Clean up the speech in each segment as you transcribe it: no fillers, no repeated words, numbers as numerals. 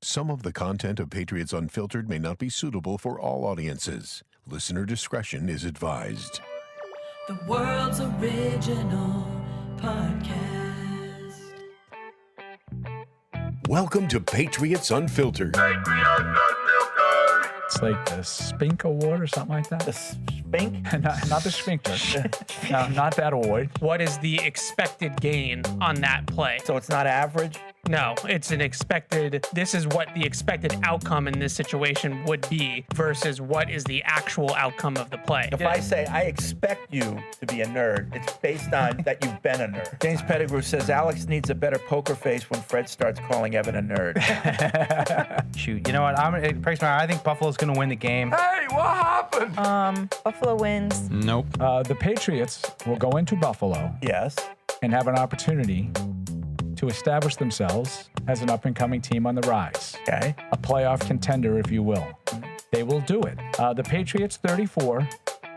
Some of the content of Patriots Unfiltered may not be suitable for all audiences. Listener discretion is advised. The world's original podcast. Welcome to Patriots Unfiltered. It's like the Spink Award or something like that. The Spink? not the Sphincter. No, not that award. What is the expected gain on that play? So it's not average? No, it's an expected, this is what the expected outcome in this situation would be versus what is the actual outcome of the play. If I say, I expect you to be a nerd, it's based on that you've been a nerd. James Pettigrew says, Alex needs a better poker face when Fred starts calling Evan a nerd. Shoot, you know what? I think Buffalo's going to win the game. Hey, what happened? Buffalo wins. Nope. The Patriots will go into Buffalo Yes. and have an opportunity to establish themselves as an up-and-coming team on the rise. Okay. A playoff contender, if you will. They will do it. The Patriots 34,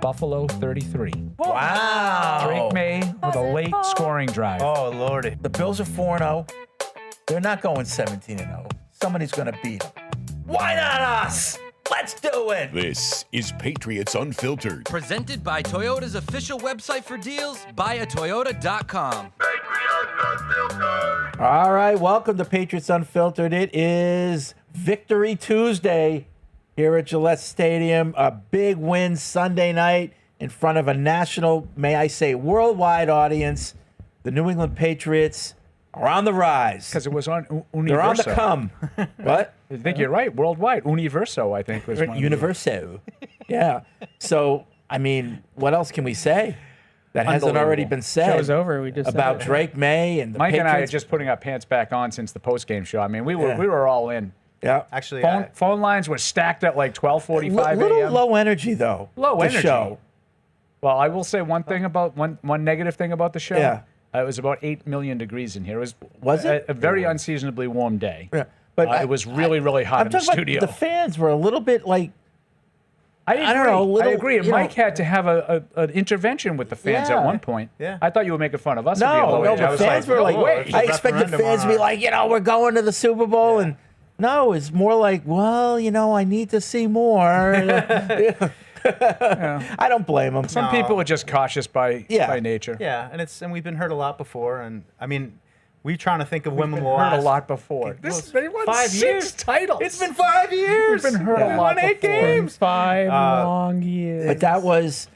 Buffalo 33. Wow. Drake May with a late scoring drive. Oh, Lordy. The Bills are 4-0. They're not going 17-0. Somebody's going to beat them. Why not us? Let's do it. This is Patriots Unfiltered. Presented by Toyota's official website for deals, buyatoyota.com. All right, welcome to Patriots Unfiltered. It is Victory Tuesday here at Gillette Stadium. A big win Sunday night in front of a national, may I say, worldwide audience. The New England Patriots are on the rise. Because it was on Universo. They're on the come. What? I think you're right. Worldwide. Universo, I think, was one of the- Universo. Yeah. So, I mean, what else can we say that hasn't already been said Show's over. We just said about it. Drake May and the Mike and I are Patriots? just putting our pants back on since the post-game show. I mean, we Yeah. were all in. Yeah. Actually, Phone lines were stacked at like 12:45 little a.m. low energy, though. Low the energy. show. Well, I will say one thing about one negative thing about the show. Yeah. It was about 8 million degrees in here. It Was it? a very unseasonably warm day. Yeah. But It was really, really hot I'm in the talking studio. about the fans were a little bit like, I agree. don't know, I agree. you know- Mike had to have an intervention with the fans Yeah. at one point. Yeah. I thought you were making fun of us. with the no, low no, energy. I the was fans were like, no way. I expected fans to be like, we're going to the Super Bowl. And no, it's more like, well, I need to see more. I don't blame them. Some people are just cautious by nature. Yeah, and we've been hurt a lot before, and I mean, we're trying to think of when We've we'll been hurt a last- lot before. They won 5 6 years. titles. It's been 5 years. We've been hurt a lot won 8 before. games. 5 long years. But that was,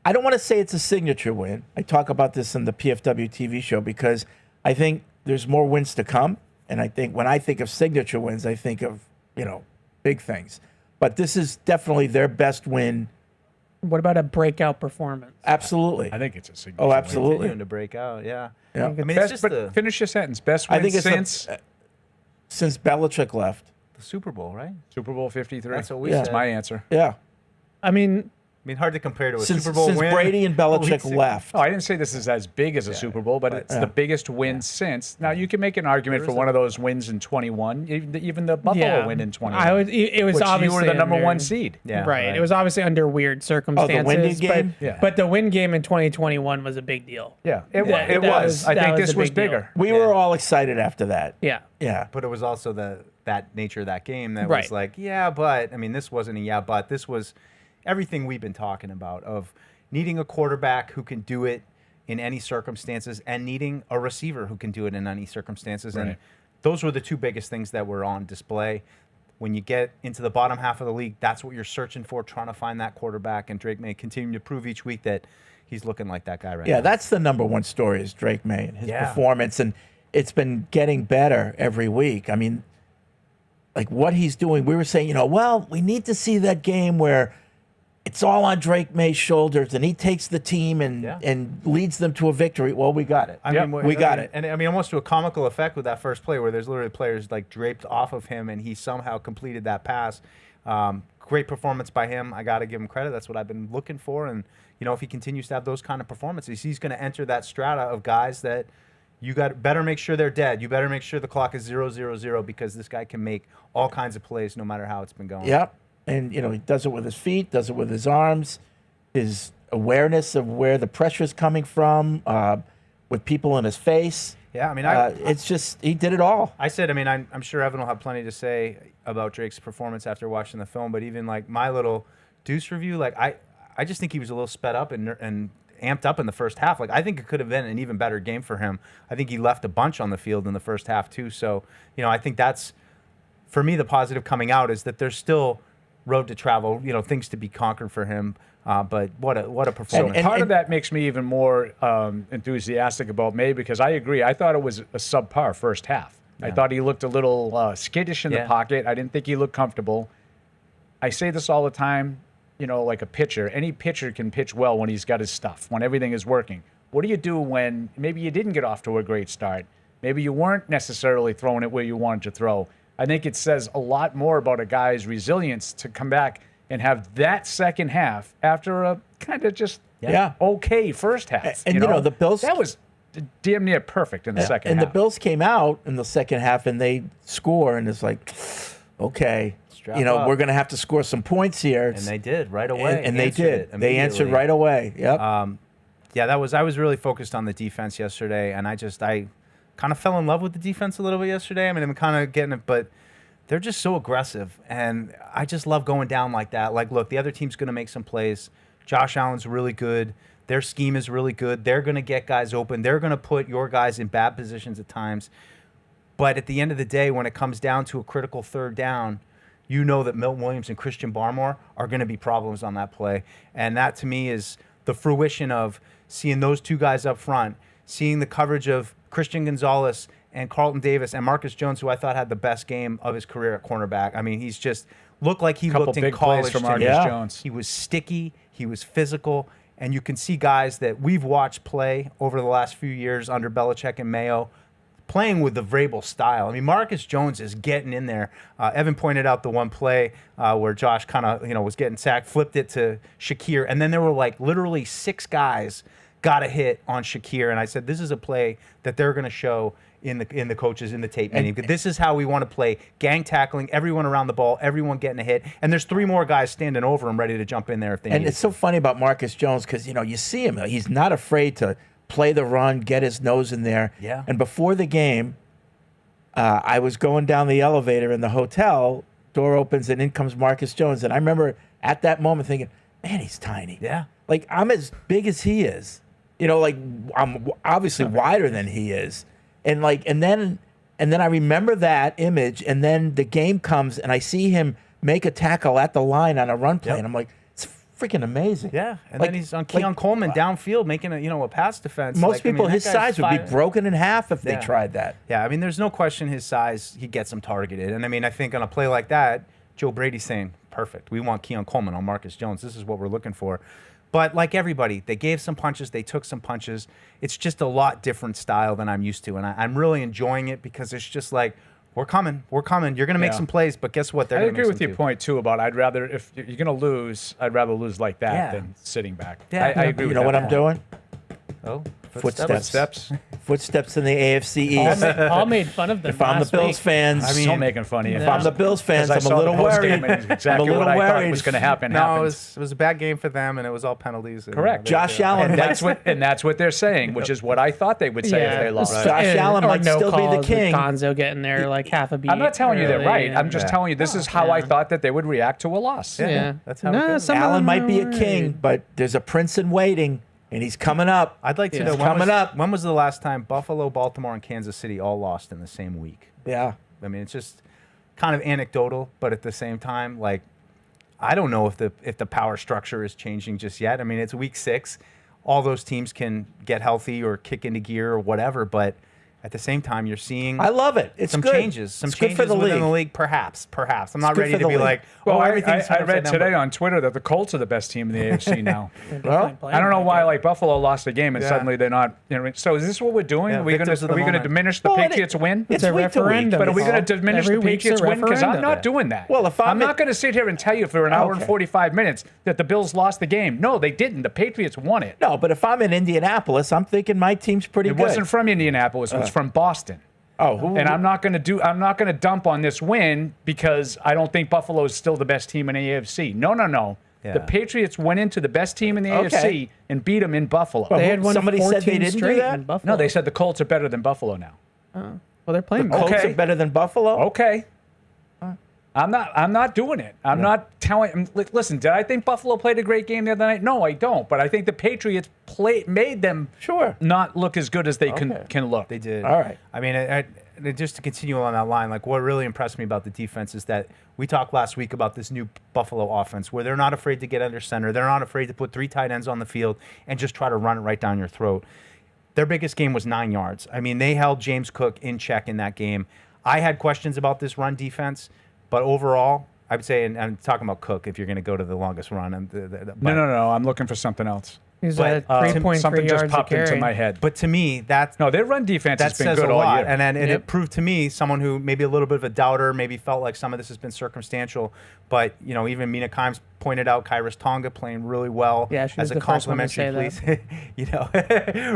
I don't want to say it's a signature win. I talk about this in the PFW TV show because I think there's more wins to come. And I think when I think of signature wins, I think of, big things. But this is definitely their best win. What about a breakout performance? Absolutely. I think it's a signature. Oh, win. absolutely. Continuing to break out, yeah. Yeah. I mean, Best, it's just but finish your sentence. Best I win think it's since since Belichick left. the Super Bowl, right? Super Bowl 53. That's what we Yeah. That's said. my answer. Yeah. I mean, I mean, hard to compare to a Since Super Bowl win. Brady and Belichick left. Oh, I didn't say this is as big as a Super Bowl, but it's the biggest win since. Now, you can make an argument for one of those wins in 21, even the Buffalo win in 21. it was which you obviously were the number under- one seed. Yeah, right. It was obviously under weird circumstances. winning game? But, Yeah. but the win game in 2021 was a big deal. Yeah, That it was. was- I that think was this a was big deal. bigger. We were all excited after that. Yeah. Yeah. But it was also that nature of that game that Right. was like, but. I mean, this wasn't a but. This was everything we've been talking about of needing a quarterback who can do it in any circumstances and needing a receiver who can do it in any circumstances. And Right. those were the two biggest things that were on display. When you get into the bottom half of the league, that's what you're searching for, trying to find that quarterback. And Drake May continue to prove each week that he's looking like that guy right now. Yeah, that's the number one story is Drake May and his Yeah. performance. And it's been getting better every week. I mean, like what he's doing, we were saying, we need to see that game where it's all on Drake May's shoulders and he takes the team and leads them to a victory. Well, we got it. I Yep. mean, We got it. And I mean, almost to a comical effect with that first play where there's literally players like draped off of him and he somehow completed that pass. Great performance by him. I got to give him credit. That's what I've been looking for. And, if he continues to have those kind of performances, he's going to enter that strata of guys that you better make sure they're dead. You better make sure the clock is 0-0-0 because this guy can make all kinds of plays no matter how it's been going. Yep. And, he does it with his feet, does it with his arms, his awareness of where the pressure is coming from. with people in his face. Yeah, I mean, it's just he did it all. I said, I mean, I'm sure Evan will have plenty to say about Drake's performance after watching the film, but even like my little Deuce review, like I just think he was a little sped up and amped up in the first half. Like I think it could have been an even better game for him. I think he left a bunch on the field in the first half too. So, you know, I think that's, for me, the positive coming out is that there's still road to travel, you know, things to be conquered for him. But what a performance. And part of that makes me even more enthusiastic about May because I agree. I thought it was a subpar first half. I thought he looked a little skittish in the pocket. I didn't think he looked comfortable. I say this all the time, you know, like a pitcher. Any pitcher can pitch well when he's got his stuff, when everything is working. What do you do when maybe you didn't get off to a great start? Maybe you weren't necessarily throwing it where you wanted to throw. I think it says a lot more about a guy's resilience to come back and have that second half after a kind of just okay first half. And you know, the Bills, that was damn near perfect in the second half. And the Bills came out in the second half and they score, and it's like, okay, you know, we're going to have to score some points here. And they did right away. And they did. They answered right away. Yep. Yeah, I was really focused on the defense yesterday, and I kind of fell in love with the defense a little bit yesterday. I mean, I'm kind of getting it, but they're just so aggressive, and I just love going down like that. Like, look, the other team's going to make some plays. Josh Allen's really good. Their scheme is really good. They're going to get guys open. They're going to put your guys in bad positions at times. But at the end of the day, when it comes down to a critical third down, you know that Milton Williams and Christian Barmore are going to be problems on that play. And that, to me, is the fruition of seeing those two guys up front, seeing the coverage of Christian Gonzalez and Carlton Davis and Marcus Jones, who I thought had the best game of his career at cornerback. I mean, he's just looked like he looked in college for Marcus Jones. He was sticky. He was physical. And you can see guys that we've watched play over the last few years under Belichick and Mayo playing with the Vrabel style. I mean, Marcus Jones is getting in there. Evan pointed out the one play where Josh kind of, was getting sacked, flipped it to Shakir, and then there were like literally 6 guys got a hit on Shakir, and I said, this is a play that they're going to show in the coaches in the tape meeting. This is how we want to play: gang tackling, everyone around the ball, everyone getting a hit, and there's 3 more guys standing over him ready to jump in there if they need. And it's so funny about Marcus Jones because you see him; he's not afraid to play the run, get his nose in there. Yeah. And before the game, I was going down the elevator in the hotel. Door opens and in comes Marcus Jones, and I remember at that moment thinking, "Man, he's tiny. Yeah. Like I'm as big as he is. Like I'm obviously wider than he is." And then I remember that image, and then the game comes, and I see him make a tackle at the line on a run play, and I'm like, it's freaking amazing. Yeah, and then he's on Keon Coleman downfield making a pass defense. Most people his size would be broken in half if they tried that. Yeah, I mean, there's no question his size, he gets him targeted. And I mean, I think on a play like that, Joe Brady's saying, perfect, we want Keon Coleman on Marcus Jones. This is what we're looking for. But like everybody, they gave some punches, they took some punches. It's just a lot different style than I'm used to. And I'm really enjoying it because it's just like, we're coming. You're going to make some plays, but guess what? They're I agree with your point, too, about if you're going to lose, I'd rather lose like that than sitting back. Yeah. I agree with that. You know what I'm doing? Oh, Footsteps. Footsteps in the AFC East. All made fun of them. If I'm the Bills fans, I'm still making fun of you. If I'm the Bills fans, I'm a little worried. Exactly what I thought was going to happen. No, it was a bad game for them, and it was all penalties. Correct. Josh Allen. And that's what they're saying, which is what I thought they would say if they lost. Josh Allen might still be the king. Gonzo getting there like half a beat. I'm not telling you they're right. I'm just Yeah. telling you this is how I thought that they would react to a loss. Yeah. That's how it goes. Allen might be a king, but there's a prince in waiting, and he's coming up. I'd like to know when was the last time Buffalo, Baltimore, and Kansas City all lost in the same week? Yeah. I mean, it's just kind of anecdotal, but at the same time, like, I don't know if the power structure is changing just yet. I mean, it's week 6. All those teams can get healthy or kick into gear or whatever, but at the same time, you're seeing I love it. It's some good. changes. Some It's changes good for the within league. the league, perhaps. I'm not good ready for to the be league. like, Well, everything's I read 100% today but- on Twitter that the Colts are the best team in the AFC now. Well, I don't know why Buffalo lost the game and Yeah. suddenly they're not. So is this what we're doing? Yeah, Are we going victors of the to moment. diminish the Well, Patriots win? it's a week to week. referendum. But are we going Paul. to diminish Every the week's a Patriots win? Because I'm referendum. not doing that. Well, if I'm not going to sit here and tell you for an hour and Okay. 45 minutes that the Bills lost the game. No, they didn't. The Patriots won it. No, but if I'm in Indianapolis, I'm thinking my team's pretty It good. wasn't from Indianapolis. It was from Boston. And I'm not going to dump on this win because I don't think Buffalo is still the best team in AFC. No. The Patriots went into the best team in the Okay. AFC and beat them in Buffalo. Well, They had won somebody said 14 they didn't do straight that? in Buffalo. No, they said the Colts are better than Buffalo now. Well, they're playing. Colts Okay. are better than Buffalo? Okay. I'm not doing it. I'm not telling. Listen, did I think Buffalo played a great game the other night? No, I don't. But I think the Patriots made them Sure. not look as good as they Okay. can look. They did. All right. I mean, just to continue on that line, like what really impressed me about the defense is that we talked last week about this new Buffalo offense where they're not afraid to get under center. They're not afraid to put 3 tight ends on the field and just try to run it right down your throat. Their biggest game was 9 yards. I mean, they held James Cook in check in that game. I had questions about this run defense, but overall, I would say, and I'm talking about Cook if you're going to go to the longest run. No. I'm looking for something else. He's But, at 3.3 Something yards just popped a into carry. my head. But to me, No, their run defense that has been says good a all lot. year. And then Yep. it proved to me, someone who maybe a little bit of a doubter, maybe felt like some of this has been circumstantial. But, even Mina Kimes pointed out Kairos Tonga playing really well Yeah, she was as a the first one to complimentary say piece.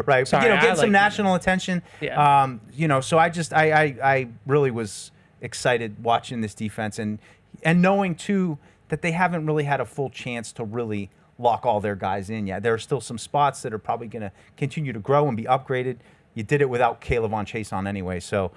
Right. Sorry, but, I getting some like- national attention. Yeah. So I really was excited watching this defense and knowing, too, that they haven't really had a full chance to really lock all their guys in yet. There are still some spots that are probably going to continue to grow and be upgraded. You did it without Caleb Chase on anyway. So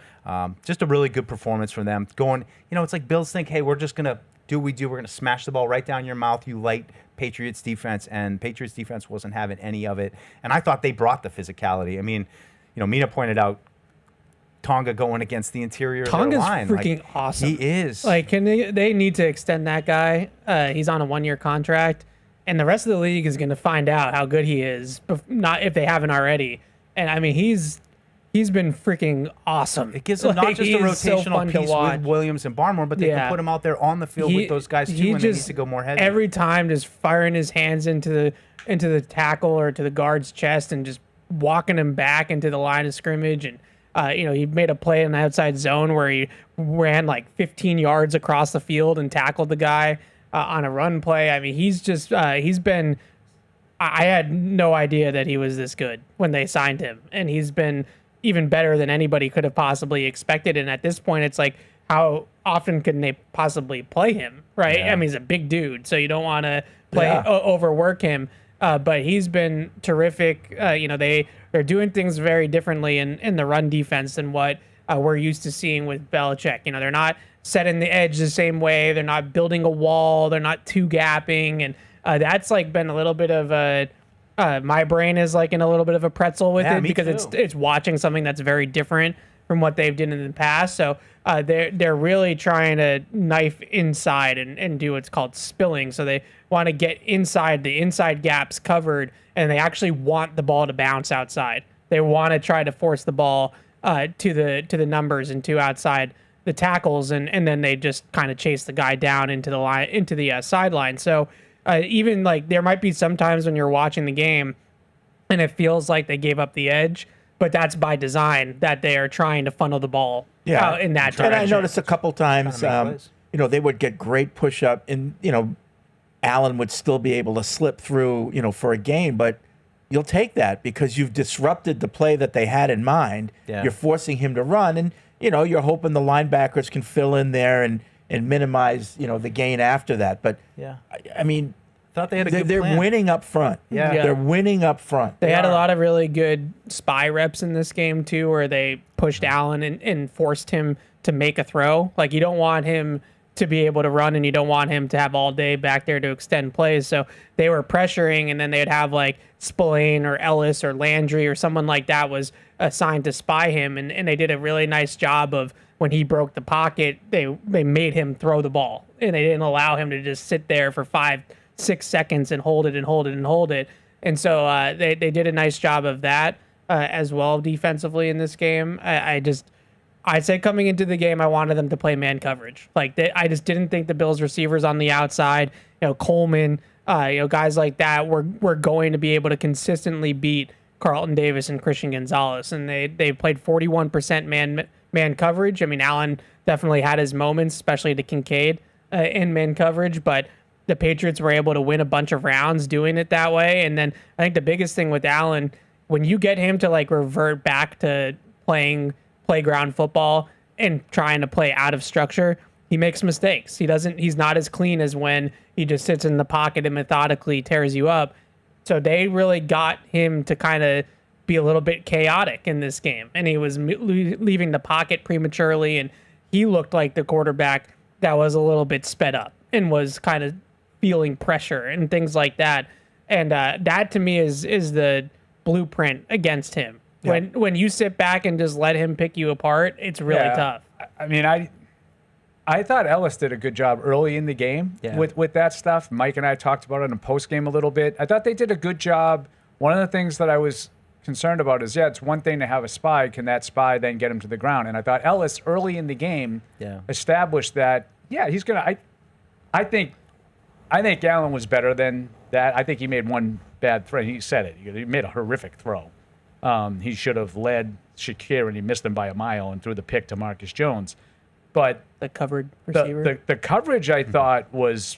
just a really good performance from them. Going, it's like Bills think, hey, we're just going to do what we do. We're going to smash the ball right down your mouth, you light Patriots defense. And Patriots defense wasn't having any of it. And I thought they brought the physicality. I mean, Mina pointed out Tonga going against the interior of their Tonga's line. freaking awesome. He is. Like, they need to extend that guy. He's on a 1-year contract, and the rest of the league is going to find out how good he is, not if they haven't already. And I mean, he's been freaking awesome. It gives them not just a he's so rotational fun to piece watch. with Williams and Barmore, but they can put him out there on the field with those guys too when they need to go more heavy. Every time, just firing his hands into the tackle or to the guard's chest and just walking him back into the line of scrimmage. And he made a play in the outside zone where he ran like 15 yards across the field and tackled the guy on a run play. I mean, he's just he's been. I had no idea that he was this good when they signed him, and he's been even better than anybody could have possibly expected. And at this point, it's like, how often can they possibly play him, right? Yeah. I mean, he's a big dude, so you don't want to overwork him. But he's been terrific. They're doing things very differently in the run defense than what we're used to seeing with Belichick. They're not setting the edge the same way. They're not building a wall. They're not two gapping, and that's like been a little bit of a. My brain is like in a little bit of a pretzel with it me because too. it's watching something that's very different from what they've done in the past. So they're really trying to knife inside and do what's called spilling. So they want to get inside the inside gaps covered, and they actually want the ball to bounce outside. They want to try to force the ball to the numbers and to outside the tackles, and then they just kind of chase the guy down into the line into the sideline. So even like there might be some times when you're watching the game and it feels like they gave up the edge, but that's by design that they are trying to funnel the ball out in that direction. And I noticed a couple times, plays. they would get great push up, and Allen would still be able to slip through, for a gain, but you'll take that because you've disrupted the play that they had in mind. Yeah. You're forcing him to run, and you're hoping the linebackers can fill in there and minimize the gain after that. But Yeah. I mean, Thought they had a good they're plan. winning up front. Yeah. Yeah. They're winning up front. They had a are. lot of really good spy reps in this game too, where they pushed Allen and forced him to make a throw. Like, you don't want him to be able to run, and you don't want him to have all day back there to extend plays. So they were pressuring, and then they'd have like Spillane or Ellis or Landry or someone like that was assigned to spy him, and they did a really nice job of when he broke the pocket, they made him throw the ball, and they didn't allow him to just sit there for 5-6 seconds and hold it and hold it and hold it. And so they did a nice job of that as well defensively in this game. I'd say coming into the game, I wanted them to play man coverage. I just didn't think the Bills receivers on the outside, Coleman, guys like that were going to be able to consistently beat Carlton Davis and Christian Gonzalez. And they played 41% man coverage. I mean, Allen definitely had his moments, especially to Kincaid in man coverage, but the Patriots were able to win a bunch of rounds doing it that way. And then I think the biggest thing with Allen, when you get him to revert back to playing playground football and trying to play out of structure, he makes mistakes. He's not as clean as when he just sits in the pocket and methodically tears you up. So they really got him to kind of be a little bit chaotic in this game. And he was leaving the pocket prematurely, and he looked like the quarterback that was a little bit sped up and was kind of feeling pressure and things like that. And that to me is the blueprint against him. Yeah. When you sit back and just let him pick you apart, it's really tough. I mean, I thought Ellis did a good job early in the game with that stuff. Mike and I talked about it in the post game a little bit. I thought they did a good job. One of the things that I was concerned about is, it's one thing to have a spy. Can that spy then get him to the ground? And I thought Ellis early in the game established that, he's going to – I think Allen was better than that. I think he made one bad throw. He said it. He made a horrific throw. He should have led Shakir, and he missed him by a mile and threw the pick to Marcus Jones. But the covered receiver, the coverage I thought was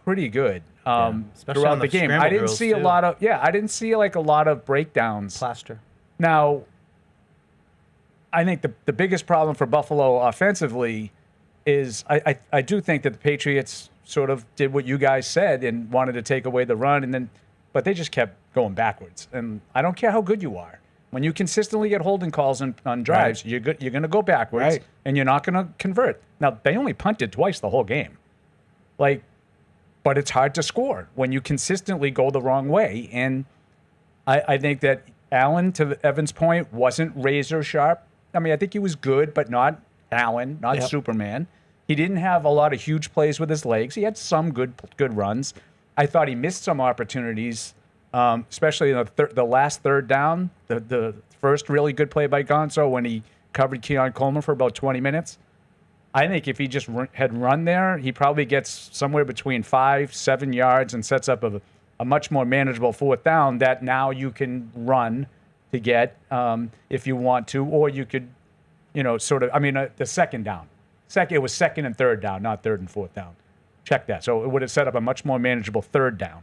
pretty good throughout the game. I didn't see a lot of I didn't see like a lot of breakdowns. Plaster. Now, I think the biggest problem for Buffalo offensively is I do think that the Patriots sort of did what you guys said and wanted to take away the run, but they just kept going backwards. And I don't care how good you are. When you consistently get holding calls on drives, you're going to go backwards, and you're not going to convert. Now, they only punted twice the whole game. But it's hard to score when you consistently go the wrong way. And I think that Allen, to Evan's point, wasn't razor sharp. I mean, I think he was good, but not Allen, not Superman. He didn't have a lot of huge plays with his legs. He had some good runs. I thought he missed some opportunities. Especially in the last third down, the first really good play by Gonzo when he covered Keon Coleman for about 20 minutes. I think if he just had run there, he probably gets somewhere between 5-7 yards and sets up a much more manageable fourth down that now you can run to get if you want to, or you could, the second down. It was second and third down, not third and fourth down. Check that. So it would have set up a much more manageable third down.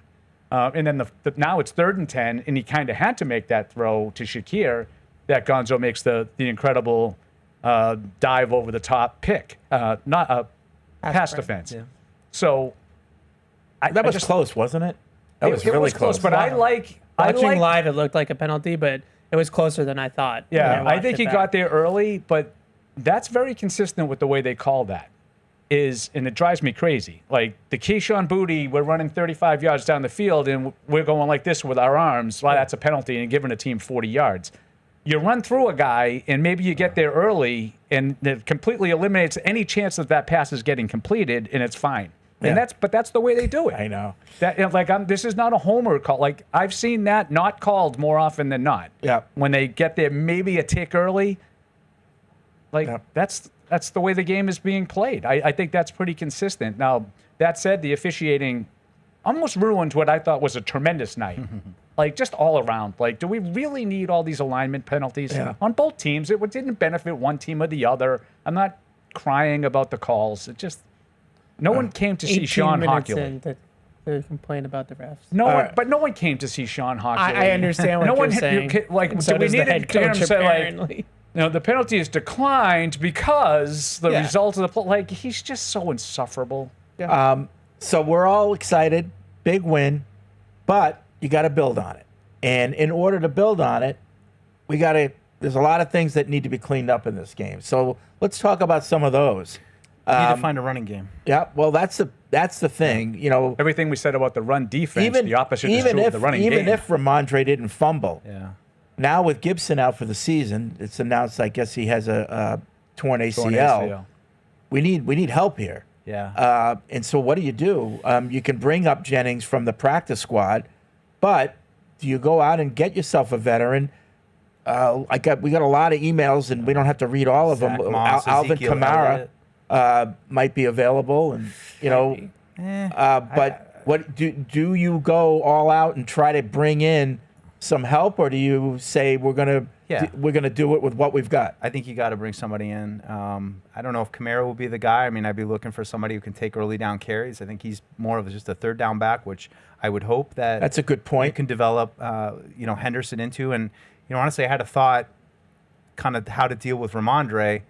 And then now it's 3rd and 10, and he kind of had to make that throw to Shakir that Gonzo makes the incredible dive over the top pick, not a pass defense. Yeah. So that was close, wasn't it? That was really close. But watching live, it looked like a penalty, but it was closer than I thought. Yeah, I think he got there early, but that's very consistent with the way they call that. And it drives me crazy. Like the Keyshawn Booty, we're running 35 yards down the field and we're going like this with our arms. Well, that's a penalty and giving a team 40 yards. You run through a guy and maybe you get there early and it completely eliminates any chance that pass is getting completed, and it's fine. Yeah. And that's the way they do it. I know. This is not a homer call. Like I've seen that not called more often than not. Yeah. When they get there maybe a tick early. That's the way the game is being played. I think that's pretty consistent. Now, that said, the officiating almost ruined what I thought was a tremendous night. Just all around. Do we really need all these alignment penalties? Yeah. On both teams, it didn't benefit one team or the other. I'm not crying about the calls. It just, no one came to see Sean Hockley. To complain about the refs. But no one came to see Sean Hockley. I understand what you're saying. So we needed to hear him say, the penalty is declined because the result of the play. He's just so insufferable. Yeah. So we're all excited, big win, but you got to build on it. And in order to build on it, there's a lot of things that need to be cleaned up in this game. So let's talk about some of those. You need to find a running game. Yeah, well, that's the thing. Everything we said about the run defense, the opposite is true of the running game. Even if Ramondre didn't fumble. Yeah. Now with Gibson out for the season, it's announced, I guess he has a torn ACL. We need help here. Yeah. And so what do? You can bring up Jennings from the practice squad, but do you go out and get yourself a veteran? We got a lot of emails, and we don't have to read all of them. Moss, Alvin Ezekiel Kamara might be available, and but what do you go all out and try to bring in some help, or do you say we're gonna do it with what we've got? I think you got to bring somebody in. I don't know if Kamara will be the guy. I mean, I'd be looking for somebody who can take early down carries. I think he's more of just a third down back, which I would hope that's a good point. You can develop, Henderson into. And honestly, I had a thought, kind of how to deal with Ramondre.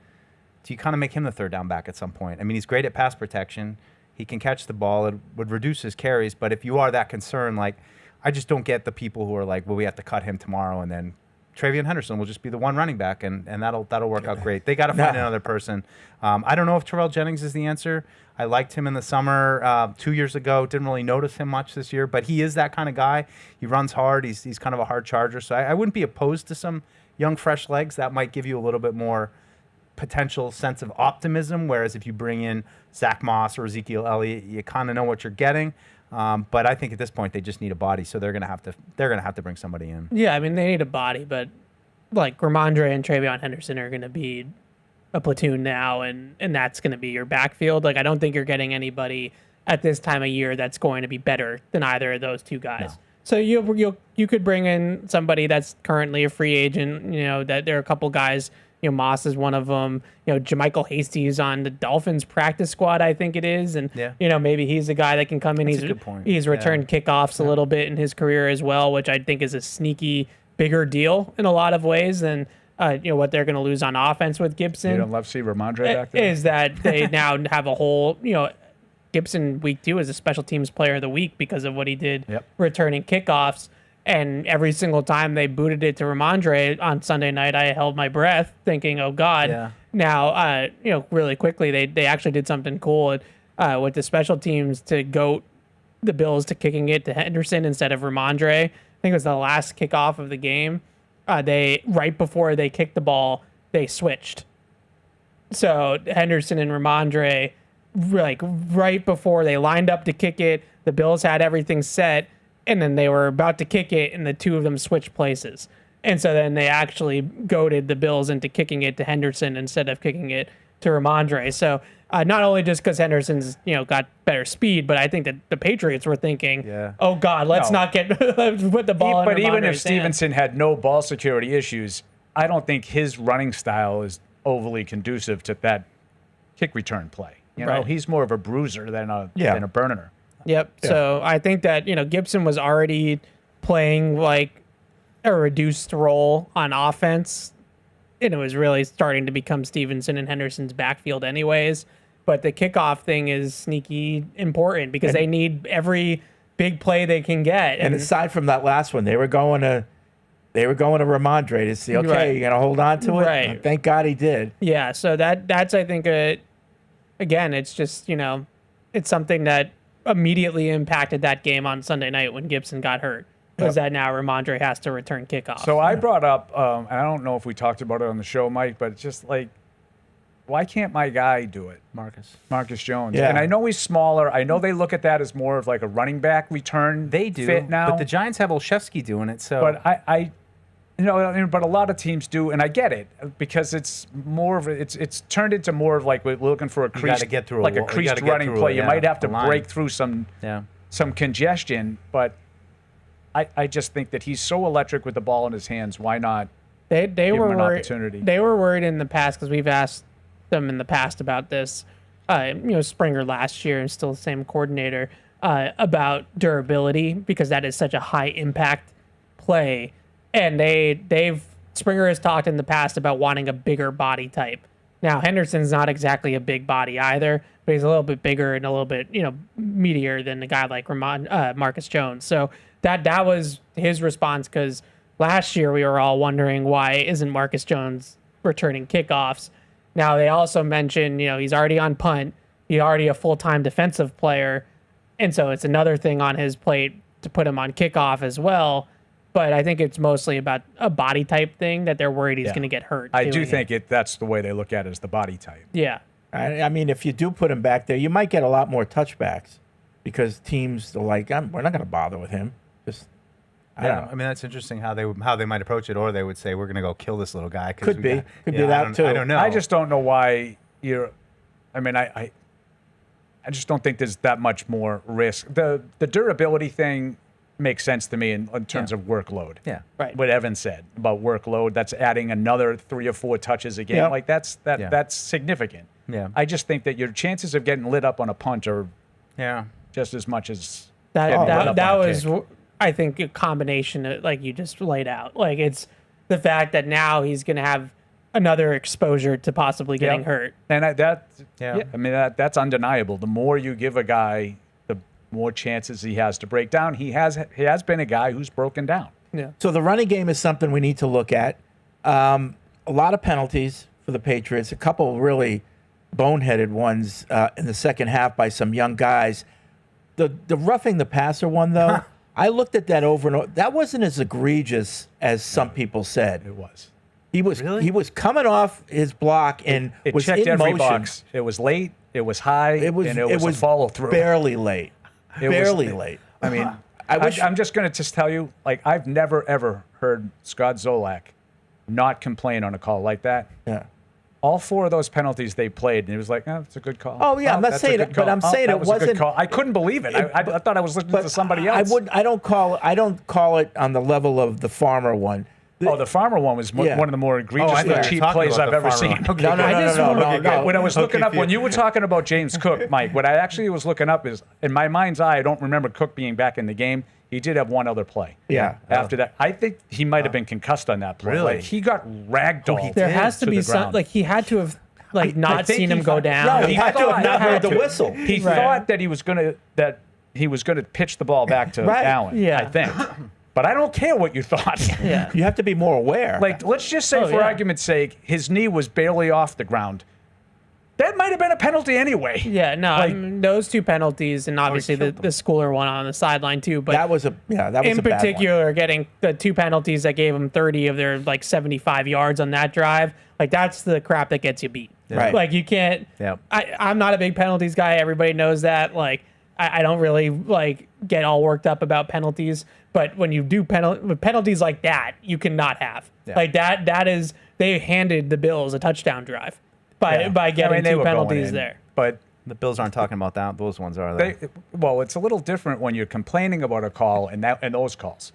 do you kind of make him the third down back at some point? I mean, he's great at pass protection. He can catch the ball. It would reduce his carries. But if you are that concerned, like, I just don't get the people who are like, well, we have to cut him tomorrow, and then Travion Henderson will just be the one running back, and that'll work out great. They got to find another person. I don't know if Terrell Jennings is the answer. I liked him in the summer 2 years ago. Didn't really notice him much this year, but he is that kind of guy. He runs hard. He's kind of a hard charger. So I wouldn't be opposed to some young, fresh legs. That might give you a little bit more potential sense of optimism, whereas if you bring in Zach Moss or Ezekiel Elliott, you kind of know what you're getting. But I think at this point they just need a body, so they're gonna have to bring somebody in. Yeah, I mean they need a body, but like Ramondre and Travion Henderson are gonna be a platoon now, and that's gonna be your backfield. Like I don't think you're getting anybody at this time of year that's going to be better than either of those two guys. No. So you could bring in somebody that's currently a free agent. You know that there are a couple guys. You know, Moss is one of them. You know, JaMychal Hasty is on the Dolphins practice squad, I think it is. And, you know, maybe he's a guy that can come in. That's a good point. He's returned kickoffs a little bit in his career as well, which I think is a sneaky bigger deal in a lot of ways than, you know, what they're going to lose on offense with Gibson. You don't love to see Ramondre back there? Is that they now have a whole, you know, Gibson week 2 is a special teams player of the week because of what he did returning kickoffs. And every single time they booted it to Ramondre on Sunday night, I held my breath thinking, oh, God. Yeah. Now, you know, really quickly, they actually did something cool with the special teams to goat the Bills to kicking it to Henderson instead of Ramondre. I think it was the last kickoff of the game. Right before they kicked the ball, they switched. So Henderson and Ramondre, like right before they lined up to kick it, the Bills had everything set. And then they were about to kick it, and the two of them switched places. And so then they actually goaded the Bills into kicking it to Henderson instead of kicking it to Ramondre. So not only just because Henderson's got better speed, but I think that the Patriots were thinking, oh, God, let's not put the ball in Ramondre's But even if hand. Stevenson had no ball security issues, I don't think his running style is overly conducive to that kick return play. You know, he's more of a bruiser than a burner. Yep. Yeah. So I think that, Gibson was already playing like a reduced role on offense, and it was really starting to become Stevenson and Henderson's backfield anyways. But the kickoff thing is sneaky important because they need every big play they can get. And aside from that last one, they were going to Ramondre to see, okay, you're going to hold on to it? Right. Thank God he did. Yeah, so that's, I think, again, it's just, it's something that immediately impacted that game on Sunday night when Gibson got hurt. Was that now Ramondre has to return kickoff. So I brought up, and I don't know if we talked about it on the show, Mike, but it's just like, why can't my guy do it? Marcus Jones. Yeah. And I know he's smaller. I know they look at that as more of like a running back return. They do. Fit now. But the Giants have Olszewski doing it. So. But but a lot of teams do, and I get it because it's more of it's turned into more of like we're looking for a creased, get through like a creased running play. You might have to break through some congestion, but I just think that he's so electric with the ball in his hands. Why not? They give were him an opportunity. They were worried in the past because we've asked them in the past about this. Springer last year and still the same coordinator about durability because that is such a high impact play. And Springer has talked in the past about wanting a bigger body type. Now, Henderson's not exactly a big body either, but he's a little bit bigger and a little bit, meatier than a guy like Marcus Jones. So that was his response because last year we were all wondering why isn't Marcus Jones returning kickoffs. Now, they also mentioned, he's already on punt. He's already a full-time defensive player. And so it's another thing on his plate to put him on kickoff as well. But I think it's mostly about a body type thing that they're worried he's going to get hurt. I do think that's the way they look at it, is the body type. Yeah. I mean, if you do put him back there, you might get a lot more touchbacks because teams are like, we're not going to bother with him. I mean, that's interesting how they might approach it, or they would say, we're going to go kill this little guy. Could be that too. I don't know. I just don't know why I just don't think there's that much more risk. The durability thing makes sense to me in terms of workload. Yeah. Right. What Evan said about workload, that's adding another 3 or 4 touches a game. Yep. Like that's significant. Yeah. I just think that your chances of getting lit up on a punt are just as much as that was, I think, a combination of, like you just laid out. Like it's the fact that now he's going to have another exposure to possibly getting Yep. hurt. And Yeah. I mean, that's undeniable. The more you give a guy, the more chances he has to break down. He has been a guy who's broken down. Yeah. So the running game is something we need to look at. A lot of penalties for the Patriots, a couple really boneheaded ones in the second half by some young guys. The roughing the passer one, though, I looked at that over and over. That wasn't as egregious as some people said. It was. He was coming off his block and It was checked in every motion. box. It was late. It was high. It was and it was a follow through. barely late. It was- Barely late. I mean, I wish- I'm just going to tell you, like, I've never ever heard Scott Zolak not complain on a call like that. Yeah. All 4 of those penalties they played, and it was like, oh, it's a good call. Oh, yeah, I'm not that's a saying good it, but call. I'm saying that it was a good wasn't- call. I couldn't believe it. I thought I was listening to somebody else. I don't call it on the level of the Farmer one. Oh, the Farmer one was Yeah. one of the more I egregiously thought you were cheap talking plays about I've the ever Farmer seen. one. Okay, No, no, good. no. When I was looking up, when confused. you were talking about James Cook, Mike, what I actually was looking up is, in my mind's eye, I don't remember Cook being back in the game. He did have one other play. Yeah. After that, I think he might have been concussed on that play. Really? Like, he got ragdolled. There has to be the some, ground. like, he had to have, like, I not think seen he him go thought- down. No, he had to have thought- not heard the had to. whistle. He Right. thought that he was gonna pitch the ball back to Right. Allen. Yeah. I think. But I don't care what you thought. Yeah. You have to be more aware. Like, let's just say, Oh, for yeah. argument's sake, his knee was barely off the ground. That might have been a penalty anyway. Yeah, no, Like- those 2 penalties, and obviously the Schooler one on the sideline too. But that was a in bad one. particular, getting the 2 penalties that gave him 30 of their like 75 yards on that drive, like that's the crap that gets you beat. Right. Like you can't. Yep. I'm not a big penalties guy. Everybody knows that. Like I don't really like get all worked up about penalties. But when you do penalties like that, you cannot have like that is they handed the Bills a touchdown drive by getting they 2 were going penalties in, there. But The Bills aren't talking about that. Those ones are they? well, it's a little different when you're complaining about a call and those calls.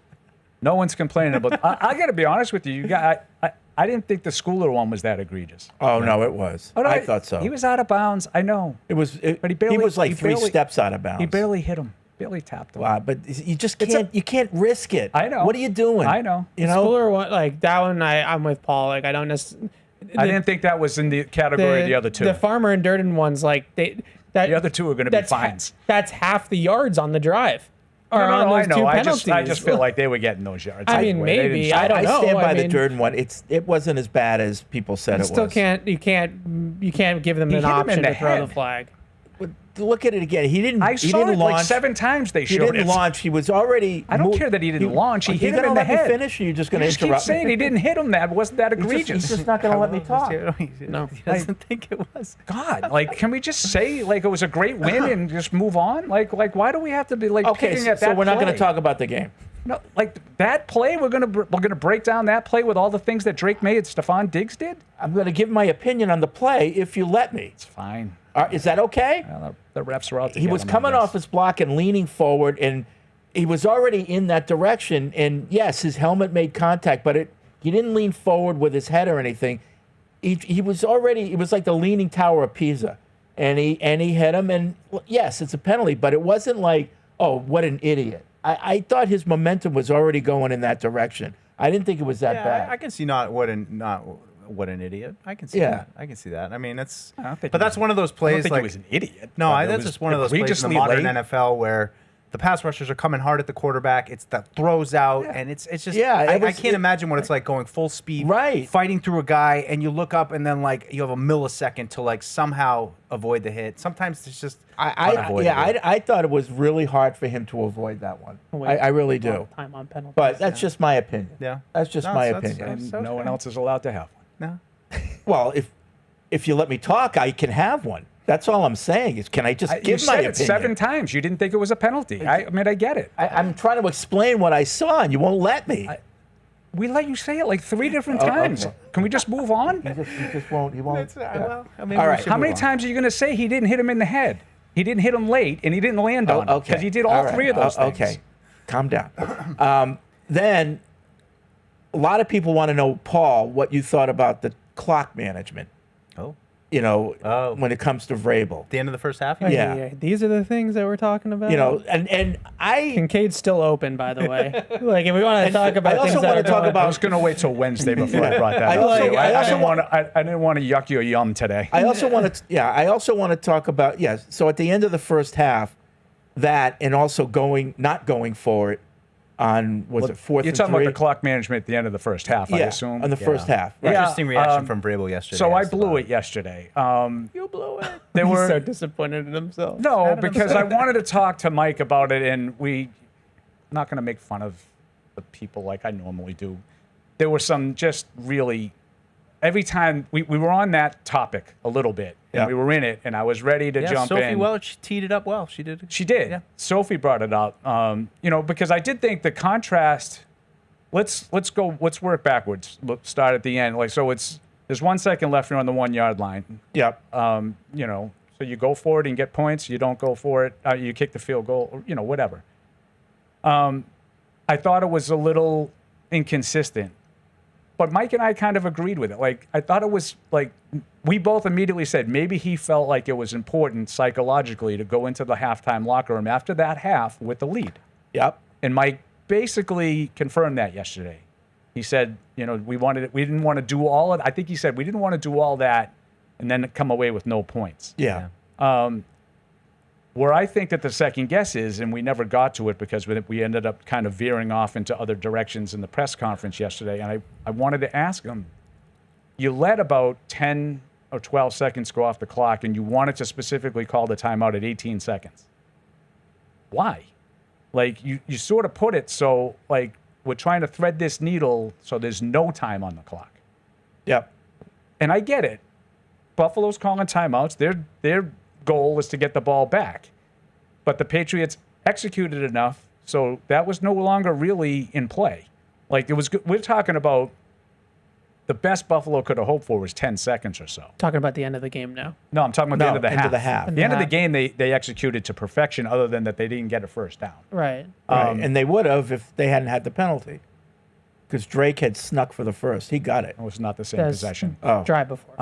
No one's complaining about. I got to be honest with you. I didn't think the Schooler one was that egregious. Oh no, it was. Oh, no, I thought so. He was out of bounds. I know. It was. But he was like he 3 barely- steps out of bounds. He barely hit him. Barely tapped him. Wow, but you just It's can't. You can't risk it. I know. What are you doing? I know. You know. Schooler one, like that one, I'm with Paul. Like I don't necessarily. I didn't think that was in the category of the other 2. The Farmer and Durden ones, like the other 2 are going to be fines. That's half the yards on the drive. Or on I those know. 2 I penalties. just feel like they were getting those yards. I mean, anyway. They maybe. didn't- I don't know. stand by I the mean- Durden one. It wasn't as bad as people said You it still was. you can't give them He an hit him in option the to throw head. the flag. But look at it again. He didn't. I he saw didn't it launch. like 7 times. They He showed didn't it. launch. He was already. I don't care that he didn't launch. He Are you hit him gonna in the let me head. finish, or are you just going to You just keep interrupt saying me? he didn't hit him. That wasn't that He's egregious. just not going to let me talk. No. He doesn't think it was. God, like, can we just say like it was a great win and just move on? Like, why do we have to be like Okay, picking at that? so we're not going play? to talk about the game. No, like that play. We're gonna break down that play with all the things that Drake made. Stephon Diggs did. I'm going to give my opinion on the play if you let me. It's fine. Is that okay? Well, the refs were out to He get was him, I coming guess. off his block and leaning forward, and he was already in that direction. And yes, his helmet made contact, but he didn't lean forward with his head or anything. He was already. It was like the Leaning Tower of Pisa, and he hit him. And yes, it's a penalty, but it wasn't like, oh, what an idiot. I thought his momentum was already going in that direction. I didn't think it was that bad. I can see not what an idiot. I can see Yeah. that. I can see that. I mean, it's. I don't think But he that's was- one of those I don't plays think like he was an idiot. No, but it that's was just one of those plays in the egregiously modern late. NFL where the pass rushers are coming hard at the quarterback. It's that throws out, and it's just. Yeah, it I was- can't imagine what it's like going full speed, Right. fighting through a guy, and you look up, and then like you have a millisecond to like somehow avoid the hit. Sometimes it's just unavoidable. I thought it was really hard for him to avoid that one. I really do. Time on penalties. But that's just my opinion. Yeah. That's just No, my that's- opinion. that's- And no one else is allowed to have one. no. Well, if you let me talk, I can have one. That's all I'm saying is, can I just You give my said opinion? it 7 times. You didn't think it was a penalty. I mean, I get it. I'm trying to explain what I saw, and you won't let me. We let you say it like 3 different Oh, times. okay. Can we just move on? He just won't. He won't. Well, I mean, All we right. should How move many on. times are you going to say he didn't hit him in the head? He didn't hit him late, and he didn't land on him. Okay. Because he did all right. 3 of those things. Okay. Calm down. Then a lot of people want to know, Paul, what you thought about the clock management. Oh. when it comes to Vrabel. The end of the first half? Yeah. These are the things that we're talking about. And I Kincaid's still open, by the way. Like, if we want to talk about I also things that wanna are talk going, about- I was going to wait till Wednesday before I brought that I up. also- too. I also I didn't want to yuck your yum today. I also want to talk about so at the end of the first half, that and also not going for it on it fourth You're and talking three? about the clock management at the end of the first half, I assume. on the first half. Right. Yeah. Interesting reaction from Vrabel yesterday. So I asked blew about it yesterday. you blew it. They He's were so disappointed in himself. No, because I wanted to talk to Mike about it, and I'm not going to make fun of the people like I normally do. There were some just really, every time we were on that topic a little bit, and we were in it, and I was ready to jump Sophie in. Welch teed it up well. She did. She did. Yeah. Sophie brought it up. Because I did think the contrast. Let's work backwards. Let's start at the end. There's 1 second left. You're on the 1 yard line. Yep. So you go for it and get points. You don't go for it. You kick the field goal. Or, whatever. I thought it was a little inconsistent, but Mike and I kind of agreed with it. Like, I thought it was like we both immediately said maybe he felt like it was important psychologically to go into the halftime locker room after that half with the lead. Yep. And Mike basically confirmed that yesterday. He said, we didn't want to do all of. I think he said we didn't want to do all that and then come away with no points. Yeah. Where I think that the second guess is, and we never got to it because we ended up kind of veering off into other directions in the press conference yesterday, and I wanted to ask him, you let about 10 or 12 seconds go off the clock, and you wanted to specifically call the timeout at 18 seconds. Why? Like, you sort of put it so, like, we're trying to thread this needle so there's no time on the clock. Yep. And I get it. Buffalo's calling timeouts. Their goal is to get the ball back. But the Patriots executed enough, so that was no longer really in play. Like, it was good. We're talking about the best Buffalo could have hoped for was 10 seconds or so. Talking about the end of the game now. No, I'm talking about the end of the half. End of the half. The end of the game, they executed to perfection, other than that they didn't get a first down. Right. Right. And they would have if they hadn't had the penalty, because Drake had snuck for the first. He got it. It was not the same That's- possession. Oh, Drive before.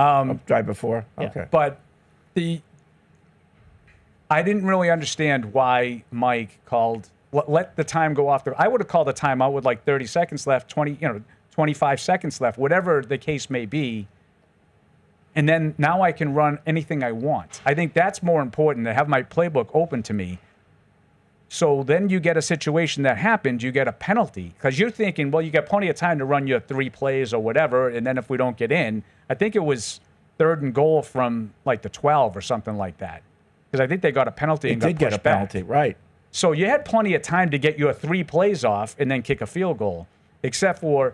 drive before. Yeah. Okay. But I didn't really understand why Mike called let the time go off. I would have called a timeout with like 30 seconds left, 25 seconds left, whatever the case may be. And then now I can run anything I want. I think that's more important, to have my playbook open to me. So then you get a situation that happens, you get a penalty, because you're thinking, well, you got plenty of time to run your 3 plays or whatever, and then if we don't get in, I think it was 3rd and goal from like the 12 or something like that. Because I think they got a penalty and got did get a pushed back. penalty, right? So you had plenty of time to get your 3 plays off and then kick a field goal, except for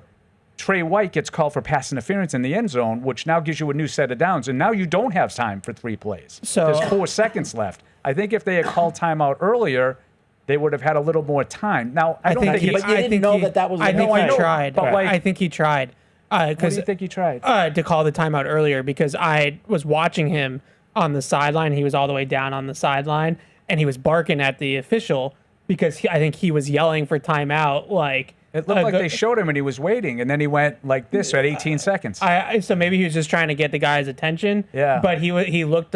Trey White gets called for pass interference in the end zone, which now gives you a new set of downs, and now you don't have time for 3 plays. So- There's 4 seconds left. I think if they had called timeout earlier, they would have had a little more time. Now, I don't think he- it's... but you didn't know that was I gonna think happen. he I know, tried. but like- I think he tried. What do you think he tried? To call the timeout earlier, because I was watching him on the sideline. He was all the way down on the sideline, and he was barking at the official because I think he was yelling for timeout. Like, It looked like they showed him and he was waiting, and then he went like this at 18 seconds. So maybe he was just trying to get the guy's attention. Yeah. But he looked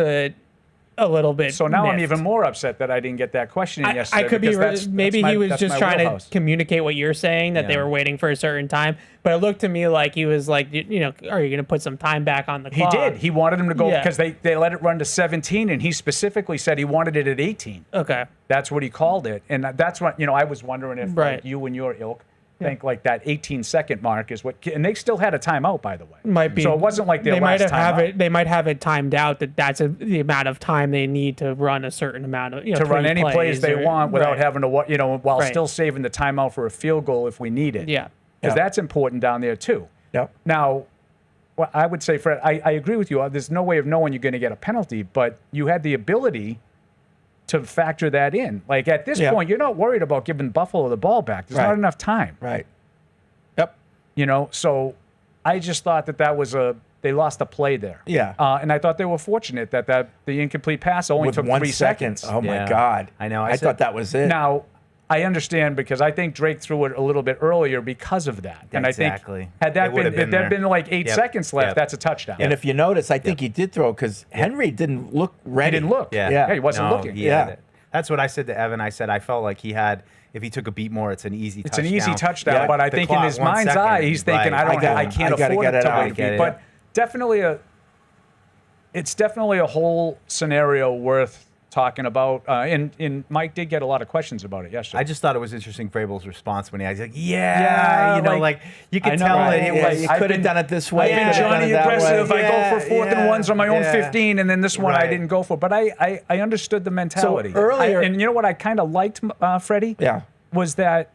a little bit. So now I'm miffed. even more upset that I didn't get that question yesterday. I could be. because that's Maybe my- he was that's just my trying wheelhouse. to communicate what you're saying, that they Yeah. were waiting for a certain time. But it looked to me like he was like, are you going to put some time back on the He clock? did. He wanted him to go Yeah. because they let it run to 17, and he specifically said he wanted it at 18. Okay. That's what he called it, and that's what I was wondering if Right. like, you and your ilk think like that 18-second mark is what, and they still had a timeout, by the way. Might be. So it wasn't like their they might last have timeout. it. They might have it timed out that that's the amount of time they need to run a certain amount of to run 3 any plays they or- want without right. having to, while Right. still saving the timeout for a field goal if we need it. Yeah. Because Yeah. that's important down there too. Yep. Now, well, I would say, Fred, I agree with you. There's no way of knowing you're going to get a penalty, but you had the ability to factor that in. Like at this Yeah. point, you're not worried about giving Buffalo the ball back. There's Right. not enough time. Right. Yep. So I just thought that was they lost a play there. Yeah. And I thought they were fortunate that the incomplete pass only With took 1 3 second. seconds. Oh my Yeah. God. I know. I thought that was it. Now, I understand because I think Drake threw it a little bit earlier because of that. And Exactly. I think had that It would've been, been had been there. like 8 Yep. seconds left, Yep. that's a touchdown. And if you notice, I think he did throw because Henry didn't look He ready. didn't look. Yeah. Yeah, he wasn't No, looking. he Yeah. had it. That's what I said to Evan. I said I felt like he had, if he took a beat more, it's an easy It's touchdown. an easy touchdown, Yeah. but I The think in clock, his 1 mind's second. eye, he's thinking, Right. I I can't gotta afford get it it to out. wait. I get it. But definitely it's definitely a whole scenario worth talking about. And Mike did get a lot of questions about it yesterday. I just thought it was interesting Vrabel's response when he was like, Yeah, you know, like- like you I could know, tell right? that it Yeah, was. you I've could have been- done it this way. I've been could have done Johnny it that aggressive. way. I go for 4th and 1s on my own yeah. 15, and then this one I Right. didn't go for. But I understood the mentality. earlier- and you know what I kind of liked, Freddie? Yeah. Was that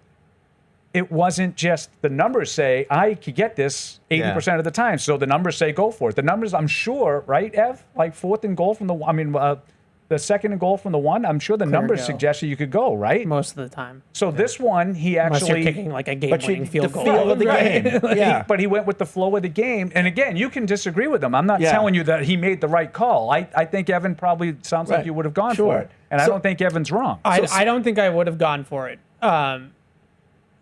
it wasn't just the numbers say I could get this 80% of the time. So the numbers say go for it. The numbers, I'm sure, right, Ev? Like 4th and goal from the, the 2nd and goal from the 1. I'm sure the numbers go. suggest you could go, right? most of the time. So this one, he Unless actually you're kicking like a But game-winning the field goal. feel of the Right. game. Yeah. But he went with the flow of the game. And again, you can disagree with him. I'm not Yeah. telling you that he made the right call. I think Evan probably sounds like Right. you would have gone Sure. for it. And I So- don't think Evan's wrong. I don't think I would have gone for it.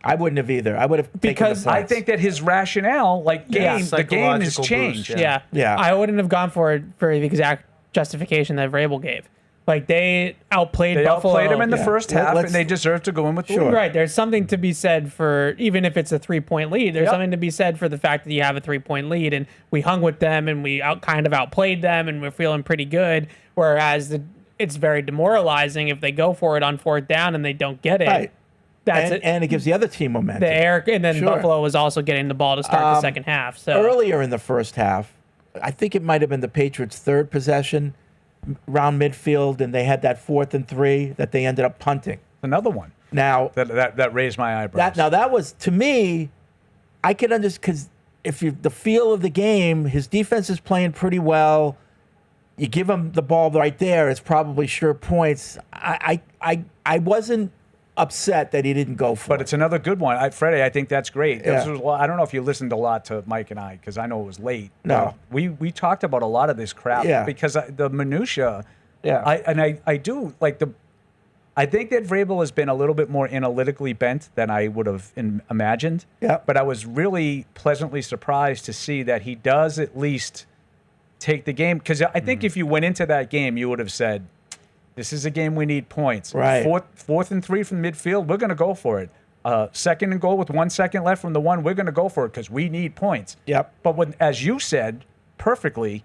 I wouldn't have either. I would have taken Because the I points. think that his rationale, like Yeah, the game has psychological changed. boost, Yeah. Yeah. I wouldn't have gone for it for the exact justification that Vrabel gave. Like they outplayed They Buffalo. outplayed him in the Yeah. first Let- half, let's- and they deserve to go in with the Sure. lead. Right. There's something to be said for, even if it's a 3-point lead, there's Yep. something to be said for the fact that you have a 3-point lead and we hung with them and we kind of outplayed them and we're feeling pretty good. Whereas it's very demoralizing if they go for it on 4th down and they don't get it. Right. That's and, it. and it gives the other team momentum. The air, and then Sure. Buffalo was also getting the ball to start the second half. So Earlier in the first half, I think it might have been the Patriots' third possession around midfield, and they had that 4th and 3 that they ended up punting. Another one Now, that raised my eyebrows. that was, to me, I could understand, because if you the feel of the game, his defense is playing pretty well. You give him the ball right there, it's probably sure points. I wasn't upset that he didn't go for But it. it's another good one. Freddie, I think that's great. Yeah. This was, I don't know if you listened a lot to Mike and I, because I know it was late. No. We talked about a lot of this crap Yeah. because the minutia. Yeah. I do like I think that Vrabel has been a little bit more analytically bent than I would have imagined. Yeah. But I was really pleasantly surprised to see that he does at least take the game, because I think if you went into that game, you would have said, this is a game we need points. Right. Fourth and 3 from midfield, we're going to go for it. 2nd and goal with 1 second left from the 1, we're going to go for it because we need points. Yep. But as you said perfectly,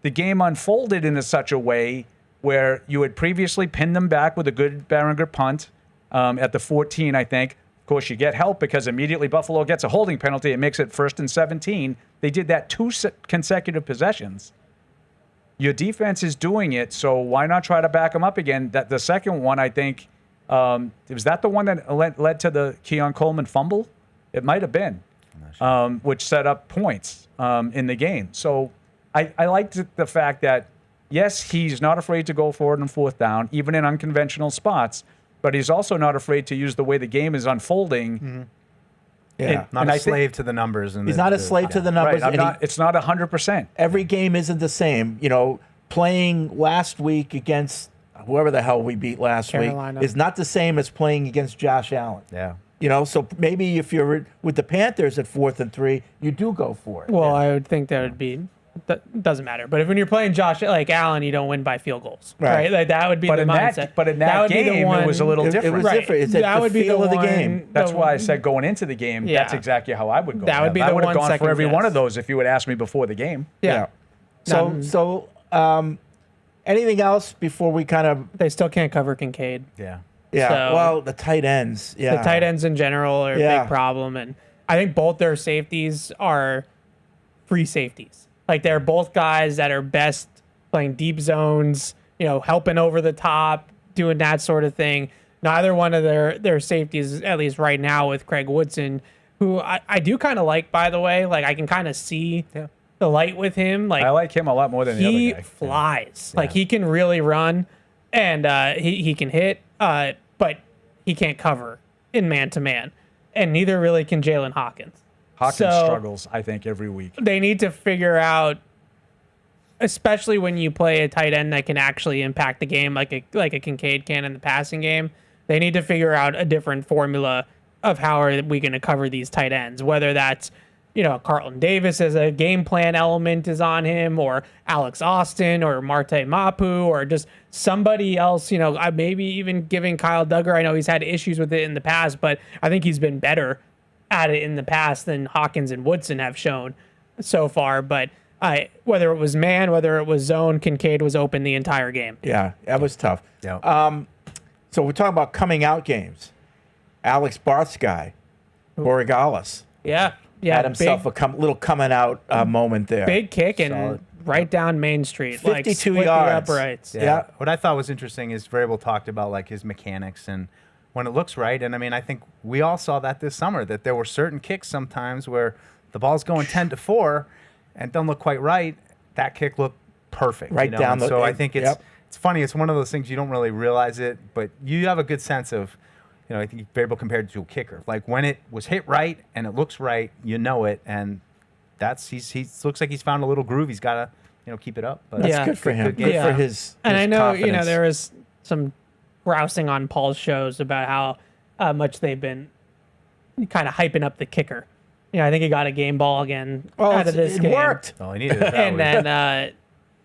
the game unfolded in such a way where you had previously pinned them back with a good Behringer punt at the 14, I think. Of course, you get help because immediately Buffalo gets a holding penalty. It makes it 1st and 17. They did that 2 consecutive possessions. Your defense is doing it, so why not try to back them up again? That the second one, I think, was that the one that led to the Keon Coleman fumble? It might have been, which set up points in the game. So I liked the fact that, yes, he's not afraid to go forward on 4th down, even in unconventional spots, but he's also not afraid to use the way the game is unfolding. Yeah. Not And a I think- slave to the numbers. And He's not a slave to the numbers. Right, and it's not 100%. every game isn't the same. You know, playing last week against whoever the hell we beat last Carolina. week is not the same as playing against Josh Allen. Yeah. You know, so maybe if you're with the Panthers at 4th and 3, you do go for it. well, I would think that would be. That doesn't matter. But if when you're playing Josh like Allen, you don't win by field goals, Right. right? Like that would be But the in mindset. that would be the game, it was a little It different. was different. It's that the would be feel the of the one, game. That's why I said going into the game, that's Yeah. exactly how I would go. That would be I the would have 1 gone for second every one guess. of those if you had asked me before the game. Yeah. So anything else before we kind of, They still can't cover Kincaid. Yeah. So- well, the tight ends. Yeah. The tight ends in general are a Yeah. big problem, and I think both their safeties are free safeties. Like they're both guys that are best playing deep zones, helping over the top, doing that sort of thing. Neither one of their safeties, at least right now, with Craig Woodson, who I do kind of like, by the way. Like I can kind of see the light with him. Like I like him a lot more than the he other guy. flies. Like he can really run, and he can hit, but he can't cover in man to man, and neither really can Jalen Hawkins. Hawkins So- struggles, I think, every week. They need to figure out, especially when you play a tight end that can actually impact the game like a Kincaid can in the passing game. they need to figure out a different formula of how are we going to cover these tight ends, whether that's, Carlton Davis as a game plan element is on him, or Alex Austin, or Marte Mapu, or just somebody else, maybe even giving Kyle Duggar. I know he's had issues with it in the past, but I think he's been better at it in the past than Hawkins and Woodson have shown so far. But whether it was man, whether it was zone, Kincaid was open the entire game. Yeah, that was tough. Yeah. So we're talking about coming out games. Alex Barth's guy, Borregales, Yeah. had himself a little coming out moment there. Big kick and right down Main Street. 52 split yards. The uprights. Yeah. What I thought was interesting is Vrabel talked about like his mechanics and when it looks right. And I mean, I think we all saw that this summer, that there were certain kicks sometimes where the ball's going 10-4 and don't look quite right. That kick looked perfect. Right down and the. so I think it's funny. It's one of those things you don't really realize it, but you have a good sense of, I think Vrabel compared it to a kicker. Like when it was hit right and it looks right, you know it, and he looks like he's found a little groove. He's got to, keep it up. But That's good for him. Good for his. And I know, confidence. there was some grousing on Paul's shows about how much they've been kind of hyping up the kicker. I think he got a game ball again out of this game. It worked. all he needed was that And week.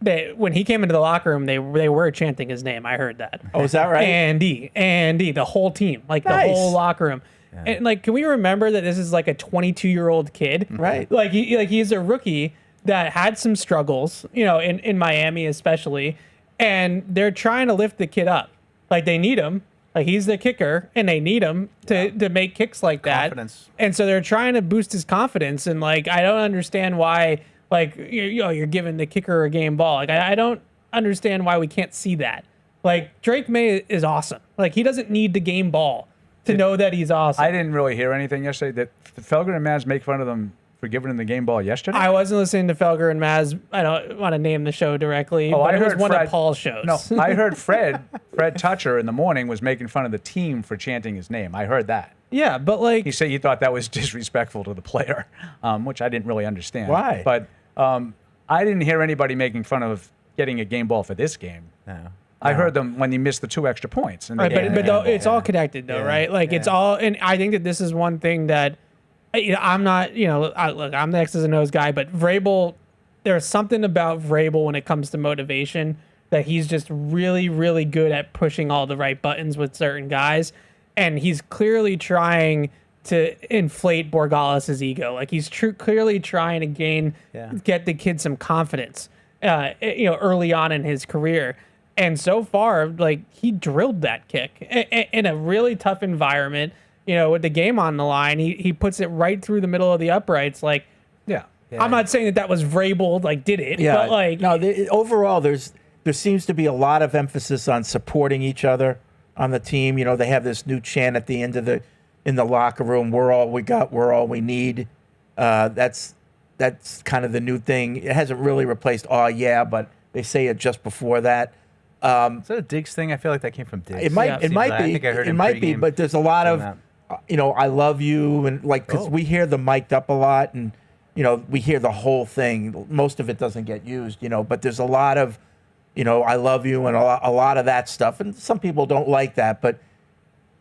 then when he came into the locker room, they were chanting his name. I heard that. Oh, is that right? Andy, the whole team, like the Nice. whole locker room. And can we remember that this is like a 22-year-old kid? Right. Like he's a rookie that had some struggles, in Miami especially, and they're trying to lift the kid up. Like they need him. Like he's the kicker, and they need him to make kicks like that. Confidence. And so they're trying to boost his confidence. And like I don't understand why. Like you're giving the kicker a game ball. Like I don't understand why we can't see that. Like Drake May is awesome. Like he doesn't need the game ball to know that he's awesome. I didn't really hear anything yesterday. Did Felger and Maz make fun of them for giving him the game ball yesterday? I wasn't listening to Felger and Maz. I don't want to name the show directly, but I it was heard one Fred- of Paul's shows. No, I heard Fred Toucher in the morning was making fun of the team for chanting his name. I heard that. Yeah, but like He said he thought that was disrespectful to the player, which I didn't really understand. Why? But I didn't hear anybody making fun of getting a game ball for this game. No. I heard them when he missed the 2 extra points. And right, but it's all connected though, Yeah, right? Like it's all, and I think that this is one thing that I'm not, look, I'm the X's and O's guy, but Vrabel, there's something about Vrabel when it comes to motivation that he's just really, really good at pushing all the right buttons with certain guys, and he's clearly trying to inflate Borregales' ego. Like he's clearly trying to get the kid some confidence, early on in his career. And so far, like he drilled that kick in a really tough environment. With the game on the line, he puts it right through the middle of the uprights. Like, Yeah. I'm not saying that was Vrabel did it, Yeah. but like no. Overall, there seems to be a lot of emphasis on supporting each other on the team. They have this new chant at the end of in the locker room. We're all we got. We're all we need. That's kind of the new thing. It hasn't really replaced "Oh yeah," but they say it just before that. Is that a Diggs thing? I feel like that came from Diggs. It might. Yeah. It might I be. think I heard it him might be. pregame But there's a lot saying of, that. I love you, and because we hear the mic'd up a lot, and we hear the whole thing. Most of it doesn't get used, but there's a lot of, I love you, and a lot of that stuff. And some people don't like that, but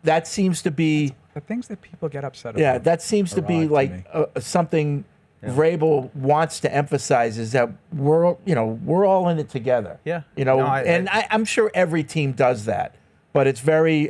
that seems to be. The things that people get upset about. Yeah, that seems to be odd to like me. something Vrabel wants to emphasize is that we're all in it together. Yeah. I'm sure every team does that, but it's very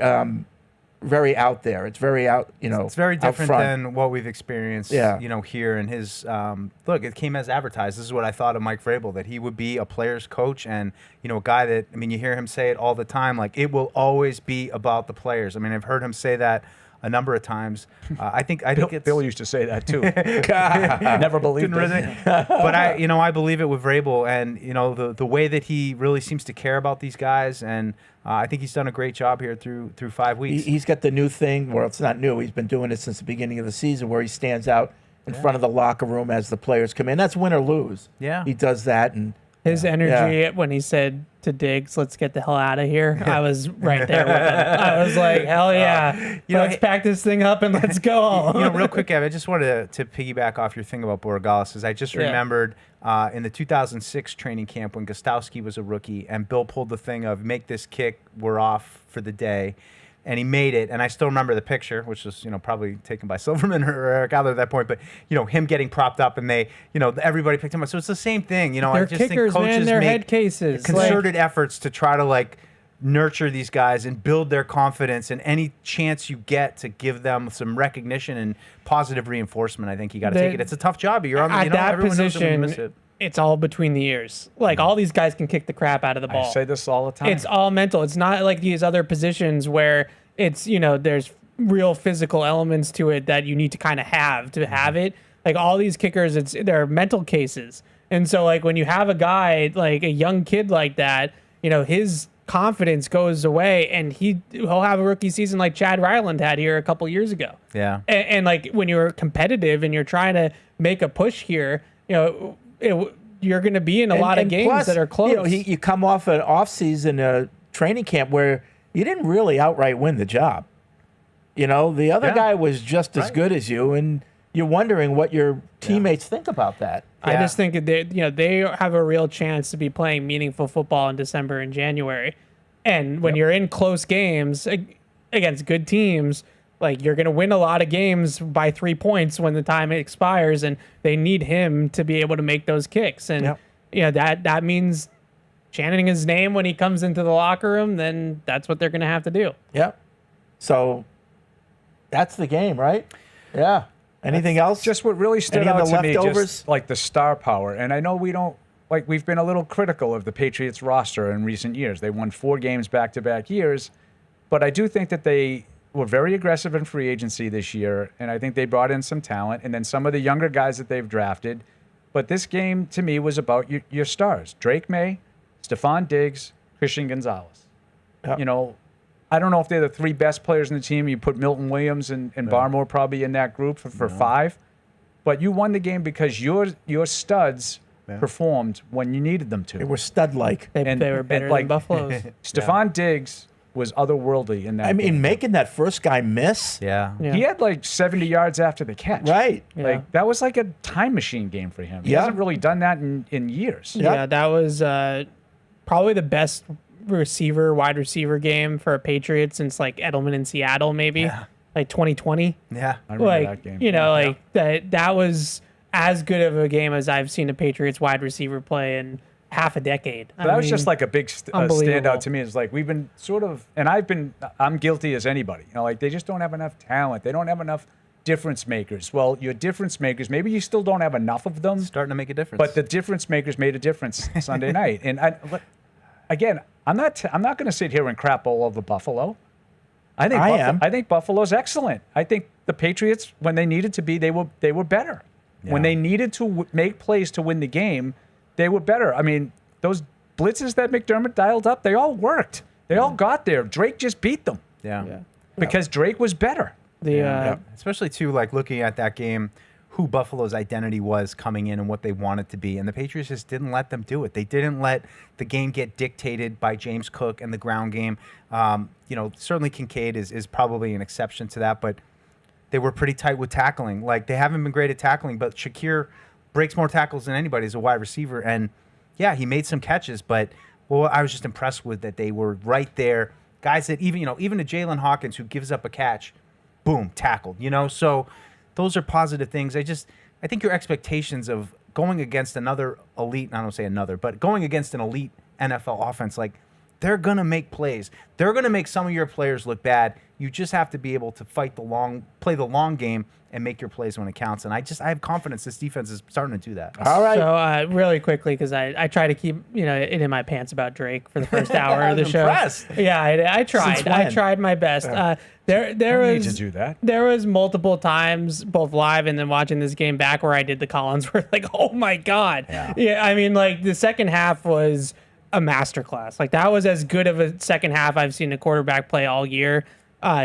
very out there. It's very out. It's very out different front. than what we've experienced. Yeah. Here in his look. It came as advertised. This is what I thought of Mike Vrabel, that he would be a player's coach and a guy that you hear him say it all the time. Like it will always be about the players. I've heard him say that a number of times. I think Bill used to say that too. Never believed Didn't it. but I believe it with Vrabel, and the way that he really seems to care about these guys, and I think he's done a great job here through 5 weeks. He's got the new thing. Well, it's not new. He's been doing it since the beginning of the season, where he stands out in front of the locker room as the players come in. That's win or lose. Yeah. He does that, and his energy when he said to Diggs, "Let's get the hell out of here." I was right there with him. I was like, "Hell yeah, let's pack this thing up and let's go." Real quick, Ev, I just wanted to piggyback off your thing about Borregales. I just remembered in the 2006 training camp when Gostowski was a rookie and Bill pulled the thing of make this kick, we're off for the day. and he made it. And I still remember the picture, which was, probably taken by Silverman or Eric Adler at that point. But, him getting propped up and they, everybody picked him up. So it's the same thing. They're I just kickers, think coaches man. They're make head cases. concerted efforts to try to nurture these guys and build their confidence, and any chance you get to give them some recognition and positive reinforcement, I think you got to take it. It's a tough job, but you're on the, at that everyone knows that when you miss position. it. It's all between the ears. All these guys can kick the crap out of the ball. I say this all the time. It's all mental. It's not like these other positions where it's, there's real physical elements to it that you need to kind of have it. All these kickers, they're mental cases. And so when you have a guy, a young kid like that, his confidence goes away, and he'll have a rookie season like Chad Ryland had here a couple years ago. Yeah. And when you're competitive and you're trying to make a push here, you're going to be in a lot of games plus, that are close. You come off an off-season training camp where you didn't really outright win the job. The other guy was just as good as you, and you're wondering what your teammates think about that. I just think that they have a real chance to be playing meaningful football in December and January. And when you're in close games against good teams, you're going to win a lot of games by 3 points when the time expires, and they need him to be able to make those kicks. And that means chanting his name when he comes into the locker room. Then that's what they're going to have to do. Yep. So that's the game, right? Yeah. Anything else? Just what really stood Any out of the to me, leftovers? just the star power. And I know we don't, we've been a little critical of the Patriots roster in recent years. They won 4 games back-to-back years, but I do think that they were very aggressive in free agency this year, and I think they brought in some talent, and then some of the younger guys that they've drafted. But this game, to me, was about your stars. Drake May, Stephon Diggs, Christian Gonzalez. Yep. I don't know if they're the 3 best players in the team. You put Milton Williams and Barmore probably in that group for 5. But you won the game because your studs performed when you needed them to. They were stud-like. They were better than Buffalo's. Stephon Diggs was otherworldly in that game. Making that first guy miss. Yeah. He had 70 yards after the catch. Right. That was like a time machine game for him. He Yeah. hasn't really done that in years. Yeah, that was probably the best wide receiver game for Patriots since Edelman in Seattle, maybe 2020. Yeah. I remember that game. That was as good of a game as I've seen a Patriots wide receiver play in half a decade. So that was just a big unbelievable. standout to me. It's we've been sort of, and I'm guilty as anybody. They just don't have enough talent. They don't have enough difference makers. Well, your difference makers, maybe you still don't have enough of them. Starting to make a difference. But the difference makers made a difference Sunday night. And again, I'm not going to sit here and crap all over Buffalo. I think Buffalo's excellent. I think the Patriots, when they needed to be, they were better. Yeah. When they needed to make plays to win the game, they were better. I mean, those blitzes that McDermott dialed up, they all worked. They all got there. Drake just beat them. Yeah. Because Drake was better. Especially too, looking at that game, who Buffalo's identity was coming in and what they wanted to be. And the Patriots just didn't let them do it. They didn't let the game get dictated by James Cook and the ground game. Certainly Kincaid is probably an exception to that, but they were pretty tight with tackling. They haven't been great at tackling, but Shakir breaks more tackles than anybody as a wide receiver. And yeah, he made some catches, but I was just impressed with that they were right there. Guys that even a Jalen Hawkins who gives up a catch, boom, tackled, so those are positive things. I think your expectations of going against another elite, I don't say another, but going against an elite NFL offense, they're going to make plays. They're going to make some of your players look bad. You just have to be able to play the long game and make your plays when it counts. And I have confidence this defense is starting to do that. All right. So really quickly, because I try to keep it in my pants about Drake for the first hour of the show. Impressed. Yeah, I tried. I tried my best. There need was to do that. There was multiple times, both live and then watching this game back, where I did the Collinsworth. Oh my god. Yeah. I mean, the second half was a masterclass. That was as good of a second half I've seen a quarterback play all year.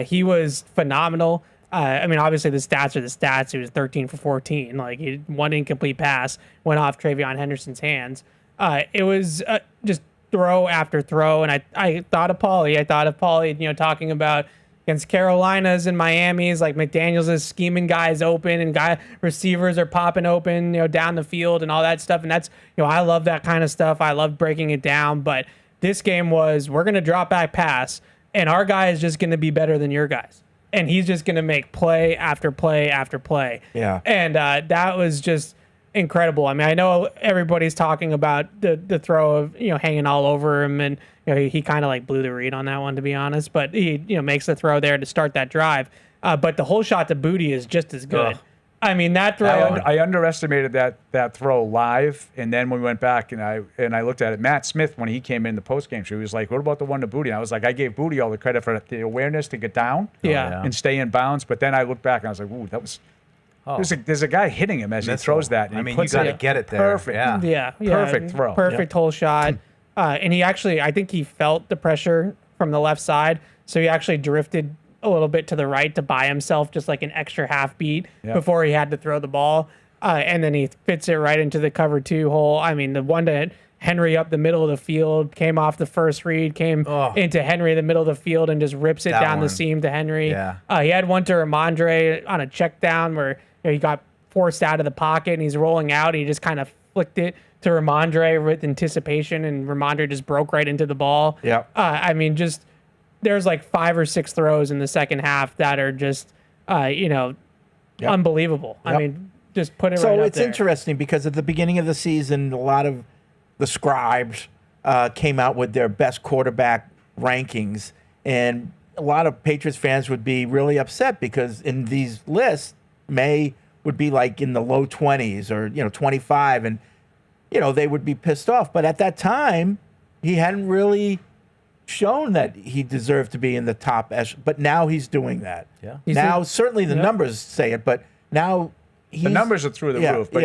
He was phenomenal. I mean, obviously the stats are the stats. He was 13 for 14. He had 1 incomplete pass, went off Travion Henderson's hands. It was just throw after throw. And I thought of Paulie. Talking about against Carolinas and Miami's, McDaniels is scheming guys open and receivers are popping open, down the field and all that stuff. And that's, I love that kind of stuff. I love breaking it down. But this game was, we're going to drop back pass. and our guy is just going to be better than your guys. And he's just going to make play after play after play. Yeah. And that was just incredible. I mean, I know everybody's talking about the throw of, hanging all over him, and he kind of like blew the read on that one, to be honest, but he makes the throw there to start that drive. But the whole shot to Booty is just as good. Ugh. I mean, that throw. I underestimated that throw live, and then we went back and I looked at it. Matt Smith, when he came in the post game show, he was like, "What about the one to Booty?" And I was like, "I gave Booty all the credit for the awareness to get down, Yeah. and stay in bounds." But then I looked back and I was like, "Ooh, that was." There's a guy hitting him as he throws that. And I he mean, puts you got to it get it there. perfect. Yeah. Perfect throw. Perfect whole shot. And he actually, I think he felt the pressure from the left side, so he actually drifted a little bit to the right to buy himself just like an extra half beat before he had to throw the ball. And then he fits it right into the cover 2 hole. I mean, the one to Henry up the middle of the field, came off the first read, came into Henry in the middle of the field and just rips it down the seam to Henry. Yeah. He had one to Ramondre on a check down where he got forced out of the pocket and he's rolling out. And he just kind of flicked it to Ramondre with anticipation, and Ramondre just broke right into the ball. Yeah. I mean, just there's like 5 or 6 throws in the second half that are just, unbelievable. Yep. I mean, just put it right So up it's there. interesting because at the beginning of the season, a lot of the scribes came out with their best quarterback rankings, and a lot of Patriots fans would be really upset because in these lists, May would be like in the low 20s or 25, and they would be pissed off. But at that time, he hadn't really shown that he deserved to be in the top but now he's doing that. Yeah. Now certainly the numbers say it, but now The numbers are through the roof, but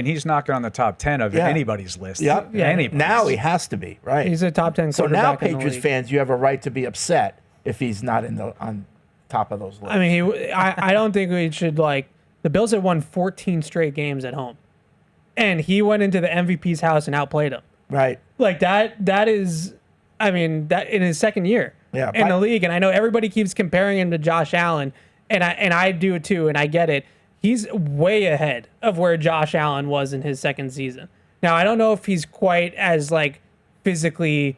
he's knocking on the top 10 of anybody's list. Yep. Anybody's. Now he has to be, right? He's a top 10 So quarterback now in the Patriots league. fans, you have a right to be upset if he's not on top of those lists. I mean, I don't think we should the Bills had won 14 straight games at home, and he went into the MVP's house and outplayed him. right. Like that is, I mean, that in his second year Yeah, in the league. And I know everybody keeps comparing him to Josh Allen, and I do it too, and I get it. He's way ahead of where Josh Allen was in his second season. Now, I don't know if he's quite as physically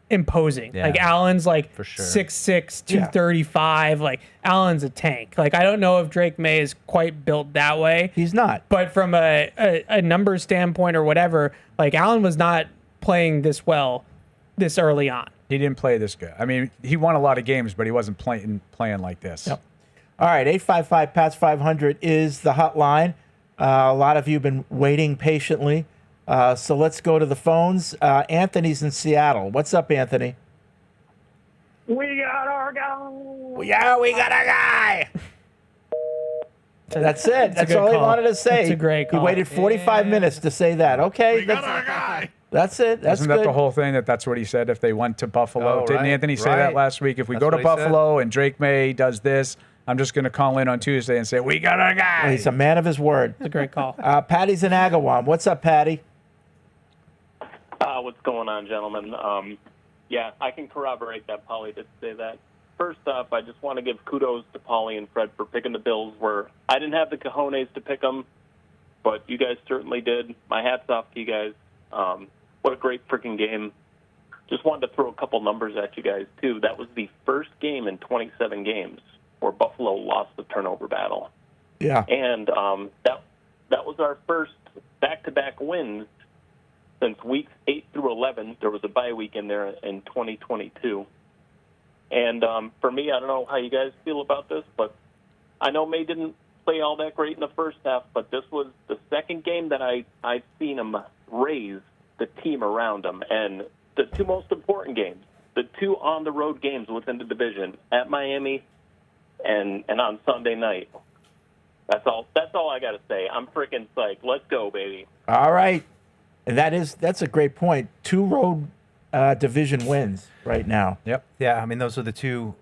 imposing. Yeah. Allen's For sure. 6'6", 235. Allen's a tank. I don't know if Drake May is quite built that way. He's not. But from a numbers standpoint or whatever, Allen was not playing this well this early on. He didn't play this good. I mean, he won a lot of games, but he wasn't playing like this. Yep. All right, 855-PATS-500 is the hotline. A lot of you have been waiting patiently. So let's go to the phones. Anthony's in Seattle. What's up, Anthony? We got our guy. Yeah, we got a guy. That's it. That's good all he call. wanted to say. That's a great He call. waited 45 minutes to say that. Okay, that's it. That's Isn't good. that the whole thing? That's what he said if they went to Buffalo. Oh, Didn't right, Anthony say right. that last week? If we That's go to what he said. Buffalo and Drake May does this, I'm just going to call in on Tuesday and say, we got our guy. He's a man of his word. It's a great call. Patty's in Agawam. What's up, Patty? What's going on, gentlemen? Yeah, I can corroborate that Paulie did say that. First off, I just want to give kudos to Paulie and Fred for picking the Bills where I didn't have the cojones to pick them, but you guys certainly did. My hat's off to you guys. What a great freaking game. Just wanted to throw a couple numbers at you guys, too. That was the first game in 27 games where Buffalo lost the turnover battle. Yeah. And that was our first back-to-back wins since weeks 8 through 11. There was a bye week in there in 2022. And for me, I don't know how you guys feel about this, but I know May didn't play all that great in the first half, but this was the second game that I've seen him raise the team around him. And the two most important games, the two on-the-road games within the division, at Miami and on Sunday night. That's all I got to say. I'm freaking psyched. Let's go, baby. All right. And that's a great point. 2 road division wins right now. Yep. Yeah, I mean, those are the two,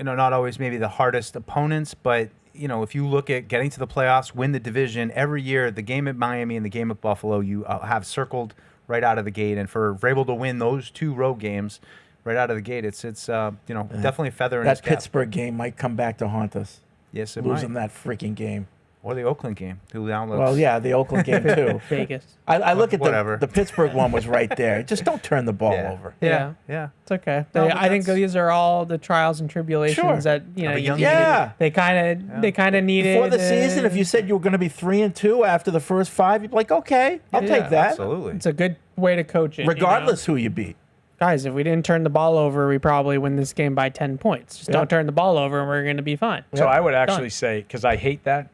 not always maybe the hardest opponents, but, if you look at getting to the playoffs, win the division, every year, the game at Miami and the game at Buffalo, you have circled right out of the gate. And for Vrabel to win those 2 road games right out of the gate, it's definitely a feather in his That cap. Pittsburgh game might come back to haunt us. Yes, it Losing might. that freaking game. Or the Oakland game. Who downloads? Well, yeah, the Oakland game too. Vegas. I look at Whatever. the Pittsburgh one was right there. Just don't turn the ball over. Yeah. Yeah. It's okay. No, but I think that's- these are all the trials and tribulations Sure. that Of a young Yeah. they kind of needed Before the season, if you said you were going to be 3-2 after the first 5, you'd be like, okay, I'll take that. Absolutely. it's a good way to coach it. Regardless who you beat. Guys, if we didn't turn the ball over, we probably win this game by 10 points. Just don't turn the ball over, and we're going to be fine. So I would actually say, because I hate that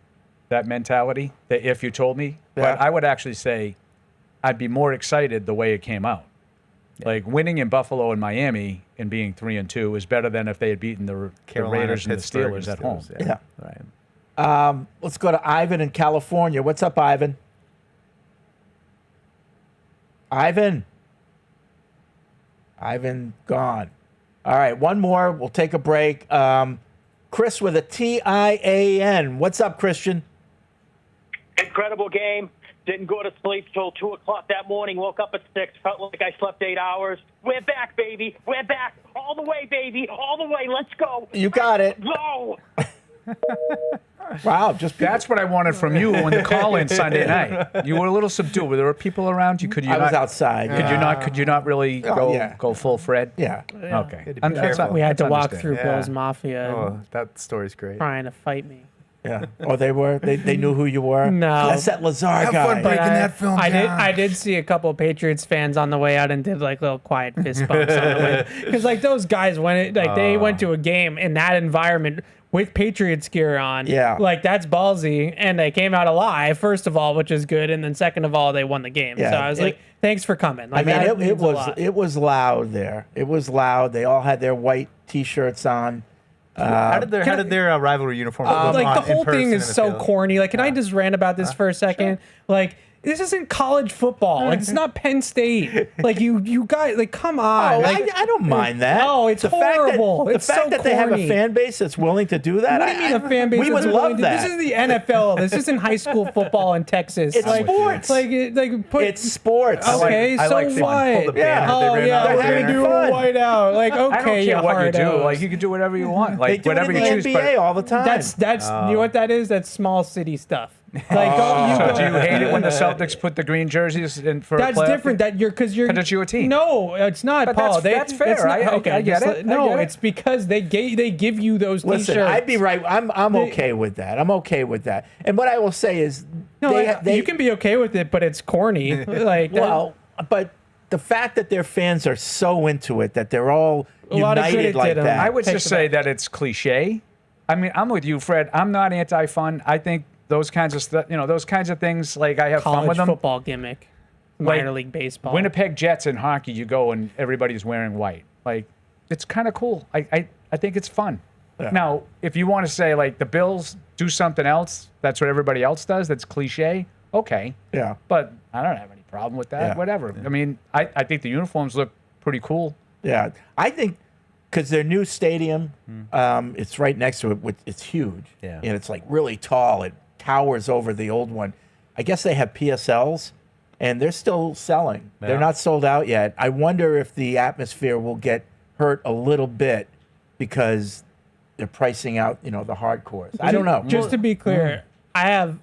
mentality, that if you told me, Yeah. but I would actually say I'd be more excited the way it came out. Like winning in Buffalo and Miami and being 3-2 is better than if they had beaten the Carolina, Raiders and the Pittsburgh, Steelers and at home. Steelers, Yeah. Right. Let's go to Ivan in California. What's up, Ivan? Ivan gone. All right, one more. We'll take a break. Chris with a TIAN. What's up, Christian? Incredible game. Didn't go to sleep till 2 o'clock that morning. Woke up at 6. Felt like I slept 8 hours. We're back, baby. We're back. All the way, baby. All the way. Let's go. You got it. Go. Wow, That's what I wanted from you on the call-in Sunday night. You were a little subdued. Were there people around you? Could you I was not, outside. Could you not really go full Fred? Yeah. Okay. Good to be And that's careful. not- We had to that's walk understandable. through Yeah. Bill's Mafia and Oh, that story's great. trying to fight me. Yeah. Oh, they knew who you were? No. That's that Lazar guy. But I did see a couple of Patriots fans on the way out and did like little quiet fist bumps on the way, because like those guys they went to a game in that environment with Patriots gear on. Yeah. Like that's ballsy, and they came out alive first of all, which is good, and then second of all they won the game. Yeah, So I was like, thanks for coming. I Like, mean, that it means a was lot. it was loud there. It was loud. They all had their white T-shirts on. How did their rivalry uniforms look like the in whole person thing in is the so field? corny. Like, can I just rant about this for a second? Like, this isn't college football. Like, it's not Penn State. Like, you guys, like, come on. Oh, Like, I don't mind that. No, it's horrible. The It's fact so that they have a corny. fan base that's willing to do that. What do you mean a fan base? We would that's love willing to- that. This is the NFL. This isn't high school football in Texas. It's like, sports. Put, It's sports. okay, I so like fun. what? Pull the banner. Oh They ran yeah, out we're of gonna banner. do Fun. a whiteout. Like, okay, I don't care what you do. hardos. Like you can do whatever you want. They Like do it whatever in you the choose. NBA all the time. That's you know what that is? That's small city stuff. Like, So do you hate it when the Celtics put the green jerseys in for That's a playoff different. game? Because you're 'Cause it's your team. No, it's not, But Paul. that's fair. it's not- I okay, get just it. I No, get it. it's because they give you those Listen, T-shirts. I'd be right. I'm okay with that. I'm okay with that. And what I will say is, No, they you can be okay with it, but it's corny. Like, well, but the fact that their fans are so into it, that they're all A lot of united critics like did 'em. that. I would Take just it say back. that it's cliche. I mean, I'm with you, Fred. I'm not anti-fun. I think those kinds of stuff, those kinds of things, like I have fun college with them. football gimmick, minor league baseball. Winnipeg Jets in hockey, you go and everybody's wearing white. Like, it's kind of cool. I think it's fun. Yeah. Now, if you want to say like the Bills do something else, that's what everybody else does. That's cliche. Okay. Yeah. But I don't have any problem with that. Yeah. Whatever. I mean, I think the uniforms look pretty cool. Yeah, I think because their new stadium, it's right next to it. It's huge, Yeah. and it's like really tall. It towers over the old one. I guess they have PSLs, and they're still selling. Yeah. They're not sold out yet. I wonder if the atmosphere will get hurt a little bit because they're pricing out, the hardcores. I don't know. Just to be clear, I have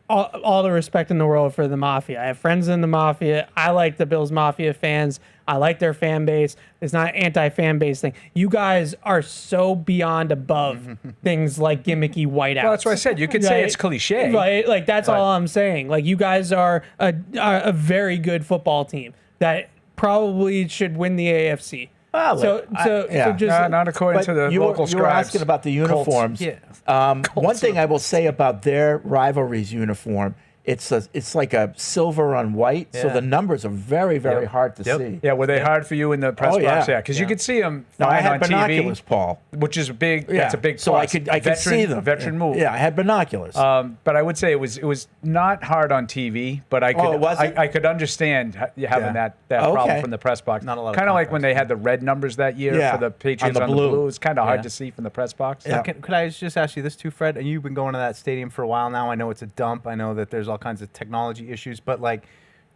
all the respect in the world for the Mafia. I have friends in the Mafia. I like the Bills Mafia fans. I like their fan base. It's not an anti-fan base thing. You guys are so beyond above things like gimmicky whiteouts. Well, that's what I said. You could say it's cliche. Right? Like, that's all I'm saying. Like, you guys are a very good football team that probably should win the AFC. Well, So yeah. just Not according to the you local were scribes. asking about the Colts. uniforms. Yeah. One thing I will say about their rivalries uniform, it's like a silver on white, so Yeah. the numbers are very, very hard to see. Yeah, were they hard for you in the press Oh, yeah. box? Yeah, because you could see them No, I fine had on binoculars, TV, Paul. which is a big. Yeah. That's a big. So plus. I could see them. Veteran move. Yeah, I had binoculars. But I would say it was not hard on TV, but I could Oh, it wasn't? I could understand having that Oh, problem okay. from the press box. Not a lot of Kind of like when contrast. they had the red numbers that year Yeah, for the Patriots on the blue. It was kind of hard Yeah. to see from the press box. Yeah. Could I just ask you this too, Fred? And you've been going to that stadium for a while now. I know it's a dump. I know that there's all kinds of technology issues, but like,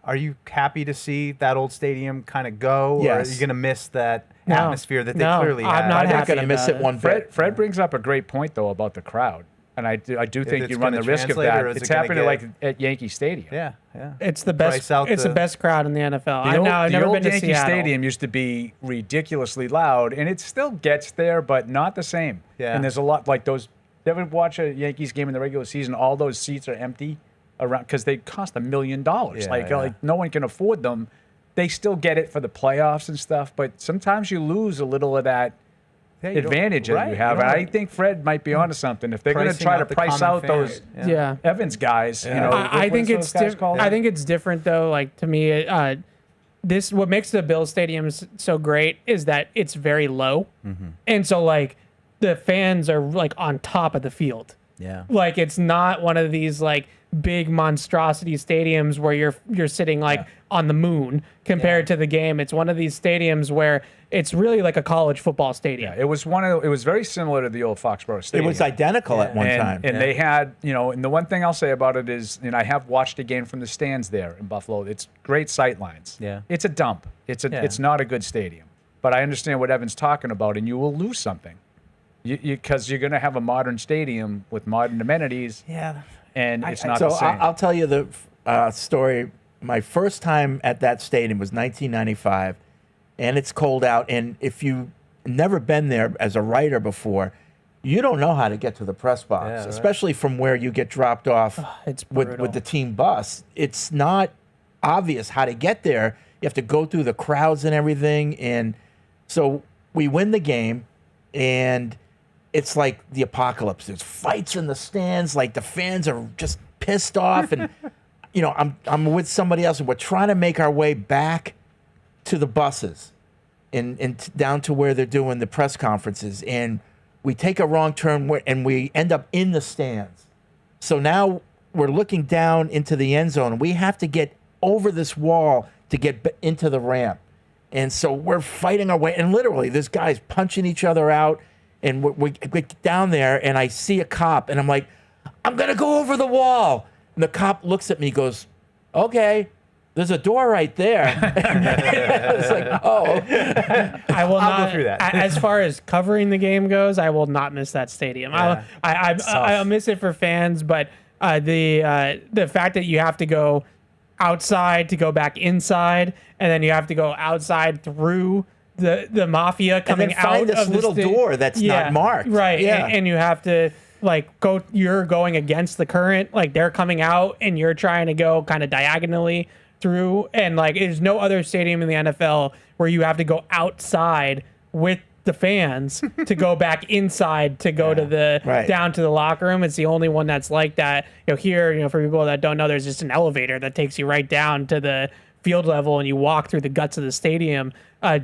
are you happy to see that old stadium kind of go? Or are Yes. you going to miss that No. atmosphere that they No, clearly I'm had? not I'm not happy going to miss about it it. one bit. Fred brings up a great point though about the crowd. And I do think it's you run gonna the risk of translate, that. or is It's it gonna happening get- like at Yankee Stadium. Yeah. It's the best. Price out It's the the- best crowd in the NFL. The I've never old been to Yankee Seattle. Stadium used to be ridiculously loud, and it still gets there, but not the same. Yeah. And there's a lot like those. You ever watch a Yankees game in the regular season? All those seats are empty around because they cost $1 million. Yeah, Like no one can afford them. They still get it for the playoffs and stuff, but sometimes you lose a little of that Yeah, you don't- advantage that right, you you have. don't- And I think Fred might be onto something. If they're going to Pricing try to out the price common out fan. those Yeah. Evans guys, you know, I think what's it's those guys called? I think it's different though. Like to me, this what makes the Bills stadiums so great is that it's very low, and so like the fans are like on top of the field. Yeah. Like it's not one of these like big monstrosity stadiums where you're sitting like on the moon compared to the game. It's one of these stadiums where it's really like a college football stadium. It was it was very similar to the old Foxborough It Stadium. was identical at one and, time. And they had, and the one thing I'll say about it is, I have watched a game from the stands there in Buffalo. It's great sight lines. Yeah. It's a dump. It's not a good stadium. But I understand what Evan's talking about, and you will lose something. Because you're going to have a modern stadium with modern amenities. Yeah. And it's not so the same. I'll tell you the story. My first time at that stadium was 1995, and it's cold out. And if you've never been there as a writer before, you don't know how to get to the press box, Yeah, right. especially from where you get dropped off It's with brutal. the team bus. It's not obvious how to get there. You have to go through the crowds and everything. And so we win the game, and it's like the apocalypse. There's fights in the stands. Like the fans are just pissed off, and I'm with somebody else, and we're trying to make our way back to the buses, and down to where they're doing the press conferences, and we take a wrong turn, and we end up in the stands. So now we're looking down into the end zone, and we have to get over this wall to get into the ramp, and so we're fighting our way, and literally, there's guys punching each other out. And we get down there, and I see a cop, and I'm like, I'm going to go over the wall. And the cop looks at me, goes, okay, there's a door right there. It's like, oh. I will I'll not go through that. As far as covering the game goes, I will not miss that stadium. Yeah. I'll miss it for fans, but the fact that you have to go outside to go back inside, and then you have to go outside through the mafia coming then find out this of little door that's not marked. right? Yeah. And you have to like you're going against the current, like they're coming out and you're trying to go kind of diagonally through, and like there's no other stadium in the NFL where you have to go outside with the fans to go back inside to go to the down to the locker room. It's the only one that's like that. Here, for people that don't know, there's just an elevator that takes you right down to the field level, and you walk through the guts of the stadium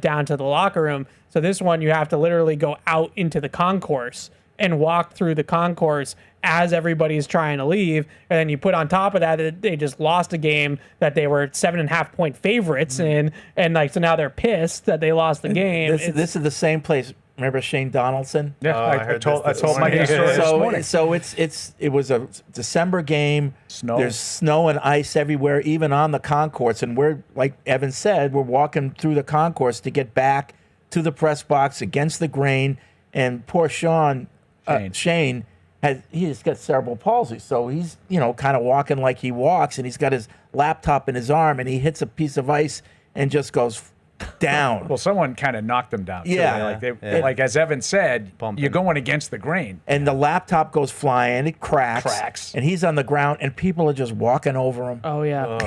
down to the locker room. So this one, you have to literally go out into the concourse and walk through the concourse as everybody's trying to leave. And then you put on top of that they just lost a game that they were 7.5 point favorites in, and so now they're pissed that they lost the game. This is the same place. Remember Shane Donaldson? Yeah, I I heard told this my morning. story this morning. So it was a December game. Snow. There's snow and ice everywhere, even on the concourse. And we're, like Evan said, we're walking through the concourse to get back to the press box against the grain. And poor Shane he just got cerebral palsy. So he's, kind of walking like he walks, and he's got his laptop in his arm, and he hits a piece of ice and just goes down. Well, someone kind of knocked them down. Yeah. Too. Like as Evan said, Bumping. you're going against the grain. And the laptop goes flying, it cracks. And he's on the ground, and people are just walking over him. Oh yeah.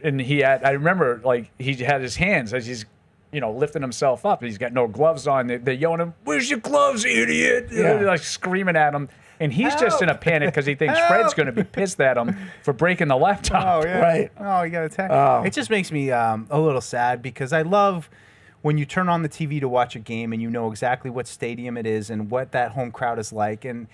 And he had, I remember, he had his hands as he's, lifting himself up. He's got no gloves on. They're yelling at him, "Where's your gloves, idiot?" Yeah. They're screaming at him. And he's just in a panic because he thinks Fred's going to be pissed at him for breaking the laptop. Oh, yeah. Right. Oh, you got attacked. Oh. It just makes me a little sad because I love when you turn on the TV to watch a game and you know exactly what stadium it is and what that home crowd is like. And,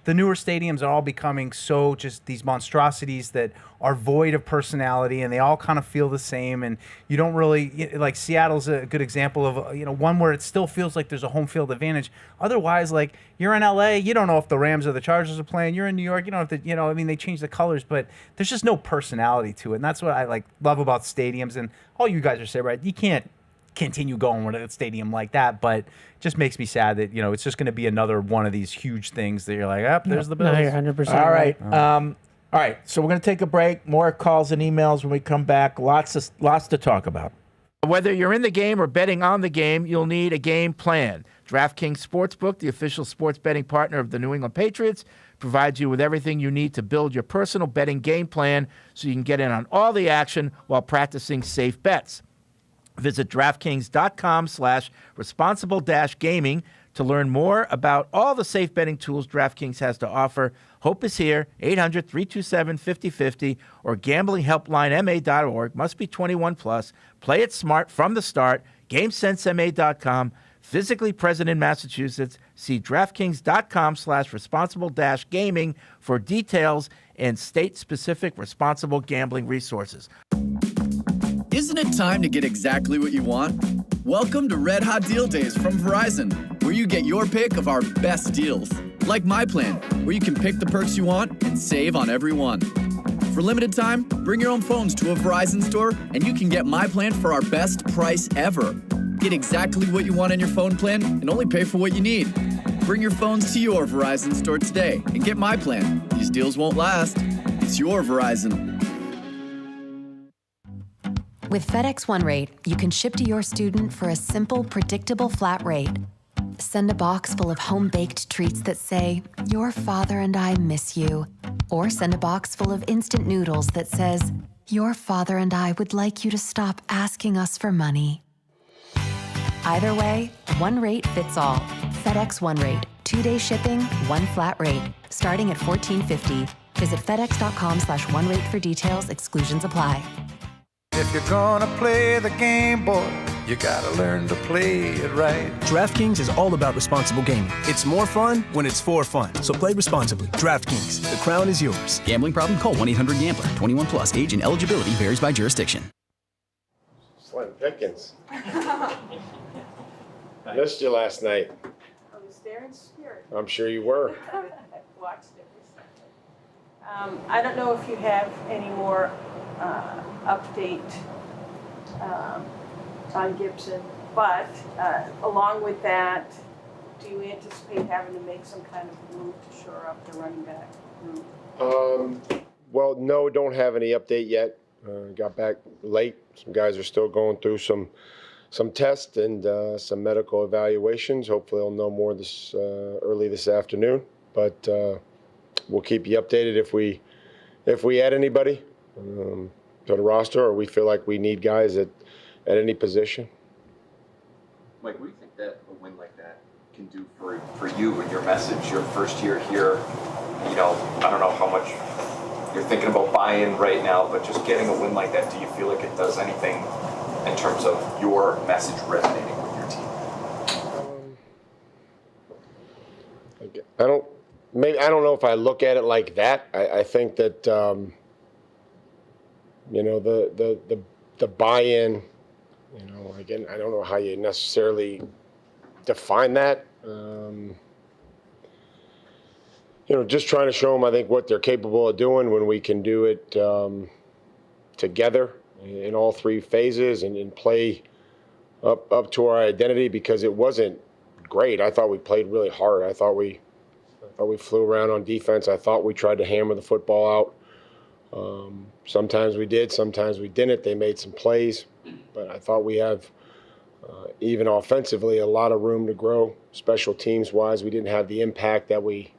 the newer stadiums are all becoming so just these monstrosities that are void of personality, and they all kind of feel the same. And you don't really, like Seattle's a good example of, one where it still feels like there's a home field advantage. Otherwise, like you're in LA, you don't know if the Rams or the Chargers are playing. You're in New York, you don't have to, they change the colors, but there's just no personality to it. And that's what I love about stadiums. And all you guys are saying, right? You can't continue going with a stadium like that. But it just makes me sad that, it's just going to be another one of these huge things that you're like, there's the Bills. No, you're 100% All right. All right. So we're going to take a break. More calls and emails when we come back. Lots to talk about. Whether you're in the game or betting on the game, you'll need a game plan. DraftKings Sportsbook, the official sports betting partner of the New England Patriots, provides you with everything you need to build your personal betting game plan so you can get in on all the action while practicing safe bets. Visit DraftKings.com/responsible-gaming to learn more about all the safe betting tools DraftKings has to offer. Hope is here, 800-327-5050 or gamblinghelplinema.org. Must be 21 plus. Play it smart from the start. GameSenseMA.com. Physically present in Massachusetts. See DraftKings.com/responsible-gaming for details and state-specific responsible gambling resources. Isn't it time to get exactly what you want? Welcome to Red Hot Deal Days from Verizon, where you get your pick of our best deals. Like My Plan, where you can pick the perks you want and save on every one. For limited time, bring your own phones to a Verizon store and you can get My Plan for our best price ever. Get exactly what you want in your phone plan and only pay for what you need. Bring your phones to your Verizon store today and get My Plan. These deals won't last. It's your Verizon. With FedEx One Rate, you can ship to your student for a simple, predictable flat rate. Send a box full of home-baked treats that say, "Your father and I miss you." Or send a box full of instant noodles that says, "Your father and I would like you to stop asking us for money." Either way, one rate fits all. FedEx One Rate. 2-day shipping, one flat rate. Starting at $14.50. Visit FedEx.com/one-rate for details. Exclusions apply. If you're gonna play the game, boy, you gotta learn to play it right. DraftKings is all about responsible gaming. It's more fun when it's for fun. So play responsibly. DraftKings, the crown is yours. Gambling problem? Call 1-800-GAMBLER. 21 plus. Age and eligibility varies by jurisdiction. Slim Pickens. Missed you last night. I was there in spirit. I'm sure you were. I watched every second. I don't know if you have any more update on Gibson, but along with that, do you anticipate having to make some kind of move to shore up the running back room? Well, no, don't have any update yet. Got back late. Some guys are still going through some tests and some medical evaluations. Hopefully I'll know more early this afternoon, but we'll keep you updated if we add anybody to the roster or we feel like we need guys at any position. Mike, what do you think that a win like that can do for you and your message, your first year here? I don't know how much you're thinking about buy-in right now, but just getting a win like that, do you feel like it does anything in terms of your message resonating with your team? I don't know if I look at it like that. I think that the buy-in. Again, I don't know how you necessarily define that. Just trying to show them, I think, what they're capable of doing when we can do it together in all three phases and play up to our identity, because it wasn't great. I thought we played really hard. I thought we flew around on defense. I thought we tried to hammer the football out. Sometimes we did, sometimes we didn't. They made some plays, but I thought we have, even offensively, a lot of room to grow. Special teams-wise, we didn't have the impact that we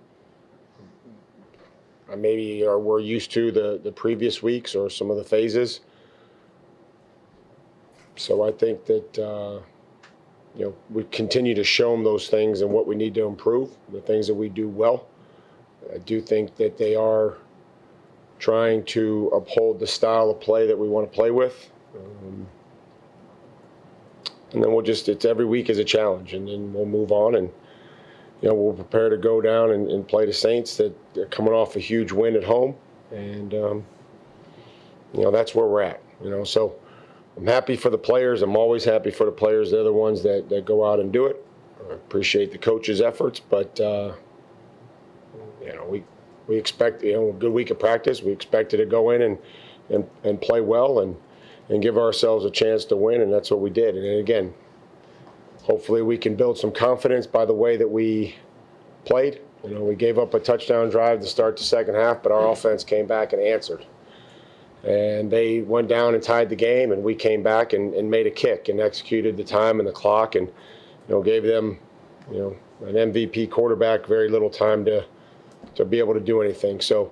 maybe we're used to the previous weeks or some of the phases. So I think that we continue to show them those things and what we need to improve, the things that we do well. I do think that they are trying to uphold the style of play that we want to play with. And then it's every week is a challenge, and then we'll move on and, we'll prepare to go down and play the Saints that they're coming off a huge win at home. And, that's where we're at, so I'm happy for the players. I'm always happy for the players. They're the ones that go out and do it. I appreciate the coaches' efforts, but, we expect, a good week of practice. We expected to go in and play well and give ourselves a chance to win, and that's what we did. And again, hopefully we can build some confidence by the way that we played. We gave up a touchdown drive to start the second half, but our offense came back and answered. And they went down and tied the game, and we came back and made a kick and executed the time and the clock, and gave them an MVP quarterback very little time to be able to do anything. So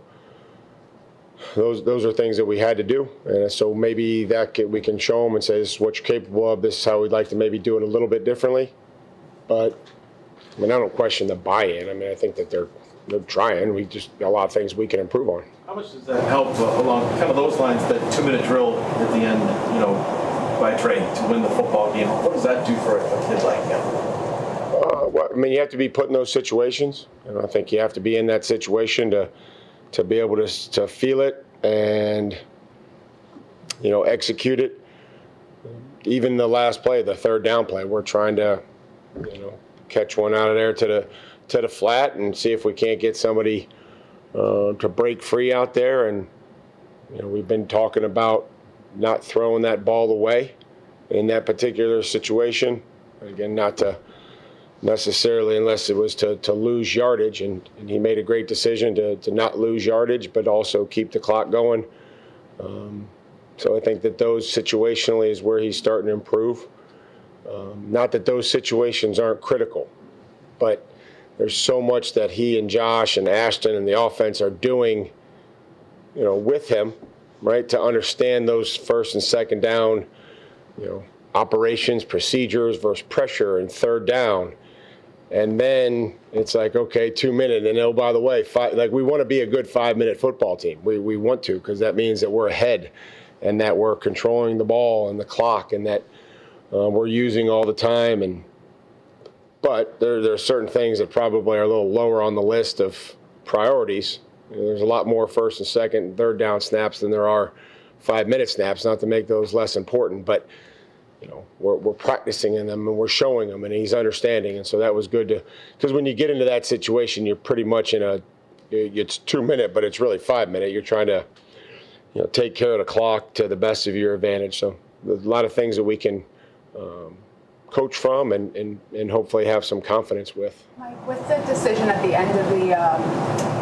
those are things that we had to do, and so maybe we can show them and say, this is what you're capable of. This is how we'd like to maybe do it a little bit differently. But I don't question the buy-in. I think that they're trying. We just got a lot of things we can improve on. How much does that help along kind of those lines? That 2-minute drill at the end, by Trey to win the football game. What does that do for a kid like him? You have to be put in those situations, and I think you have to be in that situation to be able to feel it and execute it. Even the last play, the third down play, we're trying to catch one out of there to the flat and see if we can't get somebody to break free out there. And we've been talking about not throwing that ball away in that particular situation. Again, not to necessarily unless it was to lose yardage, and he made a great decision to not lose yardage, but also keep the clock going. So I think that those situationally is where he's starting to improve. Not that those situations aren't critical, but there's so much that he and Josh and Ashton and the offense are doing, with him, right, to understand those first and second down, operations, procedures versus pressure and third down. And then it's like, okay, 2 minutes, and by the way, we want to be a good 5-minute football team. We want to, because that means that we're ahead and that we're controlling the ball and the clock and that we're using all the time. But there are certain things that probably are a little lower on the list of priorities. There's a lot more first and second and third down snaps than there are 5-minute snaps, not to make those less important, but we're practicing in them and we're showing them, and he's understanding. And so that was good because when you get into that situation, you're pretty much it's 2 minute, but it's really 5 minute. You're trying to, take care of the clock to the best of your advantage. So there's a lot of things that we can coach from and hopefully have some confidence with. Mike, with the decision at the end of the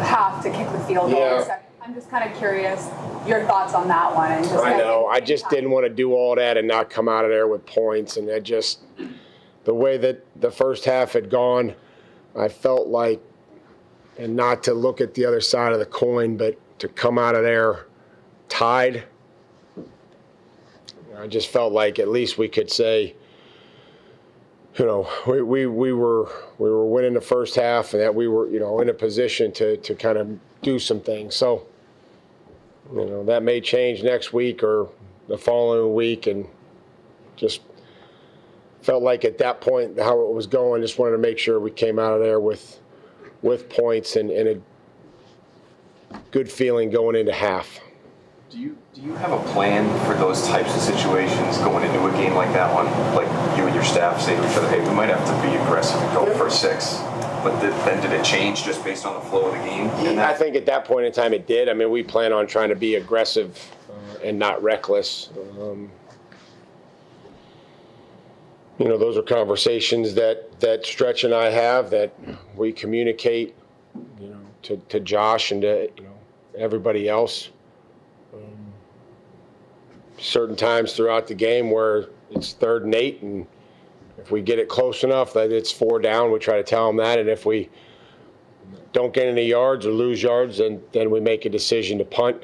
half to kick the field goal, I'm just kind of curious your thoughts on that one. And I know. I just didn't want to do all that and not come out of there with points. And the way that the first half had gone, I felt like, and not to look at the other side of the coin, but to come out of there tied. I just felt like at least we could say, we were winning the first half, and that we were, in a position to kind of do some things. So, that may change next week or the following week, and just felt like at that point how it was going, just wanted to make sure we came out of there with points and a good feeling going into half. Do you have a plan for those types of situations going into a game like that one? Like you and your staff say to each other, hey, we might have to be aggressive and go for 6. But then did it change just based on the flow of the game? I think at that point in time it did. We plan on trying to be aggressive and not reckless. Those are conversations that Stretch and I have, that we communicate, to Josh and to everybody else. Certain times throughout the game where it's 3rd and 8, and if we get it close enough that it's 4 down, we try to tell them that. And if we don't get any yards or lose yards, then we make a decision to punt.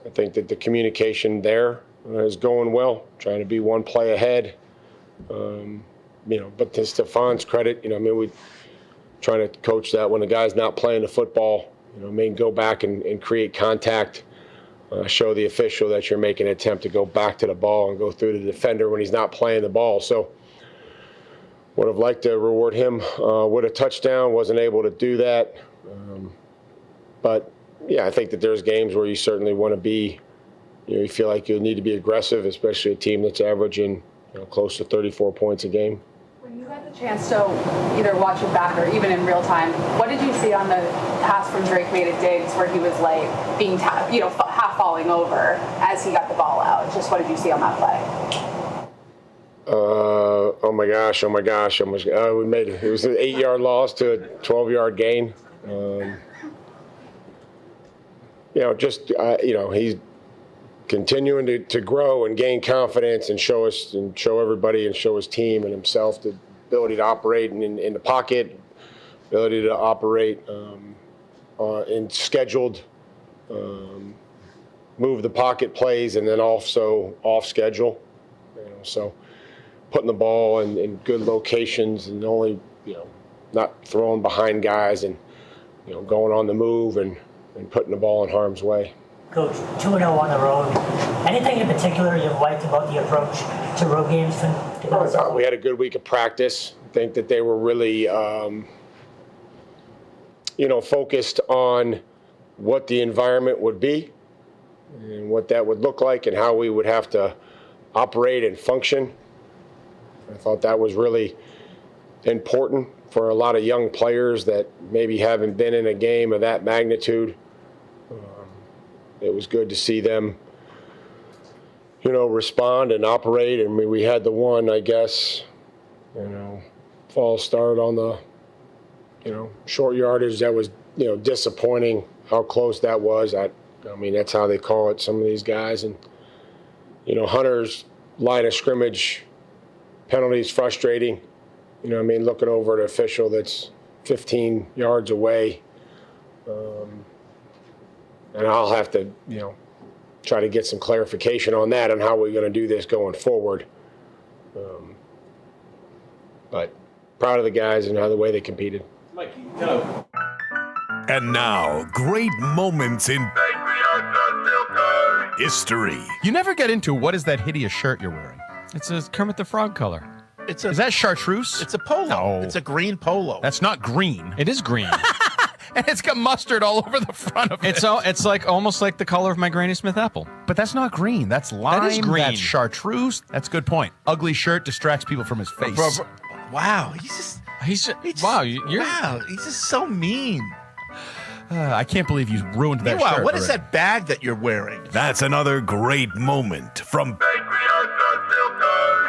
I think that the communication there is going well, trying to be one play ahead. But to Stefan's credit, we trying to coach that when the guy's not playing the football, go back and create contact. Show the official that you're making an attempt to go back to the ball and go through the defender when he's not playing the ball. So would have liked to reward him with a touchdown, wasn't able to do that. But, I think that there's games where you certainly want to be, you feel like you need to be aggressive, especially a team that's averaging close to 34 points a game. When you had the chance to either watch it back or even in real time, what did you see on the pass from Drake made at Diggs where he was like being half not falling over as he got the ball out. Just what did you see on that play? Oh my gosh. We made it was an 8-yard loss to a 12-yard gain. He's continuing to grow and gain confidence and show everybody and show his team and himself the ability to operate in the pocket, ability to operate in scheduled move the pocket plays, and then also off schedule. So putting the ball in good locations and only not throwing behind guys and going on the move and putting the ball in harm's way. Coach, 2-0 on the road. Anything in particular you've liked about the approach to road games? I thought we had a good week of practice. I think that they were really, focused on what the environment would be and what that would look like and how we would have to operate and function. I thought that was really important for a lot of young players that maybe haven't been in a game of that magnitude. It was good to see them, respond and operate. I mean, we had the one, I guess, false start on the, short yardage that was, disappointing how close that was. I mean, that's how they call it, some of these guys. And, Hunter's line of scrimmage penalty is frustrating. Looking over at an official that's 15 yards away. And I'll have to, try to get some clarification on that and how we're going to do this going forward. But proud of the guys and how the way they competed. Mike, And now, great moments in history. You never get into what is that hideous shirt you're wearing. It's a Kermit the Frog color. Is that chartreuse? It's a polo. No. It's a green polo. That's not green. It is green. And it's got mustard all over the front of it. It's like almost like the color of my Granny Smith apple. But that's not green. That's lime. That is green. That's chartreuse. That's a good point. Ugly shirt distracts people from his face. Wow, he's just so mean. I can't believe you ruined that Meanwhile, shirt. what is that bag that you're wearing? That's another great moment from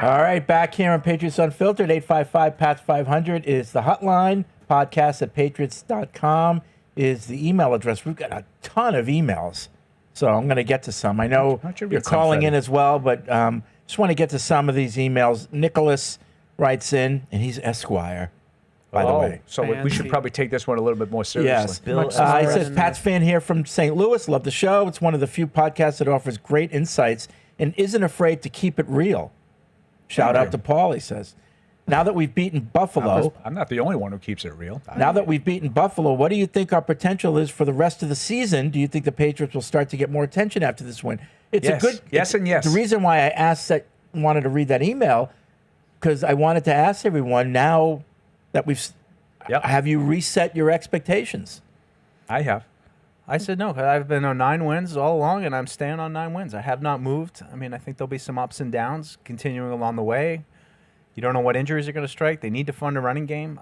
All right, back here on Patriots Unfiltered, 855-PATS-500 is the hotline. Podcast at patriots.com is the email address. We've got a ton of emails, so I'm going to get to some. I know you're calling in as well, but just want to get to some of these emails. Nicholas writes in, and he's Esquire, by the way. So we should probably take this one a little bit more seriously. Yes. He says, Pat's fan here from St. Louis. Love the show. It's one of the few podcasts that offers great insights and isn't afraid to keep it real. Shout out to Paul, he says. Now that we've beaten Buffalo. I'm not the only one who keeps it real. Now that we've beaten Buffalo, what do you think our potential is for the rest of the season? Do you think the Patriots will start to get more attention after this win? It's yes. a good yes and yes. The reason why I wanted to read that email, because I wanted to ask everyone now that have you reset your expectations? I have. I said no, because I've been on 9 wins all along, and I'm staying on 9 wins. I have not moved. I mean, I think there'll be some ups and downs continuing along the way. You don't know what injuries are going to strike. They need to fund a running game,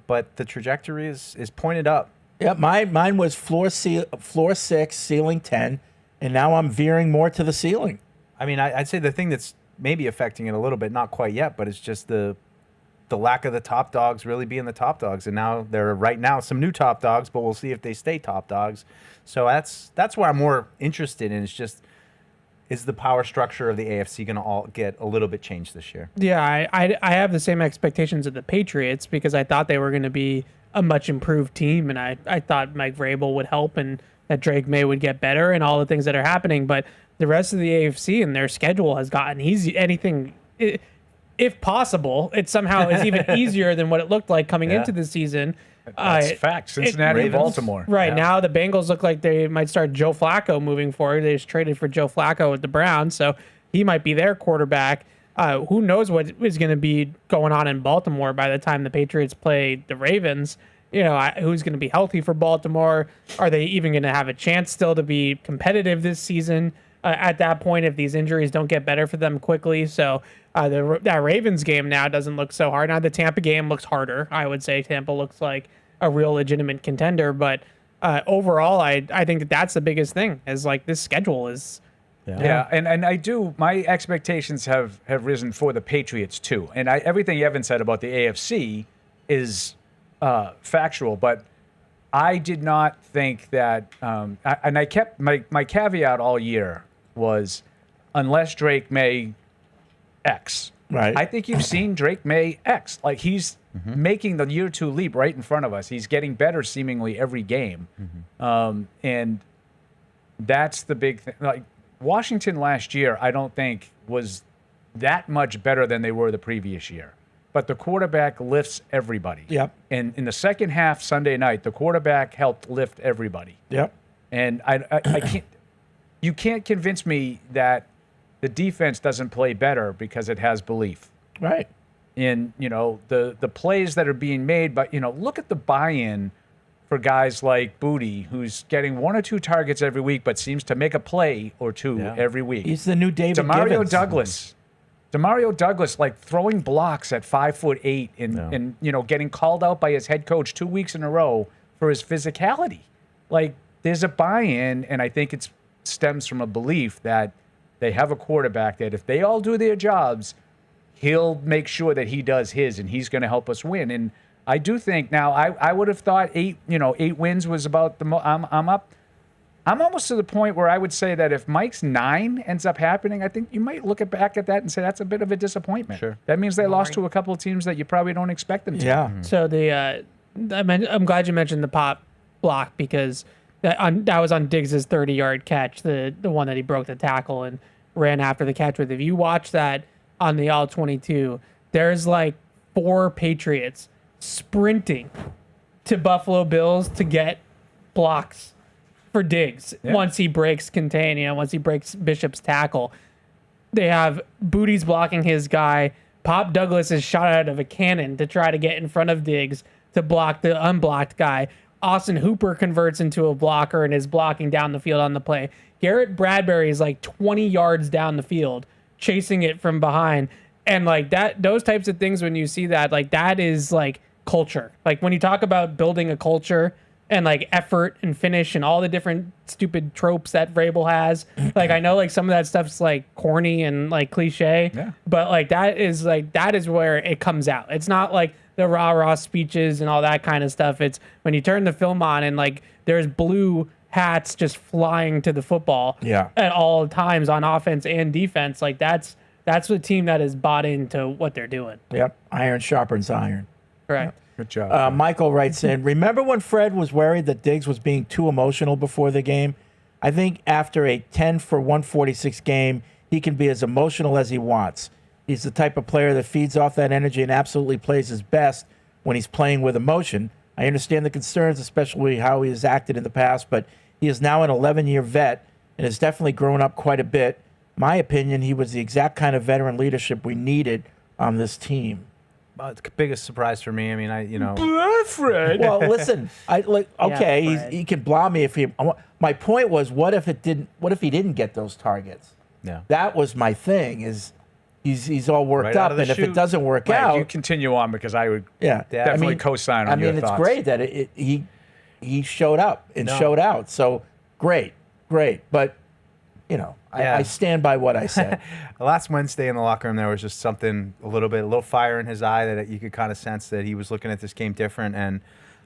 but the trajectory is pointed up. Yeah, mine was floor 6, ceiling 10, and now I'm veering more to the ceiling. I mean, I'd say the thing that's maybe affecting it a little bit, not quite yet, but it's just the lack of the top dogs really being the top dogs. And now there are right now some new top dogs, but we'll see if they stay top dogs. So that's where I'm more interested in. It's just, is the power structure of the AFC going to get a little bit changed this year? Yeah, I have the same expectations of the Patriots because I thought they were going to be a much improved team, and I thought Mike Vrabel would help and that Drake May would get better and all the things that are happening. But the rest of the AFC and their schedule has gotten easy. If possible, it somehow is even easier than what it looked like coming into the season. That's fact. Cincinnati and Baltimore. Right. Now the Bengals look like they might start Joe Flacco moving forward. They just traded for Joe Flacco with the Browns, so he might be their quarterback. Who knows what is going to be going on in Baltimore by the time the Patriots play the Ravens? Who's going to be healthy for Baltimore? Are they even going to have a chance still to be competitive this season at that point if these injuries don't get better for them quickly? So that Ravens game now doesn't look so hard. Now the Tampa game looks harder. I would say Tampa looks like a real legitimate contender, but overall, I think that's the biggest thing. Is like this schedule is. Yeah, and I do. My expectations have risen for the Patriots too, and everything Evan said about the AFC is factual. But I did not think that, and I kept my caveat all year was unless Drake May X. Right. I think you've seen Drake May X. Like he's making the year 2 leap right in front of us. He's getting better seemingly every game, and that's the big thing. Like. Washington last year, I don't think was that much better than they were the previous year. But the quarterback lifts everybody. Yep. And in the second half Sunday night, the quarterback helped lift everybody. Yep. And I can't. You can't convince me that the defense doesn't play better because it has belief. Right. In the plays that are being made, but look at the buy-in. For guys like Booty, who's getting 1 or 2 targets every week, but seems to make a play or 2 every week. He's the new David Demario Givens. Demario Douglas, like throwing blocks at 5'8" and getting called out by his head coach 2 weeks in a row for his physicality. Like there's a buy-in, and I think it stems from a belief that they have a quarterback that if they all do their jobs, he'll make sure that he does his, and he's going to help us win. And I do think now I would have thought 8 wins was about the I'm up. I'm almost to the point where I would say that if Mike's 9 ends up happening, I think you might look back at that and say that's a bit of a disappointment. Sure. That means they lost to a couple of teams that you probably don't expect them to. Yeah. So I'm glad you mentioned the pop block because that was on Diggs' 30-yard catch, the one that he broke the tackle and ran after the catch with. If you watch that on the All 22, there's like 4 Patriots sprinting to Buffalo Bills to get blocks for Diggs once he breaks once he breaks Bishop's tackle. They have Booty's blocking his guy. Pop Douglas is shot out of a cannon to try to get in front of Diggs to block the unblocked guy. Austin Hooper converts into a blocker and is blocking down the field on the play. Garrett Bradbury is like 20 yards down the field chasing it from behind. And like that, those types of things, when you see that, like that is like culture. Like when you talk about building a culture and like effort and finish and all the different stupid tropes that Vrabel has, like I know like some of that stuff's like corny and like cliche, but like that is where it comes out. It's not like the rah-rah speeches and all that kind of stuff. It's when you turn the film on and like there's blue hats just flying to the football at all times on offense and defense. Like that's the team that is bought into what they're doing. Yep. Iron sharpens iron. Right. Good job. Michael writes in, remember when Fred was worried that Diggs was being too emotional before the game? I think after a 10 for 146 game, he can be as emotional as he wants. He's the type of player that feeds off that energy and absolutely plays his best when he's playing with emotion. I understand the concerns, especially how he has acted in the past, but he is now an 11-year vet and has definitely grown up quite a bit. My opinion, he was the exact kind of veteran leadership we needed on this team. It's the biggest surprise for me. I mean, Fred. Well, listen, he can blah me if he. My point was, what if he didn't get those targets? Yeah, that was my thing. Is he's all worked right up, and if it doesn't work out, you continue on because I would definitely co-sign on your thoughts. It's great that he showed up and showed out. So great, but. I stand by what I said. Last Wednesday in the locker room, there was just something, a little fire in his eye that you could kind of sense that he was looking at this game different. And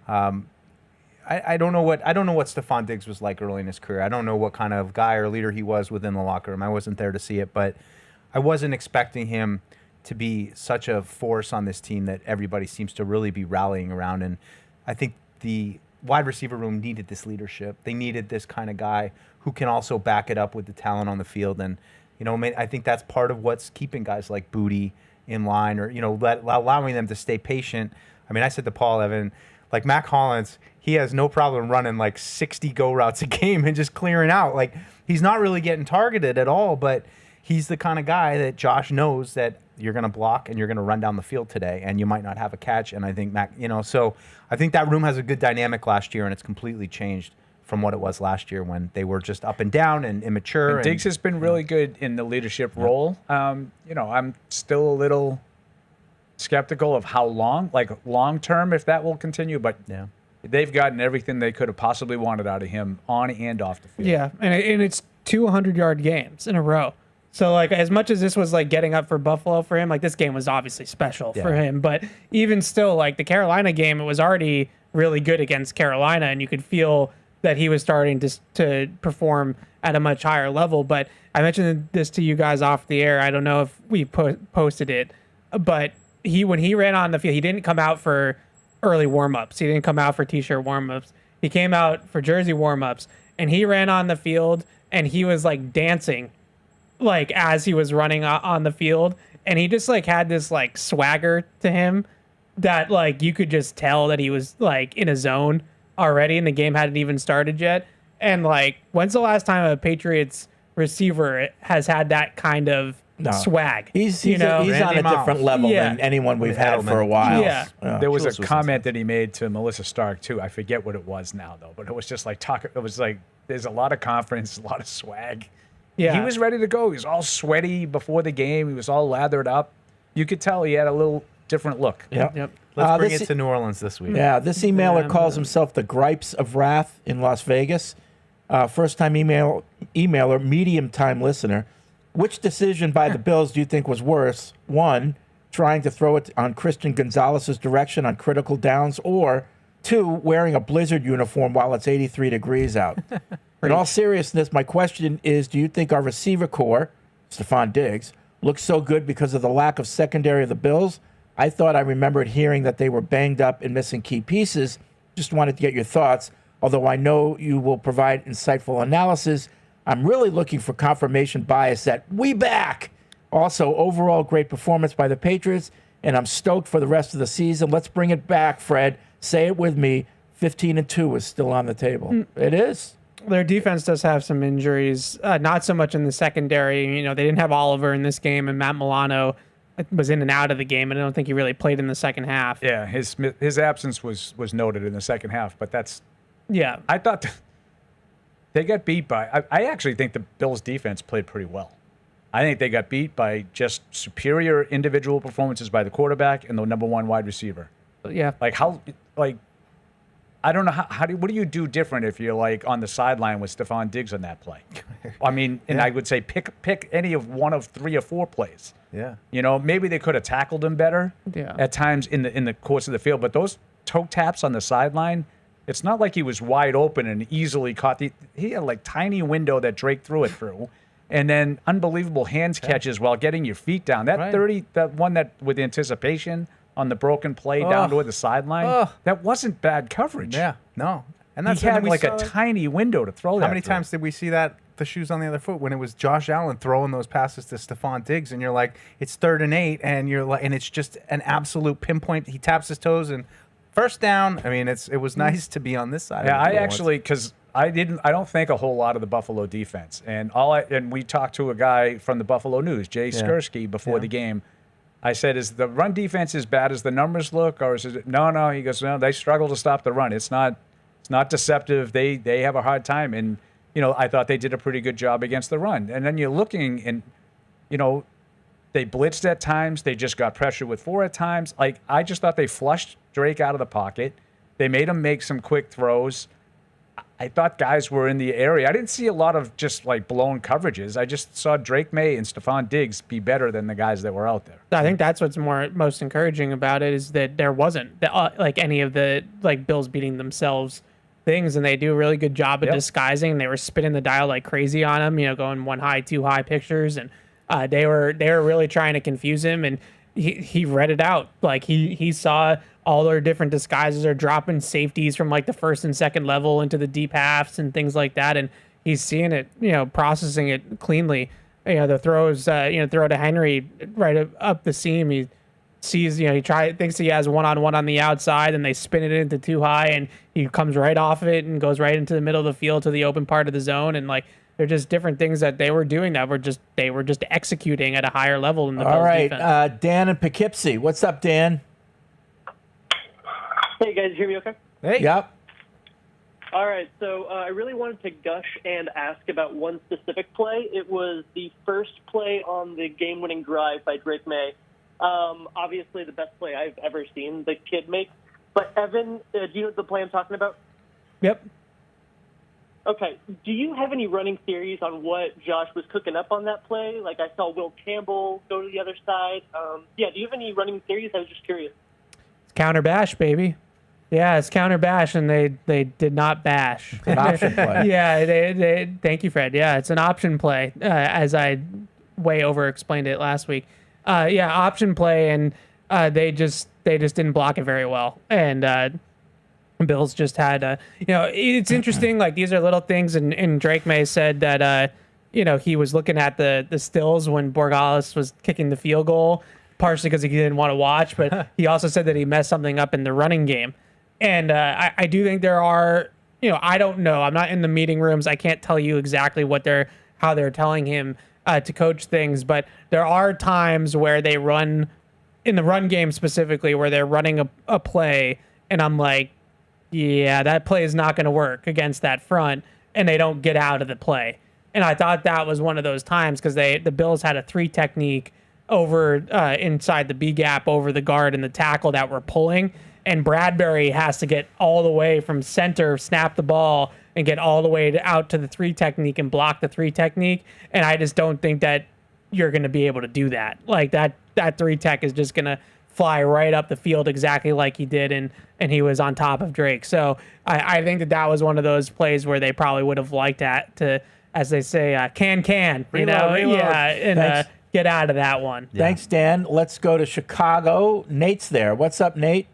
I don't know what Stephon Diggs was like early in his career. I don't know what kind of guy or leader he was within the locker room. I wasn't there to see it, but I wasn't expecting him to be such a force on this team that everybody seems to really be rallying around. And I think the wide receiver room needed this leadership. They needed this kind of guy who can also back it up with the talent on the field. And, I think that's part of what's keeping guys like Booty in line or, allowing them to stay patient. I mean, I said to Paul, Evan, like Mac Hollins, he has no problem running like 60 go routes a game and just clearing out. Like he's not really getting targeted at all, but he's the kind of guy that Josh knows that you're going to block and you're going to run down the field today and you might not have a catch. And I think Mac, so I think that room has a good dynamic last year and it's completely changed from what it was last year when they were just up and down and immature. And Diggs has been really good in the leadership role. I'm still a little skeptical of how long term, if that will continue, but they've gotten everything they could have possibly wanted out of him on and off the field. Yeah, and it's 200-yard games in a row. So, like, as much as this was, like, getting up for Buffalo for him, like, this game was obviously special for him. But even still, like, the Carolina game, it was already really good against Carolina, and you could feel that he was starting to perform at a much higher level. But I mentioned this to you guys off the air. I don't know if we posted it, but when he ran on the field, he didn't come out for early warm-ups. He didn't come out for T-shirt warm-ups. He came out for jersey warm-ups, and he ran on the field, and he was, like, dancing, like, as he was running on the field. And he just, like, had this, like, swagger to him that, like, you could just tell that he was, like, in a zone already, and the game hadn't even started yet. And, like, when's the last time a Patriots receiver has had that kind of swag? He's on a different level than anyone we've had for a while. Yeah. There was a comment that he made to Melissa Stark, too. I forget what it was now, though, but it was just like it was like there's a lot of confidence, a lot of swag. Yeah. He was ready to go. He was all sweaty before the game. He was all lathered up. You could tell he had a little different look. Yep. Let's bring it to New Orleans this week. Yeah, this emailer calls himself the Gripes of Wrath in Las Vegas. First-time emailer, medium-time listener. Which decision by the Bills do you think was worse? One, trying to throw it on Christian Gonzalez's direction on critical downs, or two, wearing a Blizzard uniform while it's 83 degrees out? In all seriousness, my question is, do you think our receiver core, Stephon Diggs, looks so good because of the lack of secondary of the Bills? I thought I remembered hearing that they were banged up and missing key pieces. Just wanted to get your thoughts. Although I know you will provide insightful analysis, I'm really looking for confirmation bias that we back. Also, overall great performance by the Patriots, and I'm stoked for the rest of the season. Let's bring it back, Fred. Say it with me. 15-2 is still on the table. It is. Their defense does have some injuries, not so much in the secondary. You know, they didn't have Oliver in this game, and Matt Milano was in and out of the game, and I don't think he really played in the second half. Yeah, his absence was noted in the second half, but that's... Yeah. I thought they got beat by... I actually think the Bills' defense played pretty well. I think they got beat by just superior individual performances by the quarterback and the number one wide receiver. Yeah. I don't know what do you do different if you're like on the sideline with Stephon Diggs on that play? I mean, and I would say pick any of one of 3 or 4 plays. Yeah. You know, maybe they could have tackled him better at times in the course of the field, but those toe taps on the sideline, it's not like he was wide open and easily caught he had like tiny window that Drake threw it through. And then unbelievable hands catches while getting your feet down. That one that with anticipation on the broken play down toward the sideline, that wasn't bad coverage. Yeah, no. And that's he had like a tiny window to throw that. How many times did we see that, the shoes on the other foot, when it was Josh Allen throwing those passes to Stephon Diggs, and you're like, it's 3rd and 8, and you're like, and it's just an absolute pinpoint. He taps his toes and first down. I mean, it was nice to be on this side. Yeah, I actually, because I don't think a whole lot of the Buffalo defense, and we talked to a guy from the Buffalo News, Jay Skursky, before the game. I said, is the run defense as bad as the numbers look, or is it? No. He goes, no, they struggle to stop the run. It's not deceptive. They have a hard time, and I thought they did a pretty good job against the run. And then you're looking, and they blitzed at times. They just got pressure with 4 at times. Like, I just thought they flushed Drake out of the pocket. They made him make some quick throws. I thought guys were in the area. I didn't see a lot of just like blown coverages. I just saw Drake May and Stephon Diggs be better than the guys that were out there. I think that's what's most encouraging about it, is that there wasn't like any of the like Bills beating themselves things, and they do a really good job of disguising. They were spinning the dial like crazy on him, going 1 high, 2 high pictures, and they were really trying to confuse him, and he read it out. Like he saw all their different disguises are dropping safeties from like the 1st and 2nd level into the deep halves and things like that. And he's seeing it, processing it cleanly. The throws, throw to Henry right up the seam. He sees, thinks he has one-on-one on the outside, and they spin it into 2 high, and he comes right off of it and goes right into the middle of the field to the open part of the zone. And like, they're just different things that they were doing that they were just executing at a higher level than the Bills defense. All right, Dan in Poughkeepsie. What's up, Dan? Hey, guys, you hear me okay? Hey. Yep. All right, so I really wanted to gush and ask about one specific play. It was the first play on the game-winning drive by Drake May. Obviously the best play I've ever seen the kid make. But Evan, do you know the play I'm talking about? Yep. Okay. Do you have any running theories on what Josh was cooking up on that play? Like I saw Will Campbell go to the other side. Do you have any running theories? I was just curious. It's counter bash, baby. Yeah, it's counter bash, and they did not bash. It's an option play. Yeah, they thank you, Fred. Yeah, it's an option play, as I way over explained it last week. Yeah, option play, and they just didn't block it very well, and Bills just had it's interesting. Like these are little things, and Drake May said that he was looking at the stills when Borregales was kicking the field goal, partially because he didn't want to watch, but he also said that he messed something up in the running game. And I do think there are, I don't know. I'm not in the meeting rooms. I can't tell you exactly how they're telling him to coach things. But there are times where they run, in the run game specifically, where they're running a play. And I'm like, yeah, that play is not going to work against that front. And they don't get out of the play. And I thought that was one of those times because the Bills had a 3 technique over inside the B gap over the guard and the tackle that were pulling. And Bradbury has to get all the way from center, snap the ball, and get all the way out to the 3 technique and block the 3 technique. And I just don't think that you're going to be able to do that. Like that 3 tech is just going to fly right up the field exactly like he did, and he was on top of Drake. So I think that was one of those plays where they probably would have liked that to, as they say, reload. Yeah, and get out of that one. Yeah. Thanks, Dan. Let's go to Chicago. Nate's there. What's up, Nate?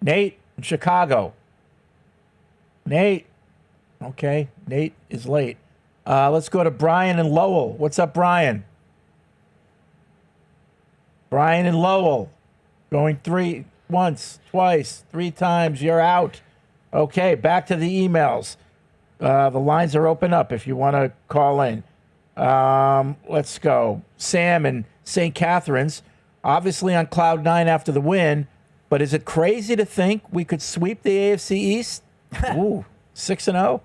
Nate in Chicago. Nate. Okay, Nate is late. Let's go to Brian in Lowell. What's up, Brian? Brian in Lowell. Going 3 once, twice, 3 times. You're out. Okay, back to the emails. The lines are open up if you want to call in. Let's go. Sam in St. Catharines. Obviously on cloud 9 after the win. But is it crazy to think we could sweep the AFC East? Ooh, 6-0.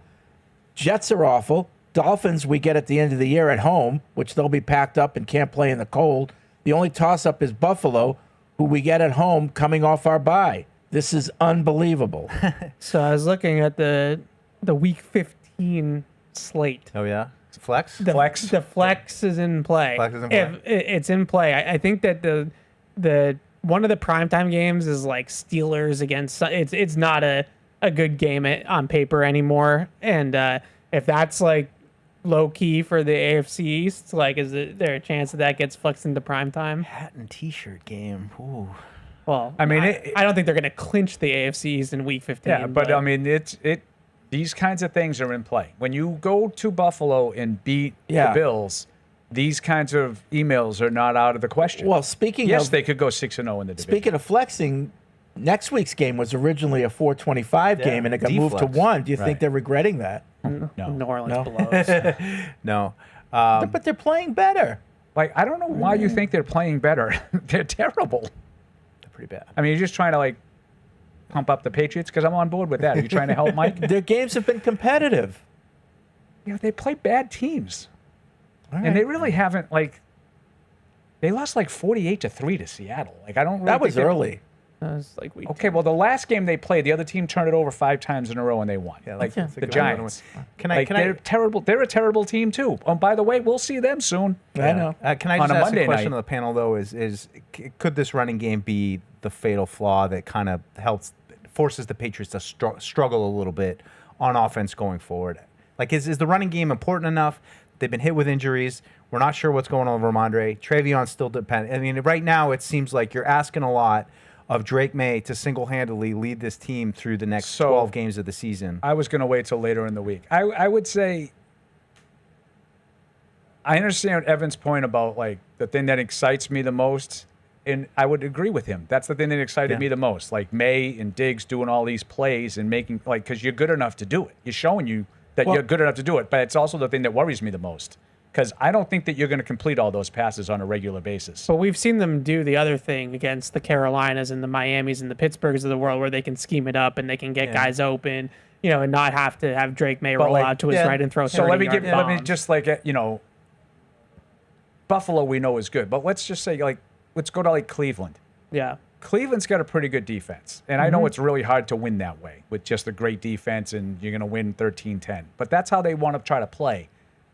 Jets are awful. Dolphins we get at the end of the year at home, which they'll be packed up and can't play in the cold. The only toss-up is Buffalo, who we get at home coming off our bye. This is unbelievable. So I was looking at the Week 15 slate. Oh, yeah? Flex? The flex is in play. Flex is in play? It's in play. I think that the one of the primetime games is like Steelers against. It's not a good game on paper anymore. And if that's like low key for the AFC East, like is there a chance that gets flexed into primetime? Hat and T-shirt game. Ooh. Well, I mean, I don't think they're going to clinch the AFC East in Week 15. Yeah, but I mean, these kinds of things are in play. When you go to Buffalo and beat the Bills, these kinds of emails are not out of the question. Well, speaking yes, of, they could go 6-0 in the division. Speaking of flexing, next week's game was originally a 425 game, and it got moved to 1. Do you think they're regretting that? No. New Orleans blows. No. But they're playing better. Like, I don't know why you think they're playing better. They're terrible. They're pretty bad. I mean, you're just trying to, like, pump up the Patriots? Because I'm on board with that. Are you trying to help Mike? Their games have been competitive. You know, they play bad teams. Right. And they really haven't, like, they lost like 48-3 to Seattle. Like, I don't really That was think early. That was like week Okay, well, the last game they played, the other team turned it over 5 times in a row and they won. Yeah, like that's a the good Giants. Can I? They're terrible. They're a terrible team too. Oh, by the way, we'll see them soon. I know. Can I On just a ask Monday a question night. of the panel though? Could this running game be the fatal flaw that kind of forces the Patriots to struggle a little bit on offense going forward? Like, is the running game important enough? They've been hit with injuries. We're not sure what's going on with Ramondre. Trayvion's still dependent. I mean, right now it seems like you're asking a lot of Drake May to single-handedly lead this team through the next 12 games of the season. I was going to wait till later in the week. I would say I understand Evan's point about, like, the thing that excites me the most, and I would agree with him. That's the thing that excited me the most. Like, May and Diggs doing all these plays and making, like, because you're good enough to do it. You're showing you that you're good enough to do it, but it's also the thing that worries me the most. Because I don't think that you're going to complete all those passes on a regular basis. But we've seen them do the other thing against the Carolinas and the Miamis and the Pittsburghs of the world where they can scheme it up and they can get guys open, you know, and not have to have Drake May roll out to his right and throw 30 So let me bombs. just, like, you know, Buffalo we know is good. But let's just say, like, let's go to, like, Cleveland. Yeah. Cleveland's got a pretty good defense. And I know it's really hard to win that way with just a great defense and you're going to win 13-10. But that's how they want to try to play.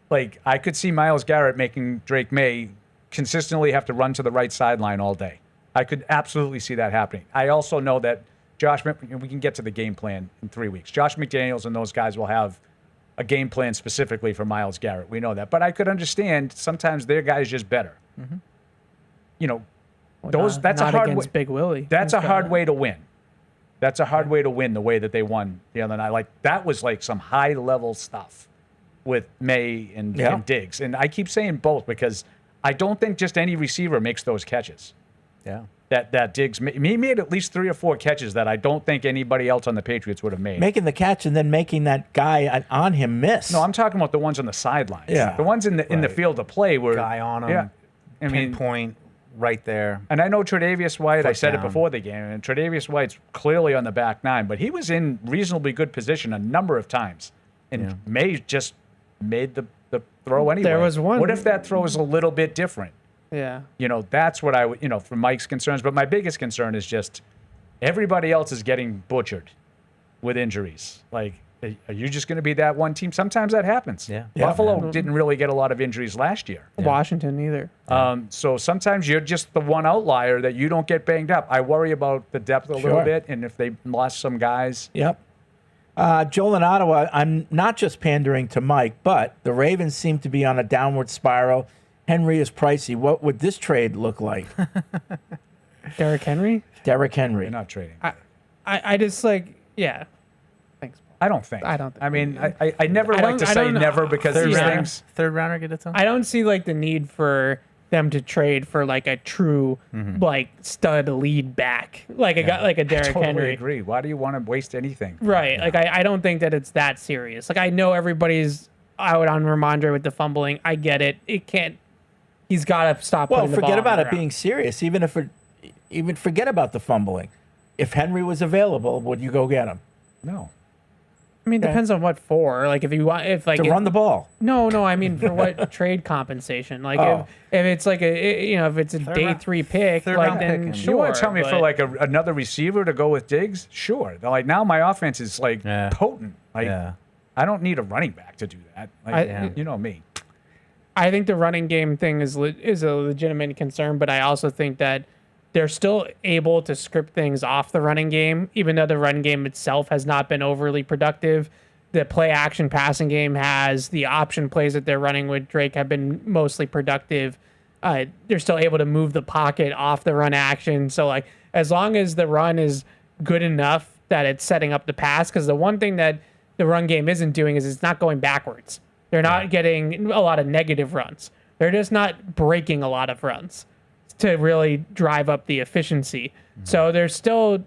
Like, I could see Myles Garrett making Drake May consistently have to run to the right sideline all day. I could absolutely see that happening. I also know that we can get to the game plan in 3 weeks. Josh McDaniels and those guys will have a game plan specifically for Myles Garrett. We know that. But I could understand sometimes their guy is just better. You know, that's a hard way. Big Willie. That's a hard way to win. That's a hard way to win the way that they won the other night. Like, that was like some high-level stuff with May and Diggs. And I keep saying both because I don't think just any receiver makes those catches. Yeah. That Diggs he made at least 3 or 4 catches that I don't think anybody else on the Patriots would have made. Making the catch and then making that guy on him miss. No, I'm talking about the ones on the sidelines. Yeah. The ones in the field of play were Guy on him. Yeah. I mean, Pinpoint right there. and I know Tre'Davious White, I Foot said it down. before the game, and Tre'Davious White's clearly on the back nine, but he was in reasonably good position a number of times. And May just made the throw anyway. There was one. What if that throw is a little bit different? Yeah. You know, that's what I would, for Mike's concerns. But my biggest concern is just everybody else is getting butchered with injuries. Like, are you just going to be that one team? Sometimes that happens. Yeah. Buffalo didn't really get a lot of injuries last year. Washington either. So sometimes you're just the one outlier that you don't get banged up. I worry about the depth a little bit, and if they lost some guys. Yep. Joel in Ottawa, I'm not just pandering to Mike, but the Ravens seem to be on a downward spiral. Henry is pricey. What would this trade look like? Derrick Henry? Derrick Henry. You're not trading. I just yeah. Thanks. I don't think. I don't think. I mean, I never like to say never because these things. Third rounder get it done? I don't see like the need for them to trade for like a true like stud lead back, like a guy like a Derrick I totally Henry. agree. Why do you want to waste anything? Right. Like I don't think that it's that serious. Like I know everybody's out on Ramondre with the fumbling. I get it. It can't. He's got to stop. Well, putting the ball forget on the about it ground. being serious. Even forget about the fumbling. If Henry was available, would you go get him? No. I mean, depends on what for. Like if you want, if like To run the ball. No, I mean for what trade compensation? Like if it's like if it's a day 3 pick, like then sure. You want to tell me for but- like another receiver to go with Diggs? Sure. Like now my offense is like potent. Like I don't need a running back to do that. Like, you know me. I think the running game thing is a legitimate concern, but I also think that they're still able to script things off the running game, even though the run game itself has not been overly productive. The play action passing game has. The option plays that they're running with Drake have been mostly productive. They're still able to move the pocket off the run action. So like as long as the run is good enough that it's setting up the pass, because the one thing that the run game isn't doing is it's not going backwards. They're not getting a lot of negative runs. They're just not breaking a lot of runs to really drive up the efficiency. So they're still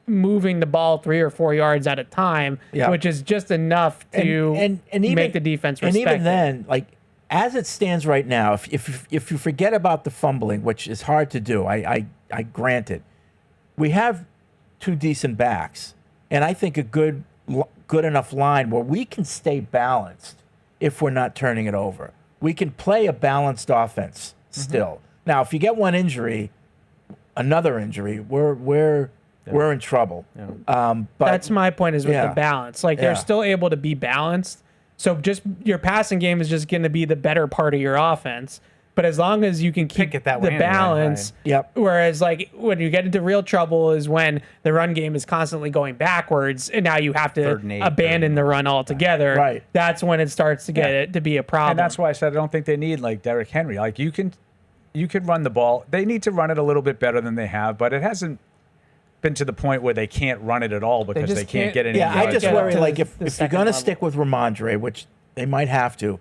moving the ball 3 or 4 yards at a time, which is just enough to even, make the defense and respect even then, like as it stands right now, if you forget about the fumbling, which is hard to do, I grant it. We have 2 decent backs, and I think a good enough line where we can stay balanced. If we're not turning it over, we can play a balanced offense still. Now, if you get one injury, another injury, we're in trouble. But that's my point is with the balance. Like they're still able to be balanced. So just your passing game is just going to be the better part of your offense. But as long as you can keep it that the way anyway, balance, whereas like when you get into real trouble is when the run game is constantly going backwards and now you have to abandon the run altogether. Right. That's when it starts to get it to be a problem. And that's why I said I don't think they need like Derrick Henry. Like you could run the ball. They need to run it a little bit better than they have, but it hasn't been to the point where they can't run it at all because they can't get any yards. I just worry like if you're going to stick with Ramondre, which they might have to,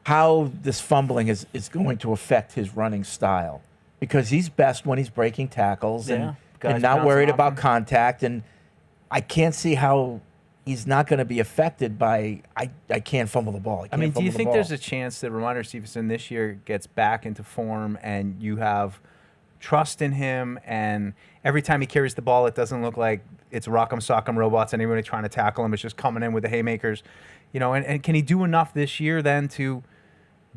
how this fumbling is going to affect his running style. Because he's best when he's breaking tackles and not worried about contact. And I can't see how he's not going to be affected by, I can't fumble the ball. I mean, do you think there's a chance that Ramondre Stevenson this year gets back into form and you have trust in him and every time he carries the ball, it doesn't look like it's Rock'em Sock'em Robots and anybody trying to tackle him. It's just coming in with the haymakers. And can he do enough this year then to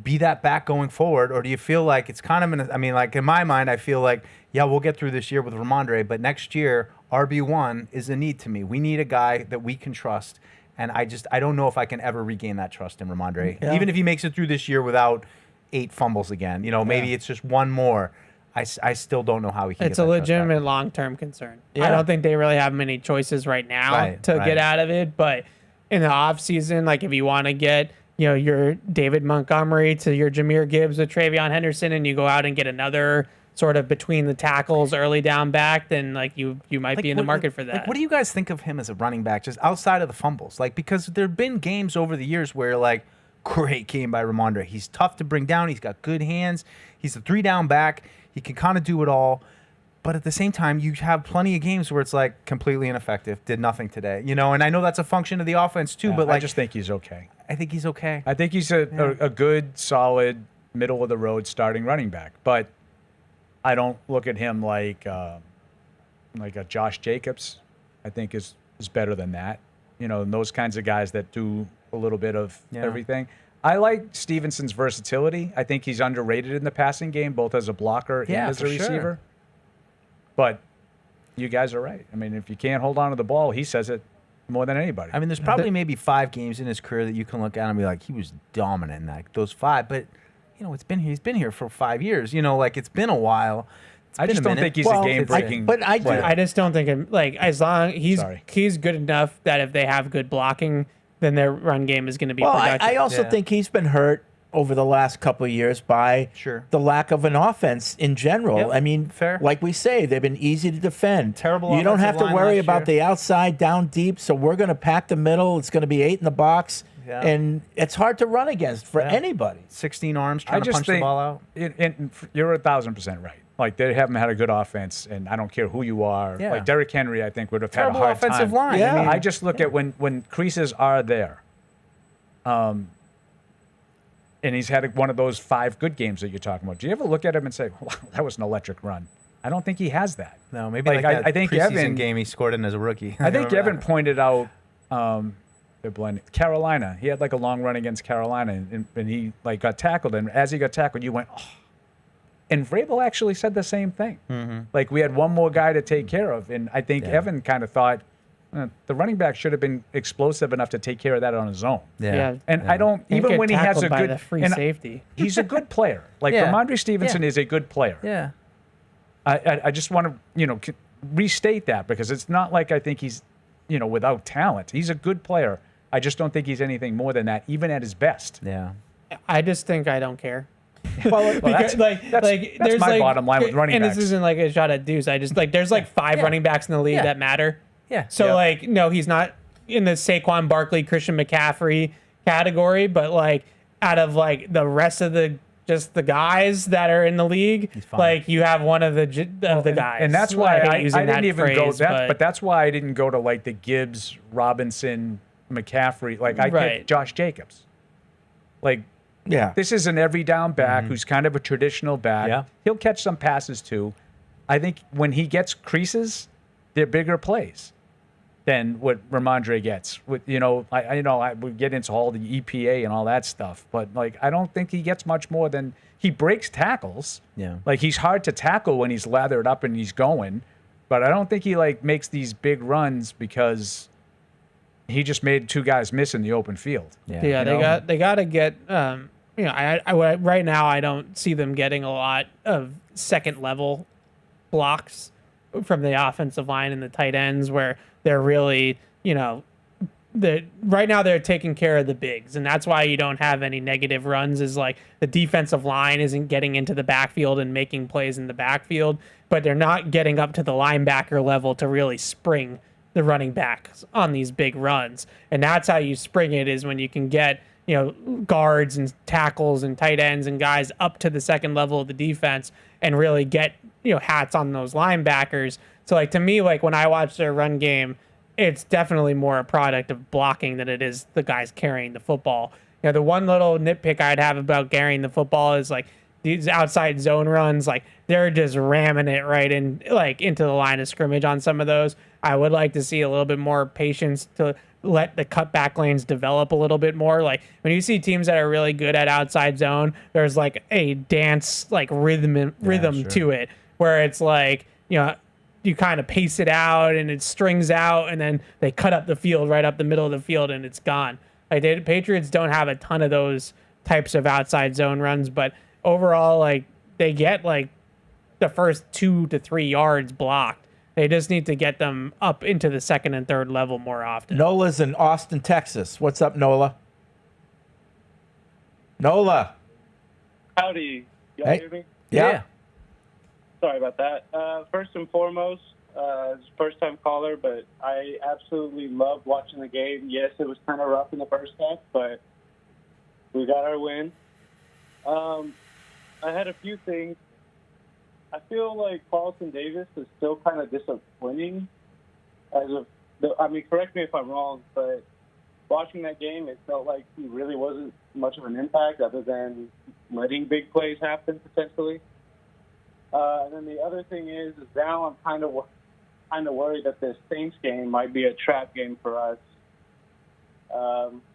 be that back going forward, or do you feel like it's kind of in my mind, I feel like, yeah, we'll get through this year with Ramondre, but next year, RB1 is a need to me. We need a guy that we can trust. And I don't know if I can ever regain that trust in Ramondre. Yeah. Even if he makes it through this year without 8 fumbles again, maybe it's just one more. I still don't know how he can It's get a that trust back. legitimate long-term concern. Yeah. I don't think they really have many choices right now to get out of it. But in the offseason, like if you want to get, your David Montgomery to your Jahmyr Gibbs with Travion Henderson, and you go out and get another sort of between the tackles early down back, then like you might be in the market for that. Like, what do you guys think of him as a running back, just outside of the fumbles? Like, because there have been games over the years where, like, great game by Ramondre. He's tough to bring down. He's got good hands. He's a 3-down back. He can kind of do it all. But at the same time, you have plenty of games where it's like completely ineffective. Did nothing today, And I know that's a function of the offense too. But I just think he's okay. I think he's okay. I think he's a good, solid, middle of the road starting running back. But I don't look at him like a Josh Jacobs. I think is better than that. And those kinds of guys that do a little bit of everything. I like Stevenson's versatility. I think he's underrated in the passing game, both as a blocker and as a receiver. But you guys are right. I mean, if you can't hold on to the ball, he says it more than anybody. I mean, there's probably maybe 5 games in his career that you can look at and be like, he was dominant in those 5. But he's been here for 5 years. It's been a while. I just don't think he's a game-breaking player. I just don't think as long he's good enough that if they have good blocking, then their run game is going to be productive. I also think he's been hurt over the last couple of years by the lack of an offense in general. Yep. I mean, like we say, they've been easy to defend. Terrible. You don't have to line worry last about year. the outside down deep, so we're going to pack the middle. It's going to be 8 in the box, and it's hard to run against for anybody. 16 arms trying to punch the ball out. You're 1,000% right. Like, they haven't had a good offense, and I don't care who you are. Yeah. Like, Derrick Henry, I think, would have Terrible had a hard offensive time. line. Yeah. I mean, I just look at when creases are there. And he's had one of those 5 good games that you're talking about. Do you ever look at him and say, wow, that was an electric run? I don't think he has that. No, maybe like that I think preseason Evan, game he scored in as a rookie. I think Evan pointed out Carolina. He had like a long run against Carolina, and he like got tackled. And as he got tackled, you went, oh. And Vrabel actually said the same thing. Mm-hmm. Like, we had one more guy to take care of. And I think Evan kind of thought, the running back should have been explosive enough to take care of that on his own. And I don't, Can't even get when he has a tackled by good the free safety. He's a good player. Like, Ramondre Stevenson is a good player. Yeah. I just want to, restate that, because it's not like I think he's, without talent. He's a good player. I just don't think he's anything more than that, even at his best. Yeah. I just think I don't care. Well, Because, that's there's my bottom line with running backs. And this isn't like a shot at Deuce. I just there's 5 running backs in the league that matter. Yeah. So no, he's not in the Saquon Barkley, Christian McCaffrey category, but out of the rest of the guys that are in the league, you have one of the guys. And that's why I didn't even go that. But that's why I didn't go to the Gibbs, Robinson, McCaffrey. I picked Josh Jacobs. This is an every down back who's kind of a traditional back. Yeah. He'll catch some passes too. I think when he gets creases, they're bigger plays than what Ramondre gets. I would get into all the EPA and all that stuff, but I don't think he gets much more than he breaks tackles. Yeah. He's hard to tackle when he's lathered up and he's going, but I don't think he like makes these big runs because he just made two guys miss in the open field. Yeah, they got to get. Right now I don't see them getting a lot of second level blocks from the offensive line and the tight ends where they're really, right now they're taking care of the bigs, and that's why you don't have any negative runs. Is like the defensive line isn't getting into the backfield and making plays in the backfield, but they're not getting up to the linebacker level to really spring the running backs on these big runs. And that's how you spring it, is when you can get, guards and tackles and tight ends and guys up to the second level of the defense and really get, hats on those linebackers. So to me, when I watch their run game, it's definitely more a product of blocking than it is the guys carrying the football. The one little nitpick I'd have about carrying the football is these outside zone runs, they're just ramming it right in, into the line of scrimmage on some of those. I would like to see a little bit more patience to let the cutback lanes develop a little bit more. When you see teams that are really good at outside zone, there's a dance rhythm to it, where it's like, you kind of pace it out and it strings out, and then they cut up the field right up the middle of the field and it's gone. Like the Patriots don't have a ton of those types of outside zone runs, but overall, like they get like the first 2 to 3 yards blocked. They just need to get them up into the second and third level more often. Nola's in Austin, Texas. What's up, Nola? Nola. Howdy. Y'all Hey. hear me? Yeah. Sorry about that. First and foremost, first time caller, but I absolutely loved watching the game. Yes, it was kind of rough in the first half, but we got our win. I had a few things. I feel like Carlton Davis is still kind of disappointing. Correct me if I'm wrong, but watching that game, it felt like he really wasn't much of an impact other than letting big plays happen potentially. And then the other thing is now I'm kind of worried that this Saints game might be a trap game for us.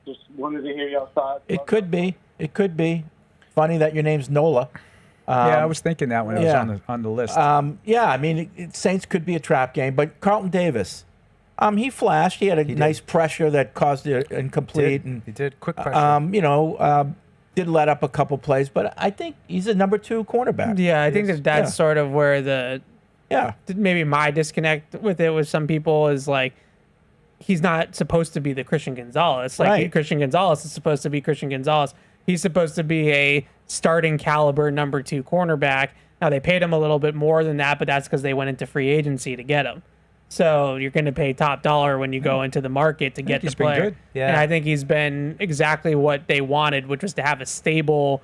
Just wanted to hear y'all's thoughts. It could be. It could be. Funny that your name's Nola. I was thinking that when it was on the list. Saints could be a trap game, but Carlton Davis, he flashed. He had a nice pressure that caused it incomplete. He did. Quick pressure. Did let up a couple plays, but I think he's a number 2 cornerback. Yeah, I think that's sort of where maybe my disconnect with it with some people is like he's not supposed to be the Christian Gonzalez. Like Christian Gonzalez is supposed to be Christian Gonzalez. He's supposed to be a starting caliber number 2 cornerback. Now they paid him a little bit more than that, but that's because they went into free agency to get him. So you're going to pay top dollar when you go into the market to get the player. Been good. Yeah. And I think he's been exactly what they wanted, which was to have a stable,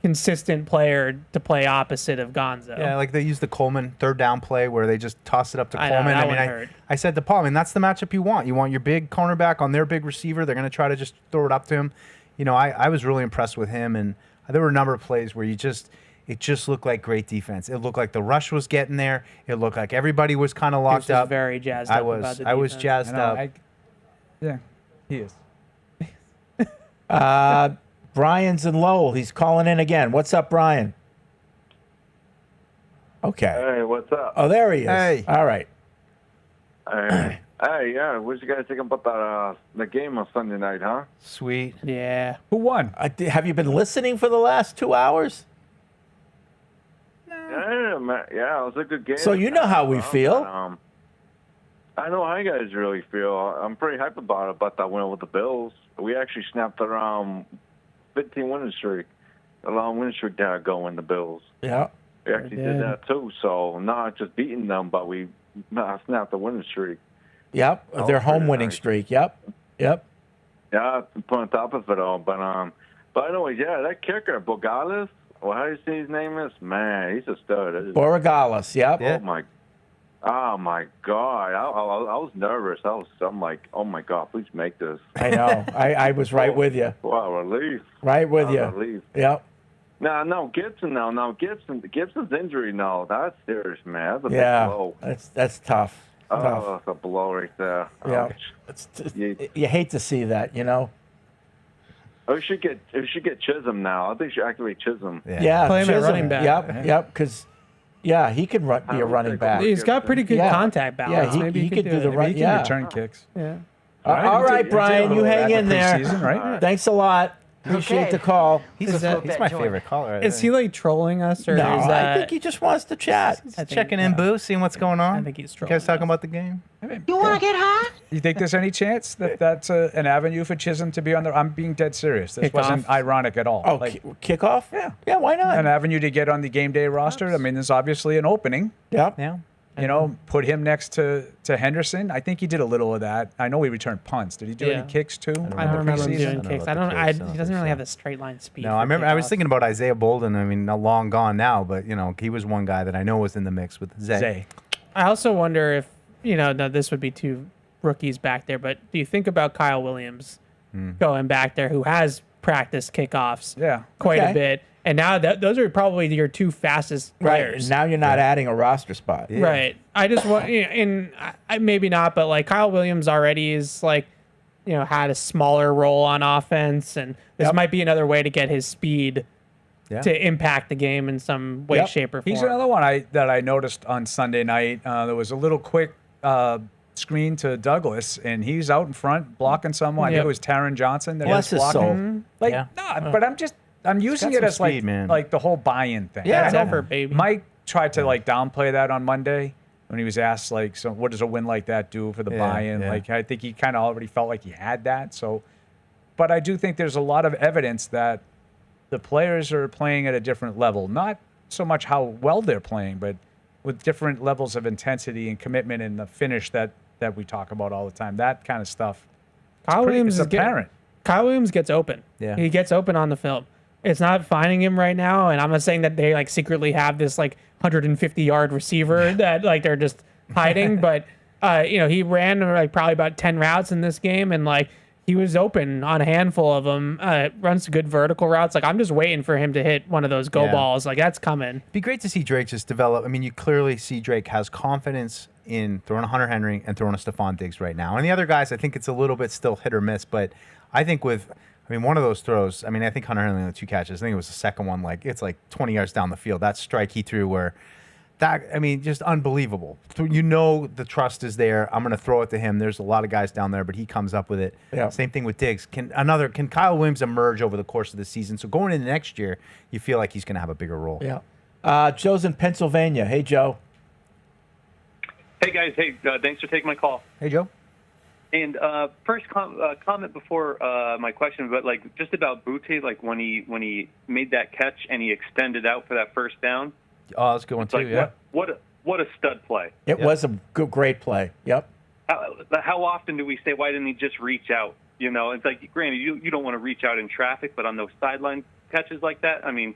consistent player to play opposite of Gonzo. Yeah, like they used the Coleman third down play where they just tossed it up to I know, Coleman. that one hurt. I said to Paul, that's the matchup you want. You want your big cornerback on their big receiver. They're going to try to just throw it up to him. I was really impressed with him, and there were a number of plays where it just looked like great defense. It looked like the rush was getting there. It looked like everybody was kind of locked up. Very jazzed up about the I was defense. jazzed up. Yeah, he is. Brian's in Lowell. He's calling in again. What's up, Brian? Okay. Hey, what's up? Oh, there he is. Hey. All right. Hey, yeah. What you guys think about the game on Sunday night, huh? Sweet. Yeah. Who won? Have you been listening for the last 2 hours? Yeah, man. Yeah, it was a good game. So you know how we feel. I know how you guys really feel. I'm pretty hyped about that win with the Bills. We actually snapped around 15 winning streak, a long winning streak that going the Bills. Yeah. We actually did that too. So not just beating them, but we snapped the winning streak. Yep. Their home winning streak. Yep. Yeah, put on top of it all. But anyways, yeah, that kicker, Bogales, or how do you say his name is? Man, he's a stud. Borregales, yep. Oh my God! I was nervous. I'm like, oh my God, please make this. I know. I was right with you. Wow, relief. Right with you. Relief. Yep. No, Gibson now. Now Gibson's injury now. That's serious, man. That's a big blow. That's tough. Oh, that's a blow right there. Yeah. You hate to see that, We should get Chisholm now. I think we should activate Chisholm. Yeah, play him at Chisholm. running back. Yep, because he can be a running back. He's got pretty good contact balance. Yeah, Maybe he could do the it. run. He can return kicks. Yeah. All right, Brian, you hang in there. Preseason, right? Thanks a lot. Appreciate the call. He's my favorite caller. Is he like trolling us, or No, is that? I think he just wants to chat. Checking in, Boo, seeing what's going on. I think he's You trolling. guys talking about the game? You want to get hot? You think there's any chance that that's an avenue for Chisholm to be on there? I'm being dead serious. This wasn't ironic at all. Oh, kickoff? Yeah, why not? An avenue to get on the game day roster. I mean, there's obviously an opening. Yeah. Put him next to Henderson. I think he did a little of that. I know he returned punts. Did he do any kicks too? I don't remember him doing kicks. He doesn't really have the straight line speed. No, I remember. I was thinking about Isaiah Bolden. I mean, long gone now, but he was one guy that I know was in the mix with Zay. I also wonder if now this would be two rookies back there, but do you think about Kyle Williams going back there, who has practiced kickoffs quite a bit? And now those are probably your two fastest players. Right. Now you're not adding a roster spot. Yeah. Right. I just want, and I maybe not, but like Kyle Williams already is like, had a smaller role on offense, and this might be another way to get his speed to impact the game in some way, shape, or form. He's another one that I noticed on Sunday night. There was a little quick screen to Douglas, and he's out in front blocking someone. I think it was Taron Johnson that was blocking. But I'm using it as speed, like the whole buy-in thing. Yeah, it's effort, baby. Mike tried to downplay that on Monday when he was asked so what does a win like that do for the buy-in? Like I think he kind of already felt like he had that. So, but I do think there's a lot of evidence that the players are playing at a different level. Not so much how well they're playing, but with different levels of intensity and commitment and the finish that we talk about all the time. That kind of stuff. Kyle Williams is apparent. Kyle Williams gets open. Yeah. He gets open on the film. It's not finding him right now, and I'm not saying that they secretly have this 150-yard receiver that they're just hiding, but he ran probably about 10 routes in this game, and he was open on a handful of them. Runs good vertical routes. I'm just waiting for him to hit one of those go balls. That's coming. It'd be great to see Drake just develop. I mean, you clearly see Drake has confidence in throwing a Hunter Henry and throwing a Stephon Diggs right now. And the other guys, I think it's a little bit still hit or miss. But I think one of those throws, I think Hunter Henry had 2 catches. I think it was the second one. It's 20 yards down the field. That strike he threw just unbelievable. The trust is there. I'm going to throw it to him. There's a lot of guys down there, but he comes up with it. Yeah. Same thing with Diggs. Can Kyle Williams emerge over the course of the season? So going into next year, you feel like he's going to have a bigger role. Yeah. Joe's in Pennsylvania. Hey, Joe. Hey, guys. Hey, thanks for taking my call. Hey, Joe. And first comment before my question, but just about Butte, when he made that catch and he extended out for that first down. Oh, that's a good one too. What a stud play! It was a great play. Yep. How often do we say, why didn't he just reach out? It's granted you don't want to reach out in traffic, but on those sideline catches like that, and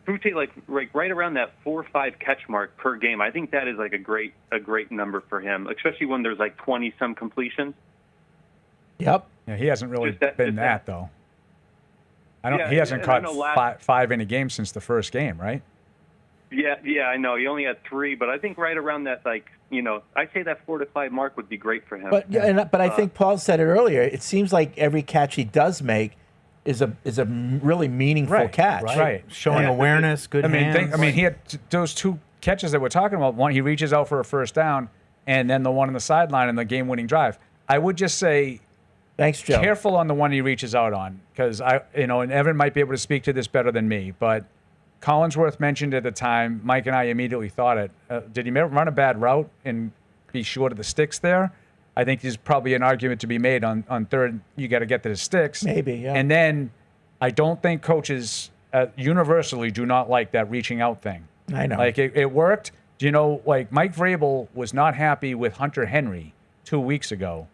Butte right around that 4 or 5 catch mark per game. I think that is a great number for him, especially when there's 20 some completions. Yep. Yeah, he hasn't really been that though. He hasn't caught 5 in a game since the first game, right? Yeah, I know. He only had 3, but I think right around that, I'd say that 4 to 5 mark would be great for him. But I think Paul said it earlier. It seems like every catch he does make is a really meaningful catch. Right. Showing awareness, good hands. He had those 2 catches that we're talking about. One, he reaches out for a first down, and then the one on the sideline in the game-winning drive. I would just say, thanks, Joe. Careful on the one he reaches out on, because and Evan might be able to speak to this better than me, but Collinsworth mentioned at the time. Mike and I immediately thought it. Did he run a bad route and be short of the sticks there? I think there's probably an argument to be made on third. You got to get to the sticks. Maybe, yeah. And then I don't think coaches universally do not like that reaching out thing. I know. It worked. Mike Vrabel was not happy with Hunter Henry 2 weeks ago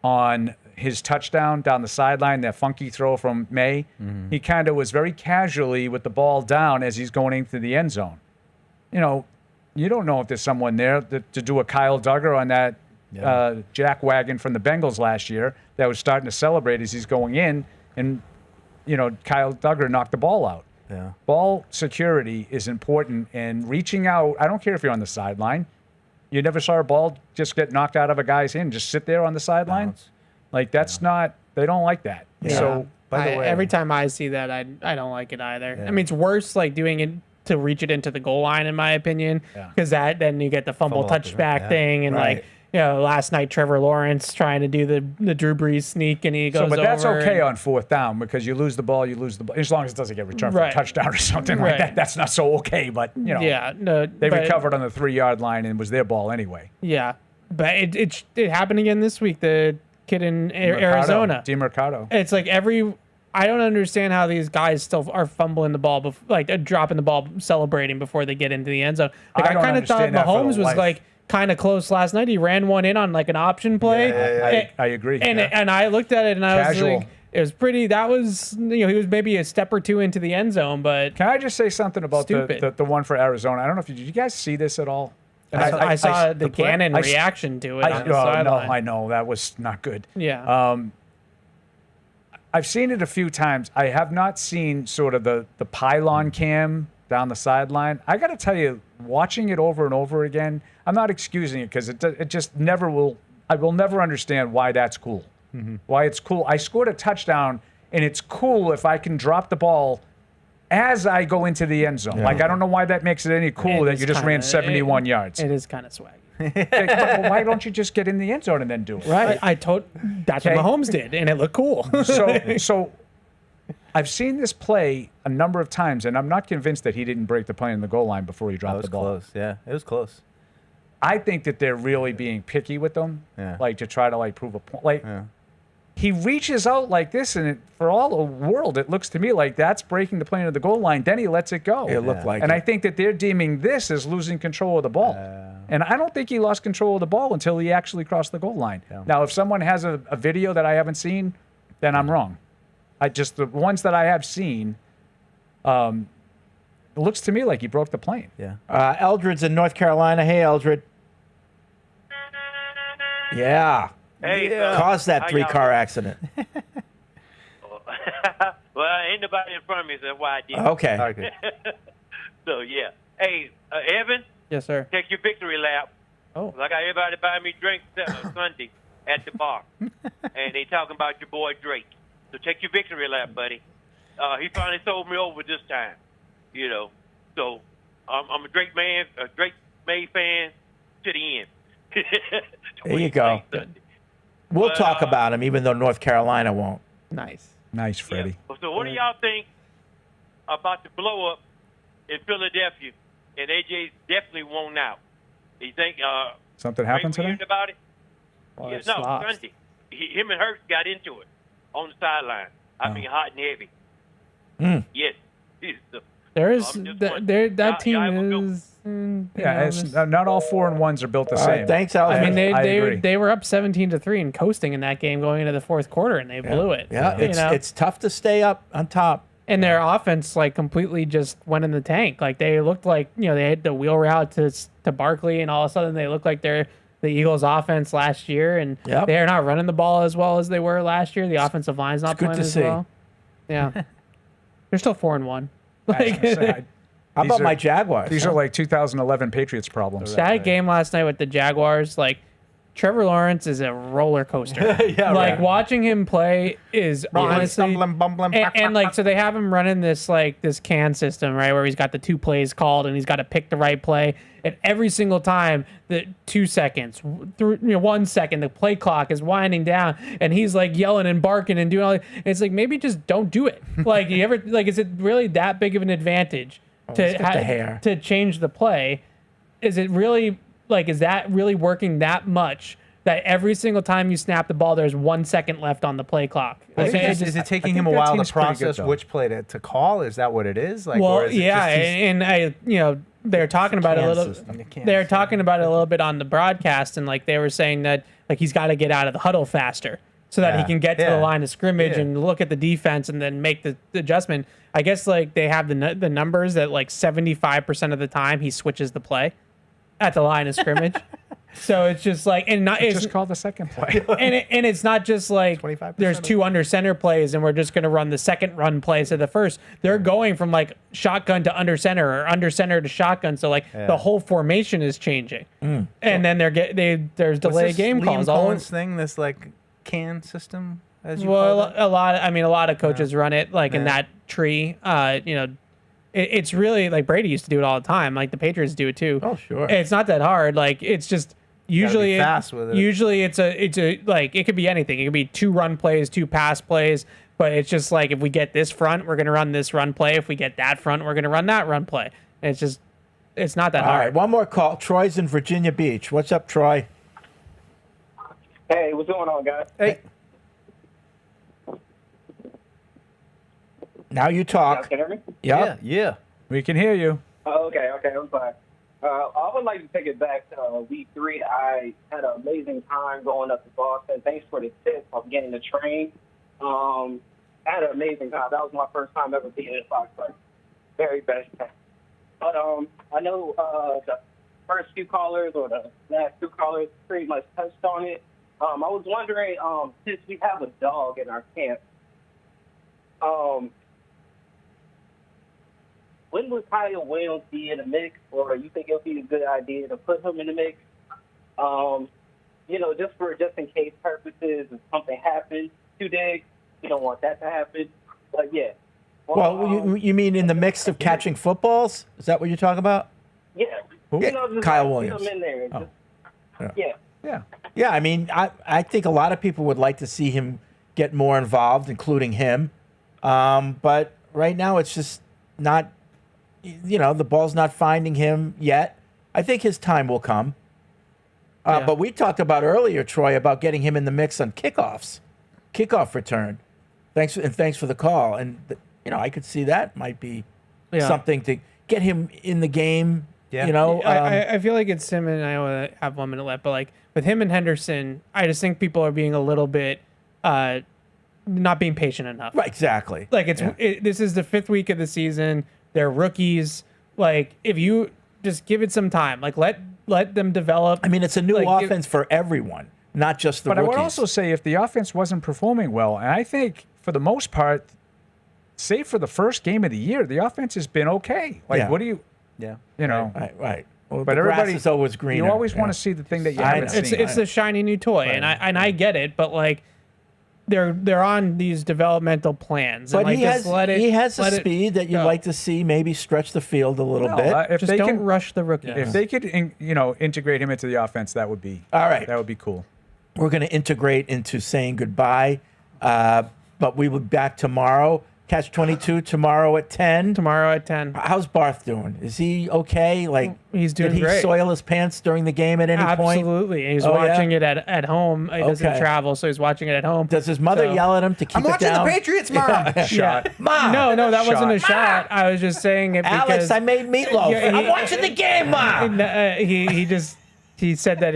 on his touchdown down the sideline, that funky throw from May. Mm-hmm. He kind of was very casually with the ball down as he's going into the end zone. You don't know if there's someone there to do a Kyle Duggar on that jack wagon from the Bengals last year that was starting to celebrate as he's going in, and Kyle Duggar knocked the ball out. Yeah. Ball security is important, and reaching out, I don't care if you're on the sideline. You never saw a ball just get knocked out of a guy's hand, just sit there on the sideline? That's not, they don't like that. Yeah. So, by the way, every time I see that, I don't like it either. Yeah. It's worse doing it to reach it into the goal line, in my opinion, because then you get the fumble touchback thing, and last night Trevor Lawrence trying to do the Drew Brees sneak, and he goes over. But that's okay on 4th down, because you lose the ball, as long as it doesn't get returned for a touchdown or something like that. That's not so okay, but they recovered on the 3-yard line and it was their ball anyway. Yeah, but it happened again this week. The kid in Arizona, DeMercado. It's I don't understand how these guys still are fumbling the ball, dropping the ball, celebrating before they get into the end zone. I kind of thought Mahomes was kind of close last night. He ran one in on an option play. Yeah, I agree. And I looked at it and I was Casual. it was pretty. That was he was maybe a step or 2 into the end zone, but can I just say something about the one for Arizona? I don't know if did you guys see this at all? I saw the Gannon reaction to it on the sideline. No, I know that was not good. Yeah. I've seen it a few times. I have not seen sort of the pylon cam down the sideline. I got to tell you, watching it over and over again, I'm not excusing it because it just never will. I will never understand why that's cool. Mm-hmm. Why it's cool. I scored a touchdown and it's cool if I can drop the ball as I go into the end zone. Yeah. Like, I don't know why that makes it any cool that you just ran 71 yards. It is kind of swaggy. Well, why don't you just get in the end zone and then do it? Right. That's what Mahomes did, and it looked cool. So I've seen this play a number of times, and I'm not convinced that he didn't break the play in the goal line before he dropped the ball. Close. Yeah, it was close. I think that they're really being picky with them, like to try to like prove a point. Like he reaches out like this, and for all the world, it looks to me like that's breaking the play into the goal line. Then he lets it go. It looked like and it. I think that they're deeming this as losing control of the ball. And I don't think he lost control of the ball until he actually crossed the goal line. Now, if someone has a video that I haven't seen, then I'm wrong. The ones that I have seen, it looks to me like he broke the plane. Yeah. Eldred's in North Carolina. Hey, Eldred. Yeah. Hey, caused that how 3-car y'all accident. Well, ain't nobody in front of me, so that's why I did. Okay. So, yeah. Hey, Evan, Yes, sir. take your victory lap. Oh. I got everybody buying me drinks Sunday at the bar. And they talking about your boy Drake. So take your victory lap, buddy. He finally sold me over this time. You know. So I'm a Drake man, a Drake May fan to the end. There you go. We'll talk about him, even though North Carolina won't. Nice, Freddie. So what do y'all think about the blow up in Philadelphia? And AJ's definitely won out. You think Something happened Ray, we today? heard about it? Well, Yeah, it's no, lost. Sunday. Him and Hurts got into it on the sideline. I mean, hot and heavy. Yes. There is that team is. Yeah, it's, not all 4-1s are built the All same. right, thanks, Eldred. I mean, I agree. they were up 17-3 and coasting in that game going into the fourth quarter, and they blew it. Yeah, You know? it's tough to stay up on top. And their offense like completely just went in the tank. Like they looked like they had the wheel route to Barkley, and all of a sudden they look like they're the Eagles' offense last year, and they're not running the ball as well as they were last year. The offensive line's not good playing to as see. well. Yeah, they're still 4-1. How about my Jaguars? These are like 2011 Patriots problems. That game last night with the Jaguars, like Trevor Lawrence is a roller coaster. Yeah, watching him play is honestly stumbling, bumbling, and like so they have him running this can system, right, where he's got the 2 plays called and he's got to pick the right play, and every single time the 2 seconds through 1 second the play clock is winding down and he's like yelling and barking and doing all that. It's like, maybe just don't do it. Like, you ever is it really that big of an advantage to change the play? Is it really is that really working that much that every single time you snap the ball, there's 1 second left on the play clock? Is it taking him a while to process which play to call? Is that what it is? Like, well, or is it yeah, just and they're talking about it a little. system. They're talking about it a little bit on the broadcast, and like they were saying that he's got to get out of the huddle faster so that he can get to the line of scrimmage and look at the defense and then make the adjustment. I guess they have the numbers that 75% of the time he switches the play at the line of scrimmage. So it's just it's just called the second play. and it's not just there's 2 under center plays and we're just going to run the second run plays of the first. They're going from shotgun to under center or under center to shotgun. So the whole formation is changing. And then there's delayed game calls. Liam Cohen's thing, this can system, as you well, call it? a lot of coaches run it in that tree. It's really Brady used to do it all the time. The Patriots do it too. Oh, sure. It's not that hard. It's just usually fast with it. Usually it's a it could be anything. It could be 2 run plays, 2 pass plays. But it's just if we get this front, we're gonna run this run play. If we get that front, we're gonna run that run play. It's not that All hard. right, one more call. Troy's in Virginia Beach. What's up, Troy? Hey, what's going on, guys? Hey. Now you talk. Can you hear me? Yep. Yeah. We can hear you. Oh, okay, I'm fine. I would like to take it back to week 3. I had an amazing time going up to Boston. Thanks for the tip of getting the train. I had an amazing time. That was my first time ever being in Foxburg. Very best time. But I know the first few callers or the last 2 callers pretty much touched on it. I was wondering, since we have a dog in our camp, when would Kyle Williams be in the mix, or you think it would be a good idea to put him in the mix? Just in case purposes, if something happens to Diggs, You don't want that to happen. But yeah. Well, you mean in the mix of catching footballs? Is that what you're talking about? Yeah. Who? You know, just Kyle like, Williams. Put him in there. Oh. Just, yeah. Yeah, I mean, I think a lot of people would like to see him get more involved, including him. But right now, it's just not, the ball's not finding him yet. I think his time will come. But we talked about earlier, Troy, about getting him in the mix on kickoff return. Thanks for the call. And, I could see that might be something to get him in the game. Yeah. I feel like it's him, and I only have 1 minute left, but like with him and Henderson, I just think people are being a little bit not being patient enough. Right, exactly. Like this is the 5th week of the season. They're rookies. Like if you just give it some time, like let them develop. I mean, it's a new offense for everyone, not just the rookies. But I would also say if the offense wasn't performing well, and I think for the most part, save for the first game of the year, the offense has been okay. Like, what do you? Yeah. Right. Well, but the grass everybody is always greener. You always want to see the thing that you haven't seen. It's a shiny new toy, and I get it, but like they're on these developmental plans. But and like, he has a speed that you'd like to see maybe stretch the field a little bit. If just they don't can rush the rookie. If they could, integrate him into the offense, that would be all right. That would be cool. We're going to integrate into saying goodbye, but we will be back tomorrow. Catch 22 tomorrow at 10. Tomorrow at 10. How's Barth doing? Is he okay? Like he's doing great. Did he soil his pants during the game at any point? Absolutely. He's watching it at home. He doesn't travel, so he's watching it at home. Does his mother yell at him to keep it down? I'm watching the Patriots, Mom. Shot. Mom. No, that wasn't a shot. I was just saying it because Alex, I made meatloaf. I'm watching the game, Mom. He said that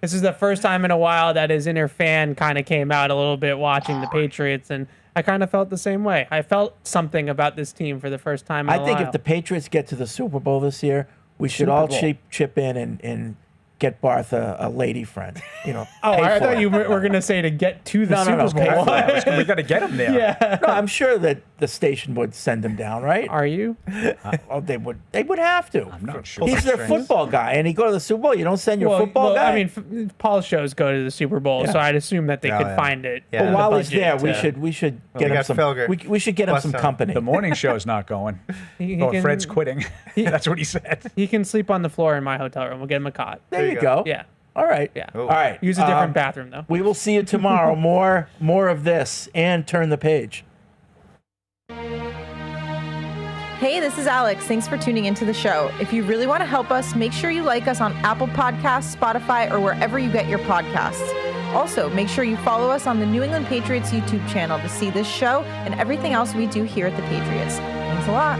this is the first time in a while that his inner fan kind of came out a little bit watching the Patriots, and I kind of felt the same way. I felt something about this team for the first time in a while. I think if the Patriots get to the Super Bowl this year, we should all chip in and get Barth a lady friend. I thought you were going to say to get to the Super Bowl. We got to get him there. Yeah. No, I'm sure that the station would send him down, right? Are you? Well, they would have to. I'm not sure. He's their football guy, and he go to the Super Bowl. You don't send your football guy. I mean, Paul's shows go to the Super Bowl, so I'd assume that they could find it. Yeah. But while he's there, we should get him some. We should get him some company. The morning show's not going. Fred's quitting. That's what he said. He can sleep on the floor in my hotel room. We'll get him a cot. There you go. Yeah. All right. Yeah. All right. Use a different bathroom though. We will see you tomorrow. More of this, and turn the page. Hey, this is Alex. Thanks for tuning into the show. If you really want to help us, make sure you like us on Apple Podcasts, Spotify, or wherever you get your podcasts. Also, make sure you follow us on the New England Patriots YouTube channel to see this show and everything else we do here at the Patriots. Thanks a lot.